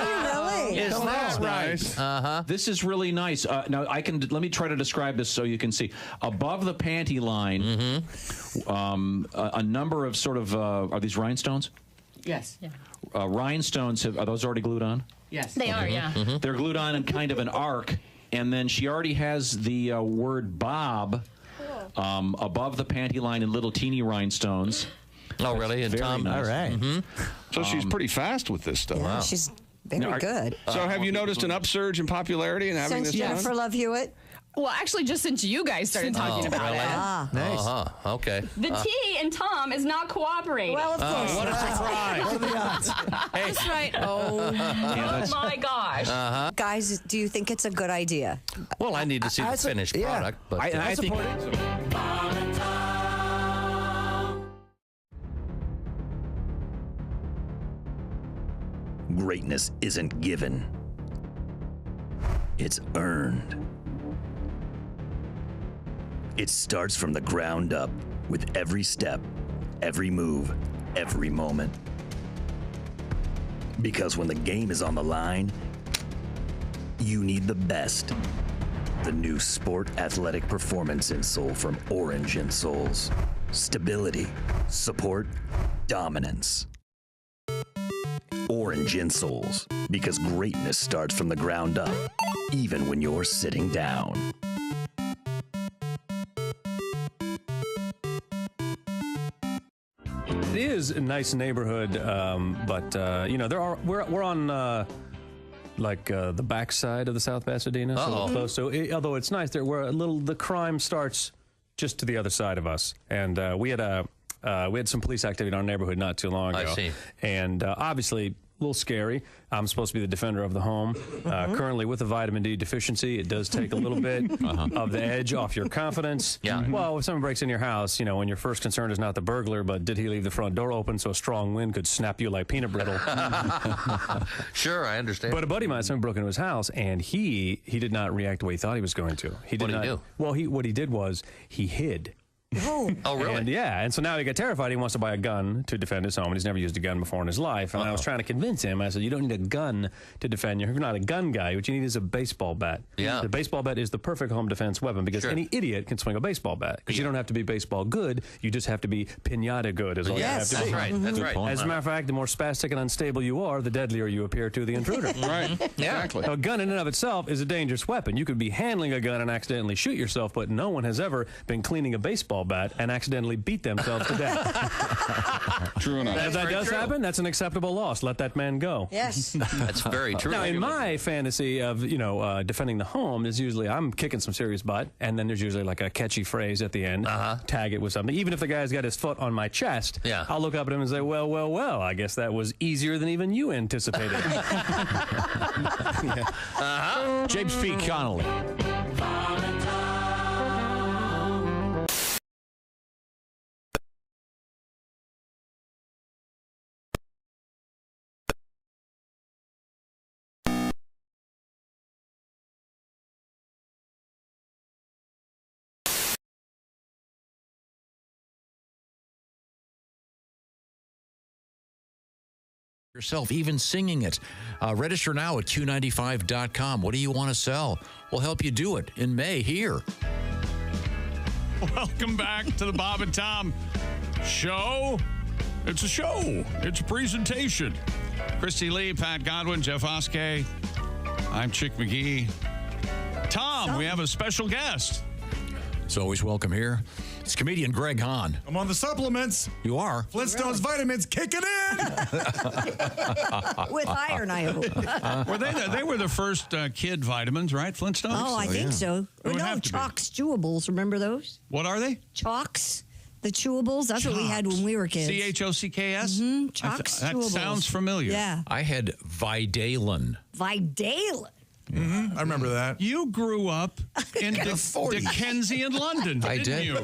you really? Is that right? Uh-huh. This is really nice. Now let me try to describe this so you can see. Above the panty line, a number of sort of are these rhinestones? Yes. Yeah. Rhinestones are those already glued on? Yes. They are, yeah. They're glued on in kind of an arc, and then she already has the word Bob above the panty line in little teeny rhinestones. Oh, really? And Tom, nice. all right. So she's pretty fast with this stuff. Yeah, she's very good. So have you noticed an upsurge in popularity and having Since this Jennifer done? Love Hewitt? Well, actually, just since you guys started talking about it. Nice. Okay. The T in Tom is not cooperating. Well, of course. What a surprise. What are the odds? That's right. Oh, my gosh. Guys, do you think it's a good idea? Well, I need to see the finished product. But I think. Greatness isn't given. It's earned. It starts from the ground up with every step, every move, every moment. Because when the game is on the line, you need the best. The new Sport Athletic Performance insole from Orange Insoles. Stability, support, dominance. Orange Orange insoles. Because greatness starts from the ground up, even when you're sitting down. It is a nice neighborhood, but we're on the backside of the South Pasadena, so we're close. So although it's nice, the crime starts just to the other side of us, and we had some police activity in our neighborhood not too long ago. I see. And obviously, a little scary. I'm supposed to be the defender of the home. Currently, with a vitamin D deficiency, it does take a little bit of the edge off your confidence. Yeah. Well, if someone breaks in your house, when your first concern is not the burglar, but did he leave the front door open so a strong wind could snap you like peanut brittle? Sure, I understand. But a buddy of mine, someone broke into his house, and he did not react the way he thought he was going to. What did he do? Well, what he did was he hid. Oh, really? And so now he got terrified. He wants to buy a gun to defend his home, and he's never used a gun before in his life. And I was trying to convince him. I said, you don't need a gun to defend you. You're not a gun guy. What you need is a baseball bat. Yeah. The baseball bat is the perfect home defense weapon because any idiot can swing a baseball bat. Because you don't have to be baseball good. You just have to be pinata good is all you have to be. That's right. That's right. As a matter of fact, the more spastic and unstable you are, the deadlier you appear to the intruder. Right. Exactly. Now, a gun in and of itself is a dangerous weapon. You could be handling a gun and accidentally shoot yourself, but no one has ever been cleaning a baseball bat and accidentally beat themselves to death. True enough. If that does happen, that's an acceptable loss. Let that man go. Yes. That's very true. Now, in my fantasy of, defending the home, is usually I'm kicking some serious butt, and then there's usually like a catchy phrase at the end. Tag it with something. Even if the guy's got his foot on my chest, I'll look up at him and say, well, I guess that was easier than even you anticipated. James P. Connolly. Yourself, even singing it. Register now at Q95.com. What do you want to sell? We'll help you do it in May here. Welcome back to the Bob and Tom Show. It's a show. It's a presentation. Christy Lee, Pat Godwin, Jeff Oskey. I'm Chick McGee. Tom, we have a special guest. It's always welcome here. It's comedian Greg Hahn. I'm on the supplements. You are? Flintstones vitamins kicking in. With iron, I hope. They were the first kid vitamins, right? Flintstones? Oh, I think so. It would No, have to be. Chalks chewables. Remember those? What are they? Chalks. The chewables. That's what we had when we were kids. CHOCKS? Mm-hmm. Chalks That chewables. sounds familiar. Yeah. I had Vidalin. Vidalin. Mm-hmm. I remember that. You grew up in Dickensian London, I didn't did. you?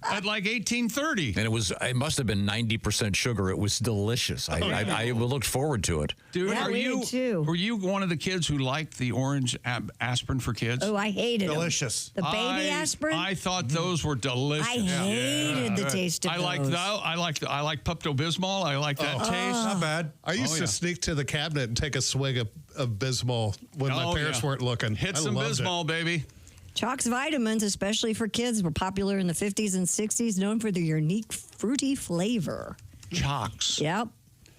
At like 1830. And it must have been 90% sugar. It was delicious. I looked forward to it. Dude, Yeah, we did too. were you one of the kids who liked the orange aspirin for kids? Oh, I hated Delicious. them. The baby aspirin? I thought those were delicious. I hated the taste of I those. like Pepto-Bismol. I like that taste. Not bad. I used to sneak to the cabinet and take a swig of Bismol when my parents weren't looking. Hit I some loved Bismol, baby. Chalks vitamins, especially for kids, were popular in the 50s and 60s, known for their unique fruity flavor. Chalks. Yep.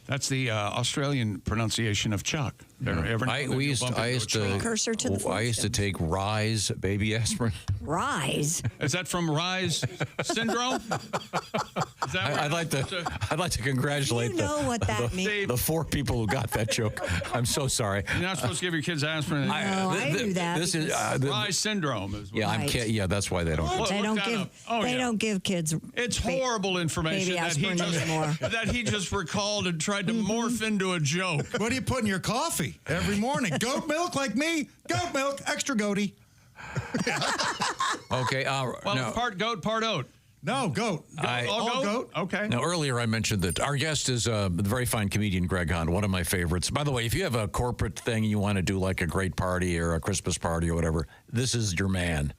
That's the Australian pronunciation of Chuck. I used to take Rise baby aspirin. Rise. Is that from Rise syndrome? Is that I'd like to congratulate You know what that means. the 4 people who got that joke. I'm so sorry. You're not supposed to give your kids aspirin. I do that. This is Rise syndrome. Is what yeah, that's why they don't. They don't give kids. It's horrible information baby that aspirin anymore. that he just recalled and tried to morph into a joke. What do you put in your coffee every morning? Goat milk like me? Goat milk, extra goaty. Okay. Well, part goat, part oat. No, goat. All goat? Okay. Now, earlier I mentioned that our guest is the very fine comedian Greg Hahn, one of my favorites. By the way, if you have a corporate thing you want to do, like a great party or a Christmas party or whatever, this is your man.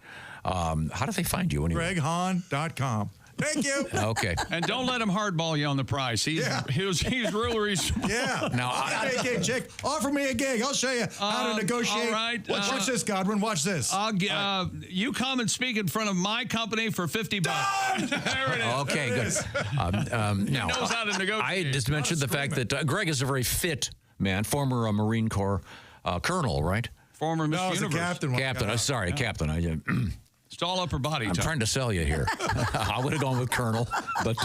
How do they find you anyway? GregHahn.com. Thank you. Okay. And don't let him hardball you on the price. He's real reasonable. Yeah. Now, Offer me a gig, Chick. Offer me a gig. I'll show you how to negotiate. All right. Watch this, Godwin. Watch this. You come and speak in front of my company for $50. There it is. Okay, good. Now, he knows how to negotiate. I just mentioned the fact that Greg is a very fit man, former Marine Corps colonel, right? Former Miss No, he's a Universe. captain. Captain. Sorry, Captain. It's all upper body. I'm trying to sell you here. I would have gone with Colonel, but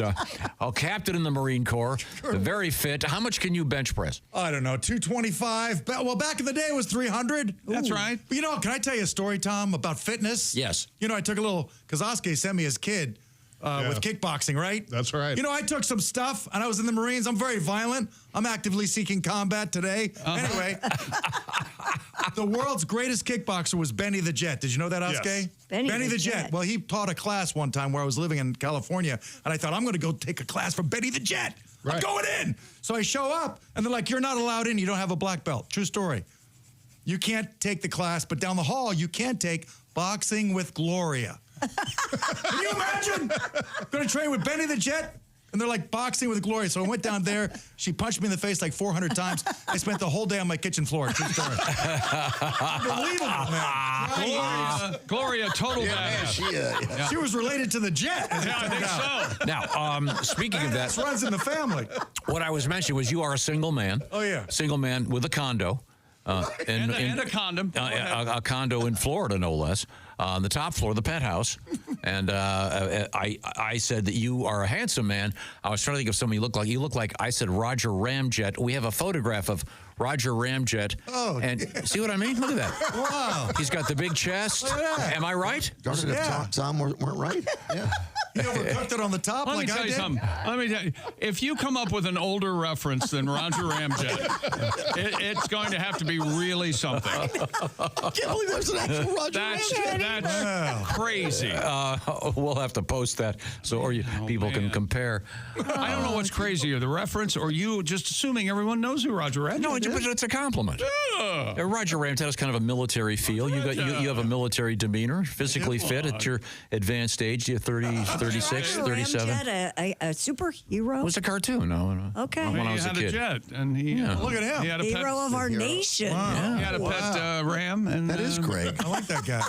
captain in the Marine Corps, very fit. How much can you bench press? I don't know, 225. Well, back in the day it was 300. That's right. But can I tell you a story, Tom, about fitness? Yes. I took a little, because Oskay sent me his kid with kickboxing, right? That's right. I took some stuff, and I was in the Marines. I'm very violent. I'm actively seeking combat today. Anyway, the world's greatest kickboxer was Benny the Jet. Did you know that, Oskay? Yes. Benny the Jet. Well, he taught a class one time where I was living in California, and I thought, I'm going to go take a class from Benny the Jet. I'm going in. So I show up, and they're like, you're not allowed in. You don't have a black belt. True story. You can't take the class, but down the hall, you can take Boxing with Gloria. Can you imagine? Going to train with Benny the Jet? And they're like boxing with Gloria. So I went down there. She punched me in the face like 400 times. I spent the whole day on my kitchen floor. True story. Unbelievable, man. Gloria, total badass. She was related to the Jet. Yeah, I think so. Now, speaking of that, this runs in the family. What I was mentioning was you are a single man. Oh, yeah. Single man with a condo. And a condom. A condo in Florida, no less. On the top floor, the penthouse. And I said that you are a handsome man. I was trying to think of someone you look like. You look like, I said, Roger Ramjet. We have a photograph of Roger Ramjet. Oh. And see what I mean? Look at that. Wow. He's got the big chest. Am I right? Darn it, if Tom weren't right. Yeah. You overcooked it on the top Let me tell you something. Let me tell you, if you come up with an older reference than Roger Ramjet, it's going to have to be really something. I can't believe there's an actual Roger Ramjet. That's crazy. We'll have to post that so people can compare. I don't know what's crazier, the reference or you just assuming everyone knows who Roger Ramjet No, is. but it's a compliment. Roger Ramjet has kind of a military feel. You have a military demeanor, physically fit at your advanced age. You're 36, 37. Ramjet, a superhero? It was a cartoon. No. Okay. When I was he had a kid. jet, and he Look at him. He had a Hero pet, of our nation. Wow. He had a pet ram, and That is Greg. I like that guy.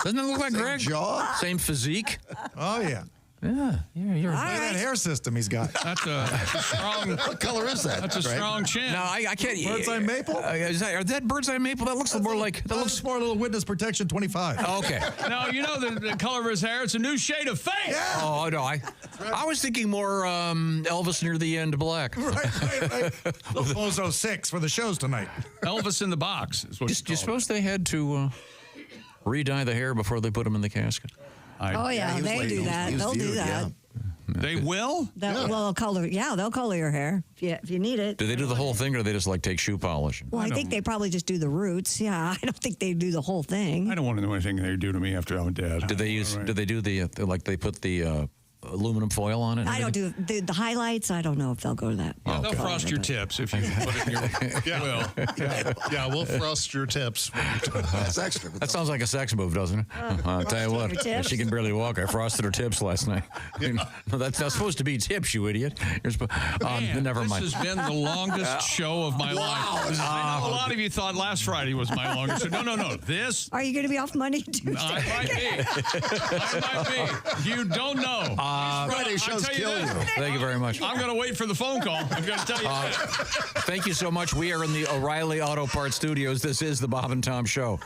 Doesn't it look like Greg? Jaw. Same physique. Oh, yeah. Yeah, you're Look at that hair system he's got. That's a strong. What color is that? That's a Greg? strong chin. No, I can't. Bird's eye maple? Is that bird's eye maple? That looks more like. That looks more a little witness protection 25. Okay. No, you know the color of his hair. It's a new shade of face. Yeah. Oh no, I was thinking more Elvis near the end black. Right. Bozo 6 for the shows tonight. Elvis in the box is what Do you suppose they had to re-dye the hair before they put him in the casket? Oh, yeah, they do that. They'll do that. They will? They'll color. Yeah, they'll color your hair if you need it. Do they do the whole thing, or do they just like take shoe polish? Well, I think they probably just do the roots. Yeah, I don't think they do the whole thing. I don't want to know anything they do to me after I'm dead. Do they use? Right. Do they do the like they put the aluminum foil on it? I don't do the highlights. I don't know if they'll go to that. Yeah, they'll frost your tips if you put it in your will. Yeah, we'll frost your tips. That's extra. That sounds like a sex move, doesn't it? I'll tell you what. tips. She can barely walk. I frosted her tips last night. No, that's not supposed to be tips, you idiot. Man, never mind. This has been the longest show of my life. I know a lot of you thought last Friday was my longest show. No. This. Are you going to be off Monday, Tuesday? I might be. You don't know. Friday shows kill you. Thank you very much. I'm going to wait for the phone call. I'm going to tell you that. Thank you so much. We are in the O'Reilly Auto Parts Studios. This is the Bob and Tom Show.